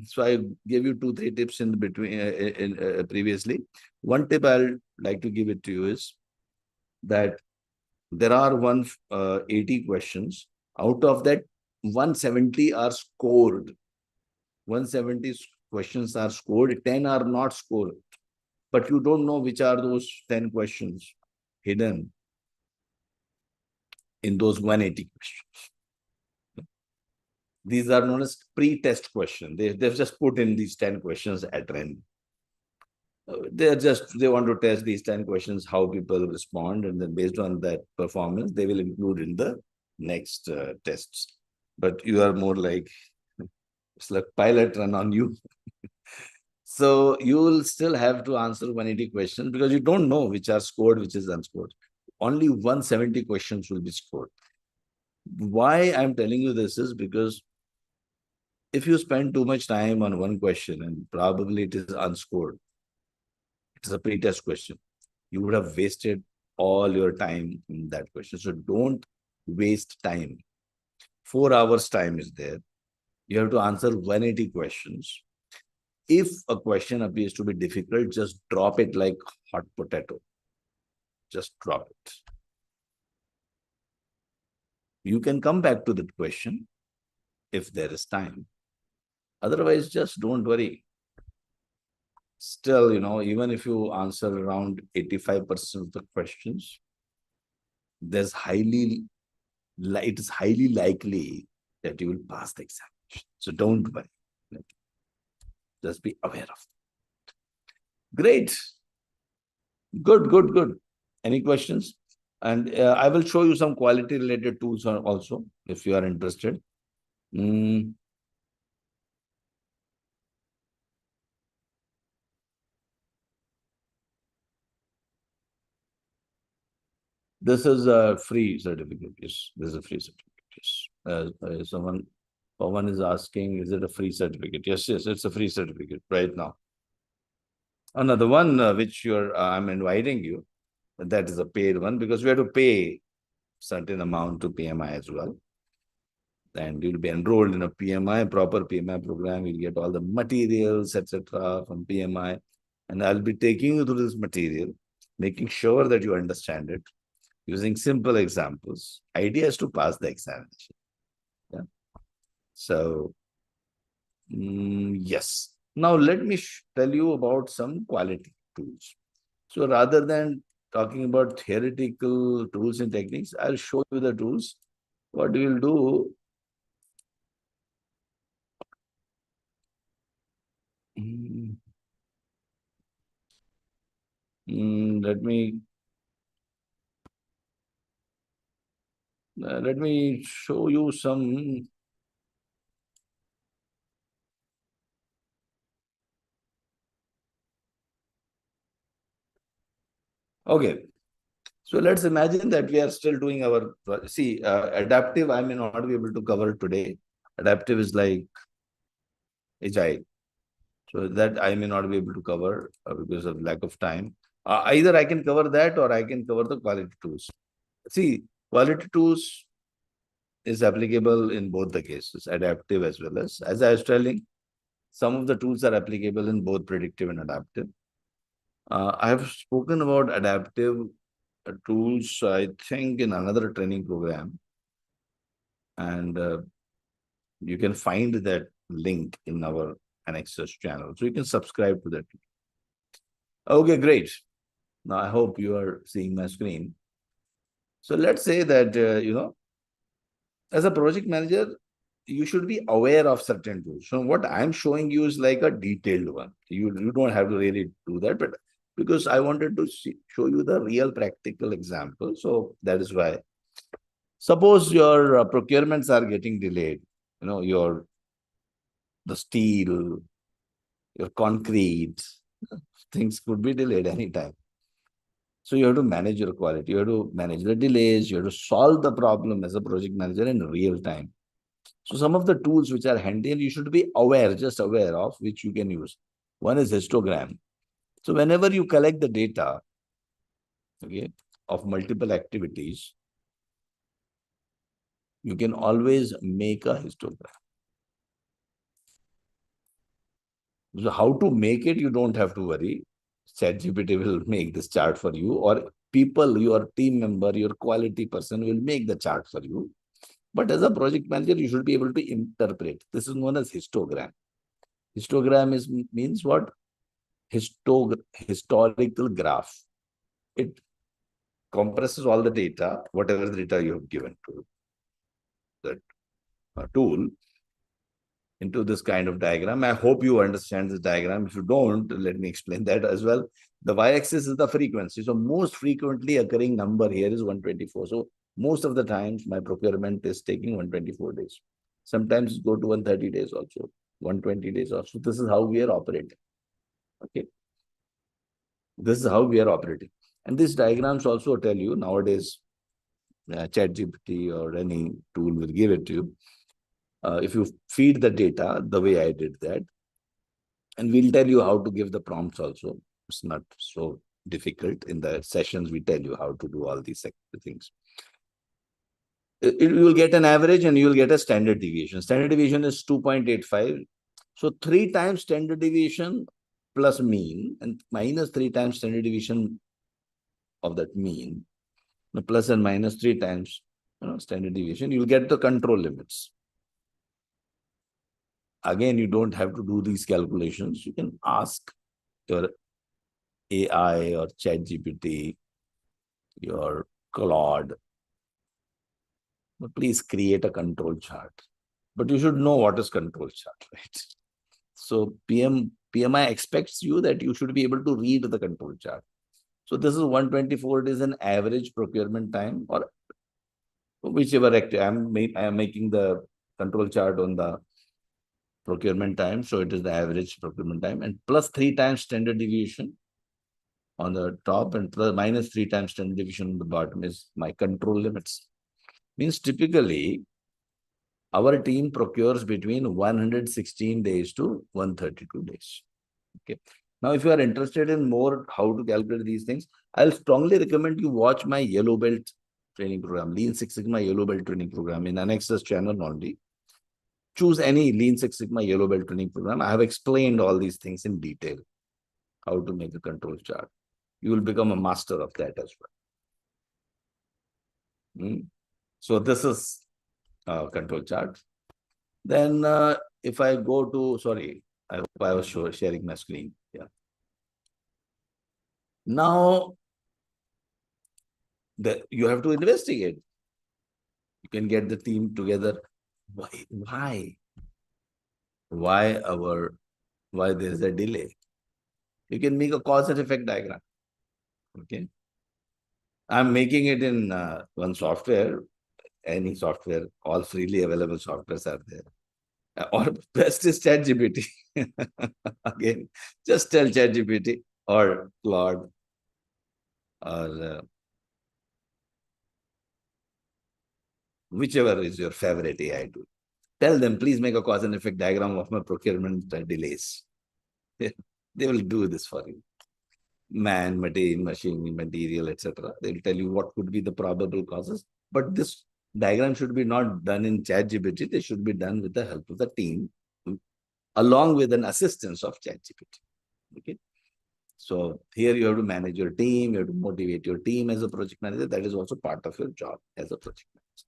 So I gave you 2-3 tips in between previously. One tip I'll like to give it to you is that there are 180 questions. Out of that, 170 are scored. 170 questions are scored, 10 are not scored. But you don't know which are those 10 questions hidden in those 180 questions. These are known as pre-test questions. They've just put in these 10 questions at random. They want to test these 10 questions, how people respond, and then based on that performance, they will include in the next tests. But you are more like, it's like pilot run on you. So you will still have to answer 180 questions because you don't know which are scored, which is unscored. Only 170 questions will be scored. Why I'm telling you this is because if you spend too much time on one question and probably it is unscored, it is a pre-test question, you would have wasted all your time in that question. So don't waste time. 4 hours time is there. You have to answer 180 questions. If a question appears to be difficult, just drop it like hot potato. Just drop it. You can come back to that question if there is time. Otherwise, just don't worry. Still, even if you answer around 85% of the questions, it is highly likely that you will pass the examination. So don't worry. Just be aware of it. Great. Good. Any questions? And I will show you some quality related tools also, if you are interested. This is a free certificate. Yes, this is a free certificate. Yes. Someone is asking, is it a free certificate? Yes, it's a free certificate right now. Another one which I'm inviting you, that is a paid one because we have to pay certain amount to PMI as well. And you'll be enrolled in a PMI, proper PMI program. You'll get all the materials, etc. from PMI. And I'll be taking you through this material, making sure that you understand it, using simple examples. Idea is to pass the examination. Yeah. So, yes. Now, let me tell you about some quality tools. So, rather than talking about theoretical tools and techniques, I'll show you the tools. What we will do, let me show you some. Okay. So let's imagine that we are still doing our, adaptive, I may not be able to cover today. Adaptive is like agile. So that I may not be able to cover because of lack of time. Either I can cover that or I can cover the quality tools. See, quality tools is applicable in both the cases, adaptive as well as I was telling, some of the tools are applicable in both predictive and adaptive. I have spoken about adaptive tools, I think, in another training program. And you can find that link in our Anexas channel. So you can subscribe to that. Okay, great. Now I hope you are seeing my screen. So let's say that, as a project manager, you should be aware of certain tools. So what I'm showing you is like a detailed one. You don't have to really do that, but because I wanted to show you the real practical example. So that is why. Suppose your procurements are getting delayed. The steel, your concrete, things could be delayed anytime. So you have to manage your quality. You have to manage the delays. You have to solve the problem as a project manager in real time. So some of the tools which are handy and you should be just aware of, which you can use. One is histogram. So whenever you collect the data, okay, of multiple activities, you can always make a histogram. So how to make it, you don't have to worry. ChatGPT will make this chart for you, or people, your team member, your quality person will make the chart for you. But as a project manager, you should be able to interpret. This is known as histogram. Histogram means what? Historical graph. It compresses all the data, whatever data you have given to that tool, into this kind of diagram. I hope you understand this diagram. If you don't, let me explain that as well. The y-axis is the frequency. So most frequently occurring number here is 124. So most of the times my procurement is taking 124 days. Sometimes go to 130 days also, 120 days also. This is how we are operating. Okay. This is how we are operating. And these diagrams also tell you nowadays, ChatGPT or any tool will give it to you. If you feed the data the way I did that, and we'll tell you how to give the prompts also. It's not so difficult. In the sessions, we tell you how to do all these things. You will get an average and you will get a standard deviation. Standard deviation is 2.85. So 3 times standard deviation plus mean and minus 3 times standard deviation of that mean, plus and minus 3 times standard deviation, you'll get the control limits. Again, you don't have to do these calculations. You can ask your AI or ChatGPT, your Claude, please create a control chart. But you should know what is control chart, right? So PMI expects you that you should be able to read the control chart. So this is 124 days an average procurement time, or whichever I am making the control chart on the procurement time. So it is the average procurement time, and plus 3 times standard deviation on the top and plus minus 3 times standard deviation on the bottom is my control limits. Means typically our team procures between 116 days to 132 days. Okay. Now, if you are interested in more how to calculate these things, I'll strongly recommend you watch my Yellow Belt training program, Lean Six Sigma Yellow Belt training program in Anexas channel only. Choose any Lean Six Sigma Yellow Belt training program. I have explained all these things in detail, how to make a control chart. You will become a master of that as well. So this is control chart. Then if I go to, sorry, I was sharing my screen. Yeah. Now, you have to investigate. You can get the team together. Why there is a delay? You can make a cause and effect diagram. Okay. I'm making it in one software, any software, all freely available softwares are there. Or best is ChatGPT. Again, just tell ChatGPT or Claude or whichever is your favorite AI tool. Tell them, please make a cause and effect diagram of my procurement delays. They will do this for you. Man, material, machine, material, etc. They will tell you what could be the probable causes. But this diagram should be not done in ChatGPT. They should be done with the help of the team, along with an assistance of ChatGPT. Okay. So here you have to manage your team. You have to motivate your team as a project manager. That is also part of your job as a project manager.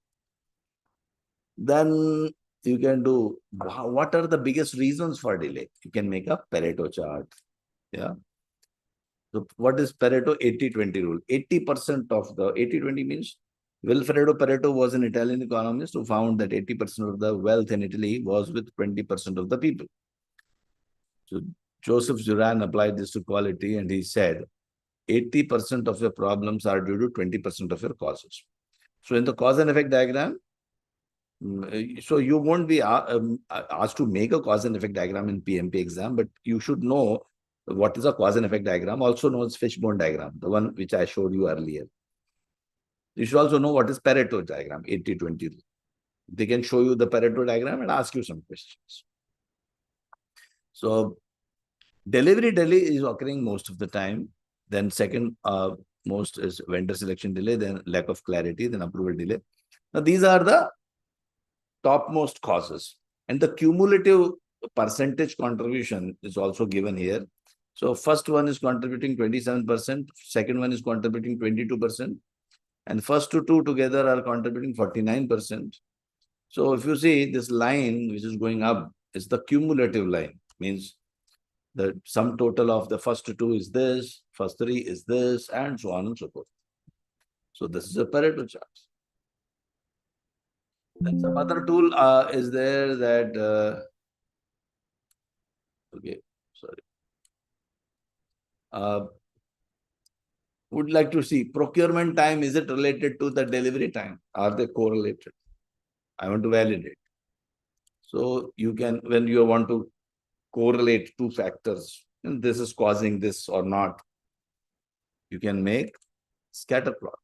Then you can do, what are the biggest reasons for delay? You can make a Pareto chart. Yeah. So what is Pareto 80-20 rule? 80% of the 80-20 means Wilfredo Pareto was an Italian economist who found that 80% of the wealth in Italy was with 20% of the people. So Joseph Juran applied this to quality and he said 80% of your problems are due to 20% of your causes. So in the cause and effect diagram, so you won't be asked to make a cause and effect diagram in PMP exam, but you should know what is a cause and effect diagram, also known as fishbone diagram, the one which I showed you earlier. You should also know what is Pareto diagram, 80-20. They can show you the Pareto diagram and ask you some questions. So delivery delay is occurring most of the time. Then second most is vendor selection delay, then lack of clarity, then approval delay. Now these are the topmost causes. And the cumulative percentage contribution is also given here. So first one is contributing 27%, second one is contributing 22%, and first two together are contributing 49%. So if you see this line which is going up is the cumulative line, means the sum total of the first two is this, first three is this, and so on and so forth. So this is a Pareto chart. Then some other tool is there that okay, sorry. Would like to see procurement time, is it related to the delivery time? Are they correlated? I want to validate. So you can, when you want to correlate two factors, and this is causing this or not, you can make scatter plot.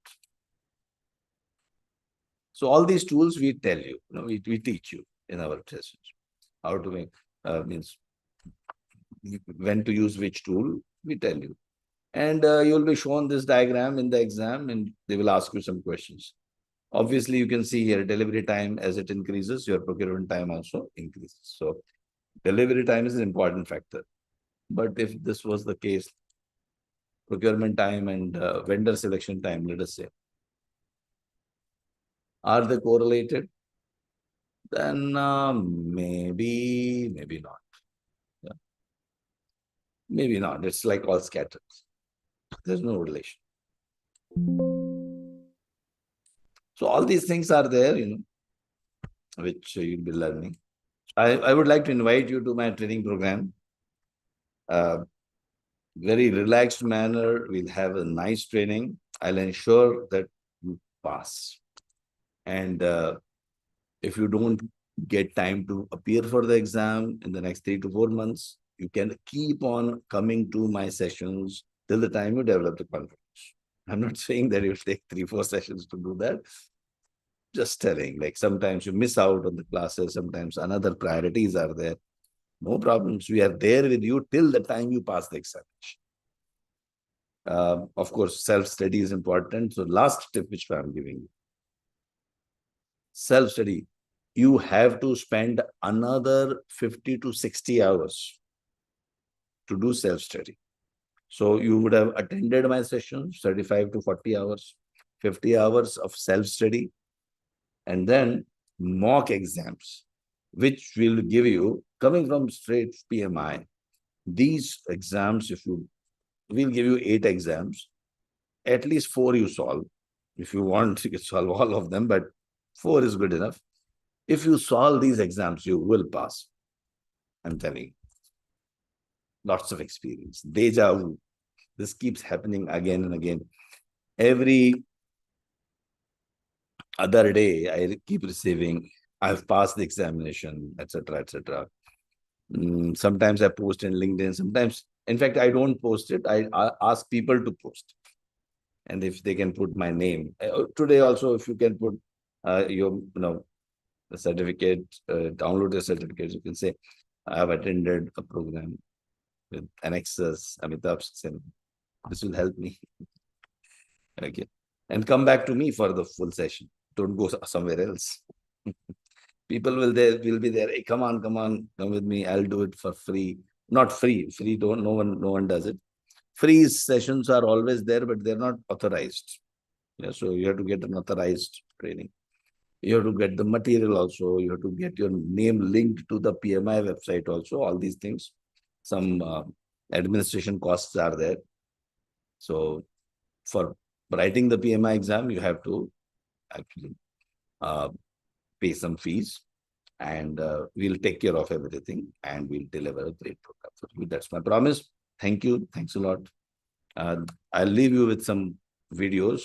So all these tools we tell you, we teach you in our sessions, how to make, means when to use which tool, we tell you. And you'll be shown this diagram in the exam and they will ask you some questions. Obviously, you can see here delivery time as it increases, your procurement time also increases. So delivery time is an important factor. But if this was the case, procurement time and vendor selection time, let us say, are they correlated? Then maybe not. Yeah. Maybe not. It's like all scattered. There's no relation. So all these things are there, which you'll be learning. I would like to invite you to my training program. Very relaxed manner. We'll have a nice training. I'll ensure that you pass. And if you don't get time to appear for the exam in the next 3 to 4 months, you can keep on coming to my sessions till the time you develop the confidence. I'm not saying that you'll take 3-4 sessions to do that. Just telling, like sometimes you miss out on the classes, sometimes another priorities are there. No problems. We are there with you till the time you pass the examination. Of course, self-study is important. So last tip which I'm giving you. Self-study. You have to spend another 50 to 60 hours to do self-study. So you would have attended my sessions, 35 to 40 hours, 50 hours of self-study, and then mock exams, which will give you, coming from straight PMI, these exams, we'll give you 8 exams, at least 4 you solve. If you want, you can solve all of them, but 4 is good enough. If you solve these exams, you will pass. I'm telling you. Lots of experience. Deja vu. This keeps happening again and again. Every other day, I keep receiving, I've passed the examination, etc., etc. Sometimes I post in LinkedIn. Sometimes, in fact, I don't post it. I ask people to post. And if they can put my name. Today also, if you can put your, the certificate, download the certificate, you can say, I have attended a program with Anexas, Amitabh Sen. This will help me. Okay. And come back to me for the full session. Don't go somewhere else. People will be there. Hey, come on, come with me. I'll do it for free. Not free. Free don't, no one does it. Free sessions are always there, but they're not authorized. Yeah, so you have to get an authorized training. You have to get the material also. You have to get your name linked to the PMI website also. All these things. Some administration costs are there. So for writing the PMI exam, you have to actually pay some fees, and we'll take care of everything and we'll deliver a great program for you. That's my promise. Thank you. Thanks a lot. I'll leave you with some videos.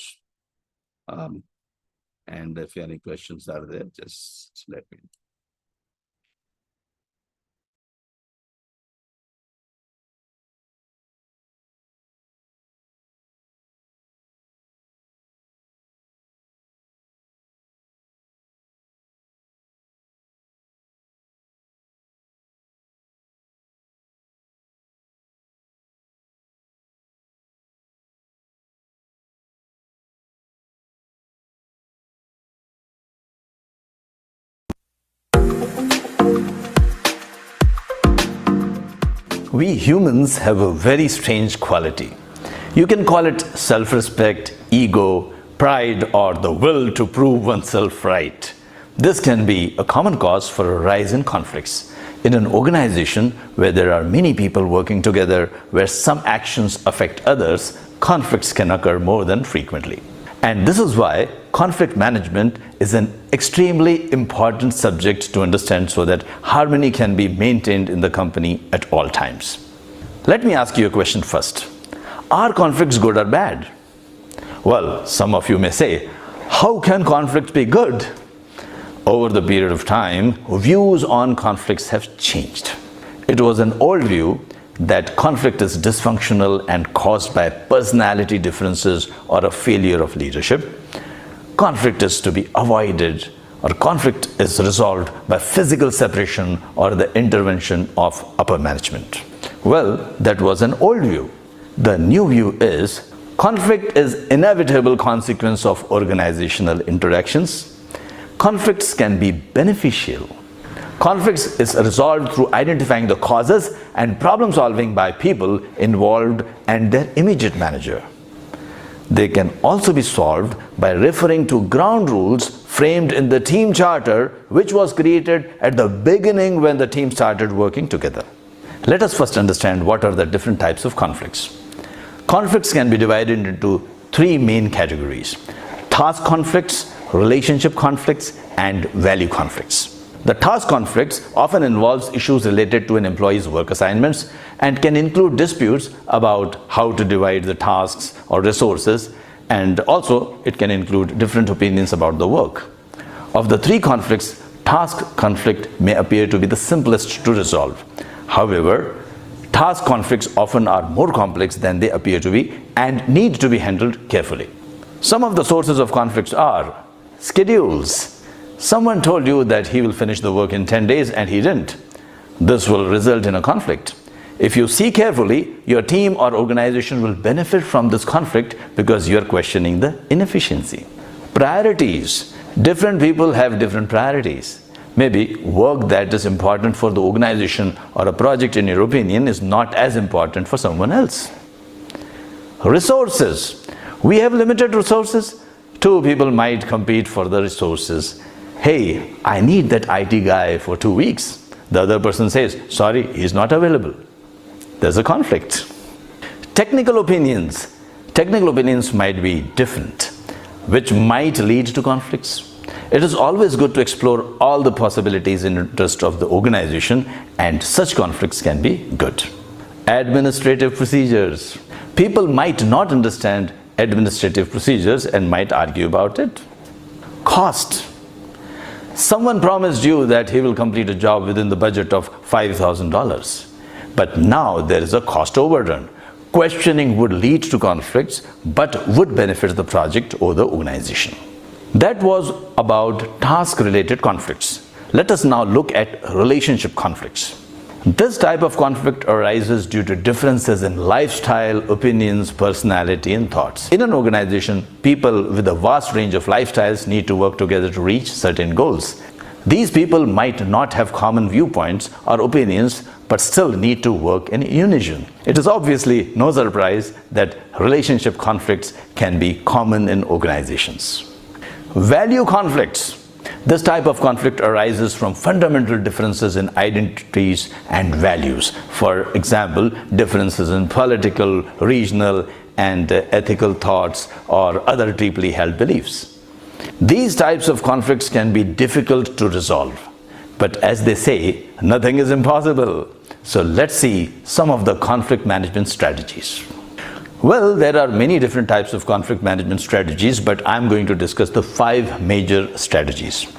And if any questions are there, just let me know. We humans have a very strange quality. You can call it self-respect, ego, pride, or the will to prove oneself right. This can be a common cause for a rise in conflicts. In an organization where there are many people working together, where some actions affect others, conflicts can occur more than frequently. And this is why conflict management is an extremely important subject to understand so that harmony can be maintained in the company at all times. Let me ask you a question first. Are conflicts good or bad? Well, some of you may say, how can conflicts be good? Over the period of time, views on conflicts have changed. It was an old view that conflict is dysfunctional and caused by personality differences or a failure of leadership. Conflict is to be avoided, or conflict is resolved by physical separation or the intervention of upper management. Well, that was an old view. The new view is conflict is inevitable consequence of organizational interactions. Conflicts can be beneficial. Conflicts is resolved through identifying the causes and problem solving by people involved and their immediate manager. They can also be solved by referring to ground rules framed in the team charter, which was created at the beginning when the team started working together. Let us first understand what are the different types of conflicts. Conflicts can be divided into three main categories: task conflicts, relationship conflicts, and value conflicts. The task conflicts often involves issues related to an employee's work assignments and can include disputes about how to divide the tasks or resources, and also it can include different opinions about the work. Of the three conflicts, task conflict may appear to be the simplest to resolve. However, task conflicts often are more complex than they appear to be and need to be handled carefully. Some of the sources of conflicts are schedules. Someone told you that he will finish the work in 10 days and he didn't. This will result in a conflict. If you see carefully, your team or organization will benefit from this conflict because you are questioning the inefficiency. Priorities. Different people have different priorities. Maybe work that is important for the organization or a project in your opinion is not as important for someone else. Resources. We have limited resources. Two people might compete for the resources. Hey, I need that IT guy for 2 weeks. The other person says, sorry, he's not available. There's a conflict. Technical opinions. Technical opinions might be different, which might lead to conflicts. It is always good to explore all the possibilities in interest of the organization, and such conflicts can be good. Administrative procedures. People might not understand administrative procedures and might argue about it. Cost. Someone promised you that he will complete a job within the budget of $5,000, but now there is a cost overrun. Questioning would lead to conflicts, but would benefit the project or the organization. That was about task-related conflicts. Let us now look at relationship conflicts. This type of conflict arises due to differences in lifestyle, opinions, personality, and thoughts. In an organization, people with a vast range of lifestyles need to work together to reach certain goals. These people might not have common viewpoints or opinions, but still need to work in unison. It is obviously no surprise that relationship conflicts can be common in organizations. Value conflicts. This type of conflict arises from fundamental differences in identities and values. For example, differences in political, regional, and ethical thoughts or other deeply held beliefs. These types of conflicts can be difficult to resolve. But as they say, nothing is impossible. So let's see some of the conflict management strategies. Well, there are many different types of conflict management strategies, but I'm going to discuss the 5 major strategies.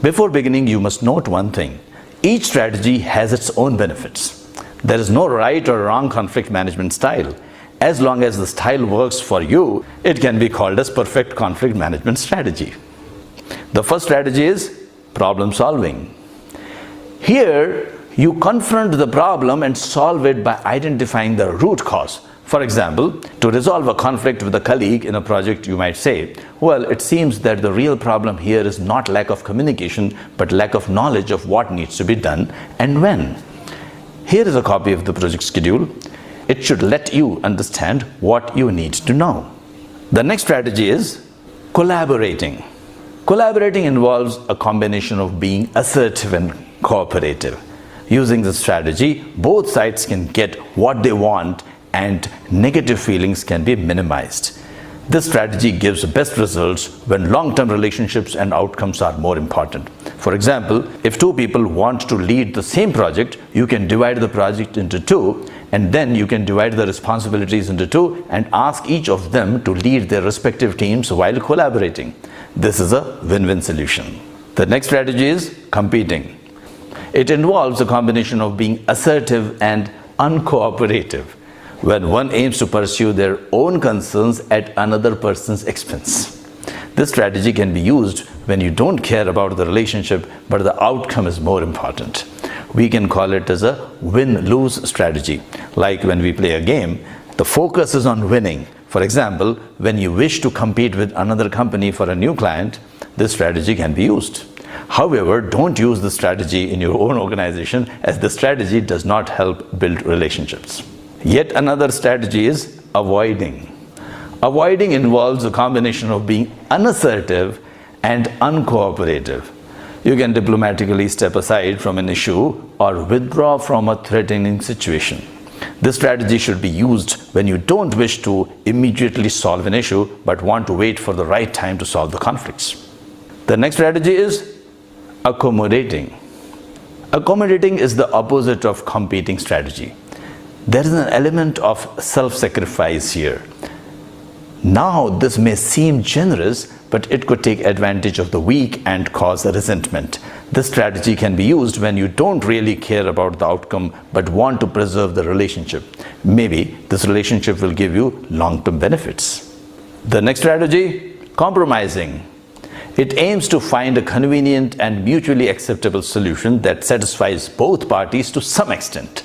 Before beginning, you must note one thing. Each strategy has its own benefits. There is no right or wrong conflict management style. As long as the style works for you, it can be called as perfect conflict management strategy. The first strategy is problem solving. Here, you confront the problem and solve it by identifying the root cause. For example, to resolve a conflict with a colleague in a project, you might say, well, it seems that the real problem here is not lack of communication, but lack of knowledge of what needs to be done and when. Here is a copy of the project schedule. It should let you understand what you need to know. The next strategy is collaborating. Collaborating involves a combination of being assertive and cooperative. Using this strategy, both sides can get what they want and negative feelings can be minimized. This strategy gives best results when long-term relationships and outcomes are more important. For example, if 2 people want to lead the same project, you can divide the project into 2, and then you can divide the responsibilities into 2 and ask each of them to lead their respective teams while collaborating. This is a win-win solution. The next strategy is competing. It involves a combination of being assertive and uncooperative, when one aims to pursue their own concerns at another person's expense. This strategy can be used when you don't care about the relationship, but the outcome is more important. We can call it as a win-lose strategy. Like when we play a game, the focus is on winning. For example, when you wish to compete with another company for a new client, this strategy can be used. However, don't use the strategy in your own organization, as the strategy does not help build relationships. Yet another strategy is avoiding. Avoiding involves a combination of being unassertive and uncooperative. You can diplomatically step aside from an issue or withdraw from a threatening situation. This strategy should be used when you don't wish to immediately solve an issue but want to wait for the right time to solve the conflicts. The next strategy is accommodating. Accommodating is the opposite of competing strategy. There is an element of self-sacrifice here. Now, this may seem generous, but it could take advantage of the weak and cause resentment. This strategy can be used when you don't really care about the outcome but want to preserve the relationship. Maybe this relationship will give you long-term benefits. The next strategy, compromising. It aims to find a convenient and mutually acceptable solution that satisfies both parties to some extent.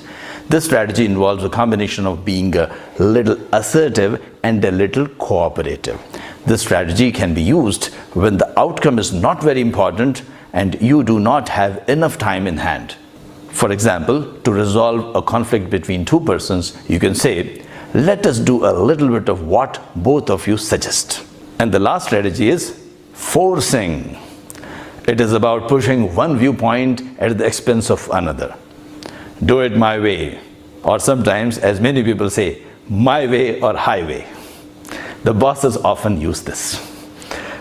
This strategy involves a combination of being a little assertive and a little cooperative. This strategy can be used when the outcome is not very important and you do not have enough time in hand. For example, to resolve a conflict between 2 persons, you can say, let us do a little bit of what both of you suggest. And the last strategy is forcing. It is about pushing one viewpoint at the expense of another. Do it my way, or sometimes, as many people say, my way or highway. The bosses often use this.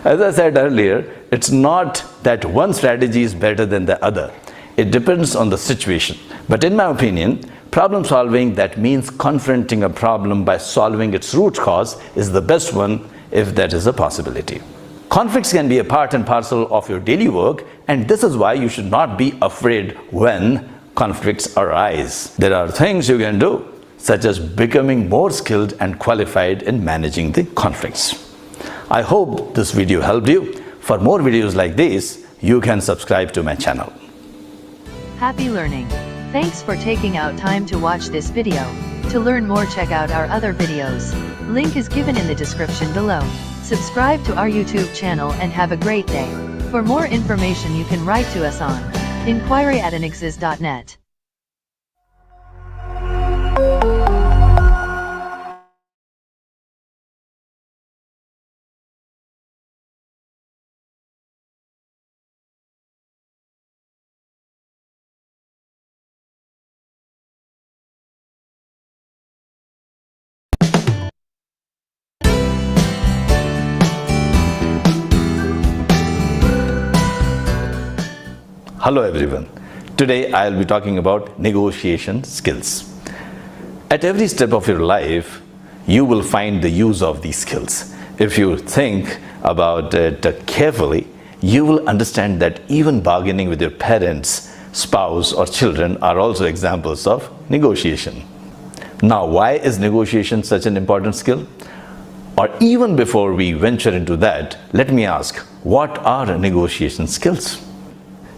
As I said earlier, it's not that one strategy is better than the other. It depends on the situation. But in my opinion, problem solving that means confronting a problem by solving its root cause is the best one, if that is a possibility. Conflicts can be a part and parcel of your daily work, and this is why you should not be afraid when conflicts arise. There are things you can do, such as becoming more skilled and qualified in managing the conflicts. I hope this video helped you. For more videos like this, you can subscribe to my channel. Happy learning! Thanks for taking out time to watch this video. To learn more, check out our other videos. Link is given in the description below. Subscribe to our YouTube channel and have a great day. For more information, you can write to us on inquiry@anexas.net. Hello everyone. Today I'll be talking about negotiation skills. At every step of your life, you will find the use of these skills. If you think about it carefully, you will understand that even bargaining with your parents, spouse, or children are also examples of negotiation. Now, why is negotiation such an important skill? Or even before we venture into that, let me ask, what are negotiation skills?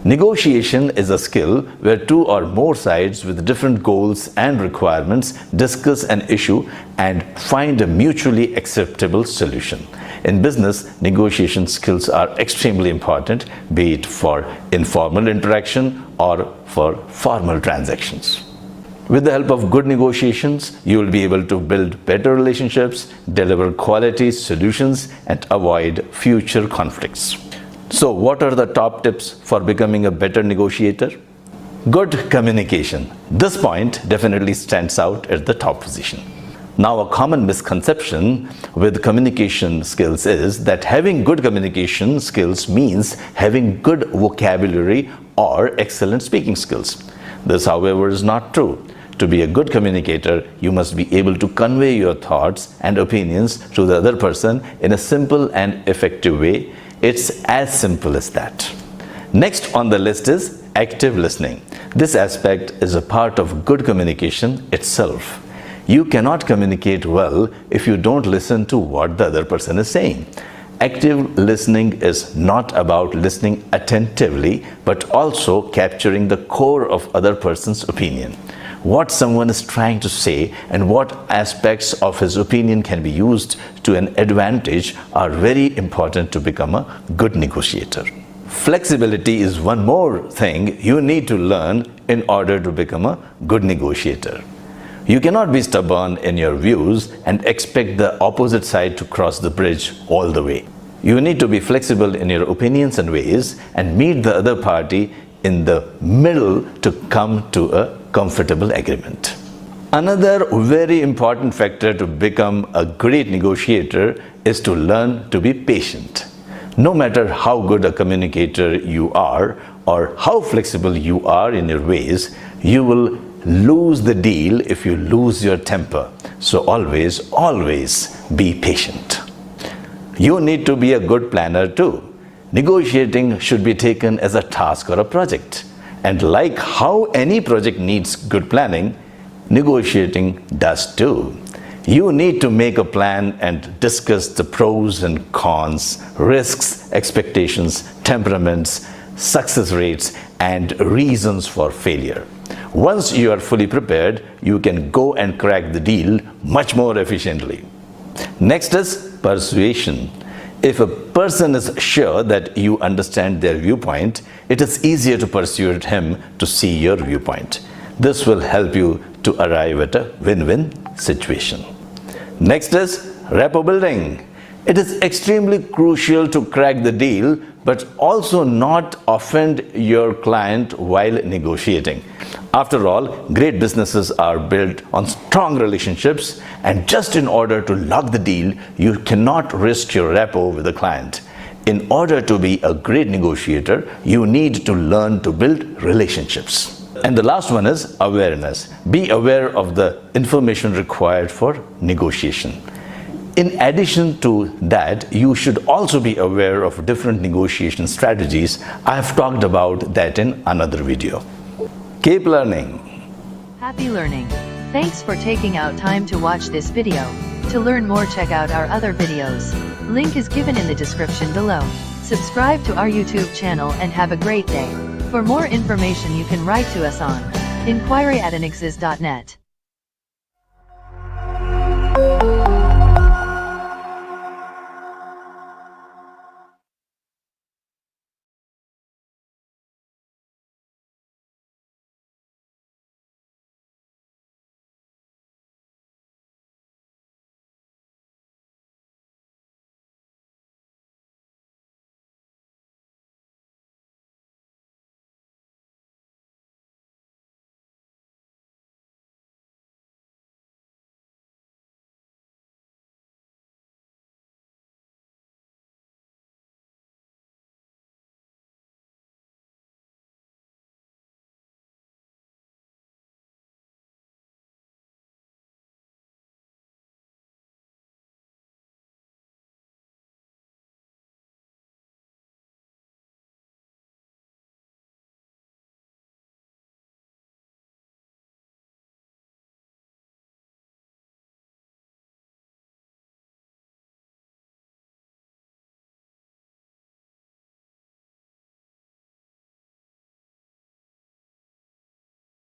Negotiation is a skill where two or more sides with different goals and requirements discuss an issue and find a mutually acceptable solution. In business, negotiation skills are extremely important, be it for informal interaction or for formal transactions. With the help of good negotiations, you will be able to build better relationships, deliver quality solutions, and avoid future conflicts. So, what are the top tips for becoming a better negotiator? Good communication. This point definitely stands out at the top position. Now, a common misconception with communication skills is that having good communication skills means having good vocabulary or excellent speaking skills. This, however, is not true. To be a good communicator, you must be able to convey your thoughts and opinions to the other person in a simple and effective way. It's as simple as that. Next on the list is active listening. This aspect is a part of good communication itself. You cannot communicate well if you don't listen to what the other person is saying. Active listening is not about listening attentively, but also capturing the core of other person's opinion. What someone is trying to say and what aspects of his opinion can be used to an advantage are very important to become a good negotiator. Flexibility is one more thing you need to learn in order to become a good negotiator. You cannot be stubborn in your views and expect the opposite side to cross the bridge all the way. You need to be flexible in your opinions and ways and meet the other party in the middle to come to a comfortable agreement. Another very important factor to become a great negotiator is to learn to be patient. No matter how good a communicator you are or how flexible you are in your ways, you will lose the deal if you lose your temper. So always be patient. You need to be a good planner too. Negotiating should be taken as a task or a project. And like how any project needs good planning, negotiating does too. You need to make a plan and discuss the pros and cons, risks, expectations, temperaments, success rates, and reasons for failure. Once you are fully prepared, you can go and crack the deal much more efficiently. Next is persuasion. If a person is sure that you understand their viewpoint, it is easier to persuade him to see your viewpoint. This will help you to arrive at a win-win situation. Next is rapport building. It is extremely crucial to crack the deal, but also not offend your client while negotiating. After all, great businesses are built on strong relationships, and just in order to lock the deal, you cannot risk your rapport with the client. In order to be a great negotiator, you need to learn to build relationships. And the last one is awareness. Be aware of the information required for negotiation. In addition to that, you should also be aware of different negotiation strategies. I have talked about that in another video. Keep learning. Happy learning. Thanks for taking out time to watch this video. To learn more, check out our other videos. Link is given in the description below. Subscribe to our YouTube channel and have a great day. For more information, you can write to us on inquiry@anexas.net.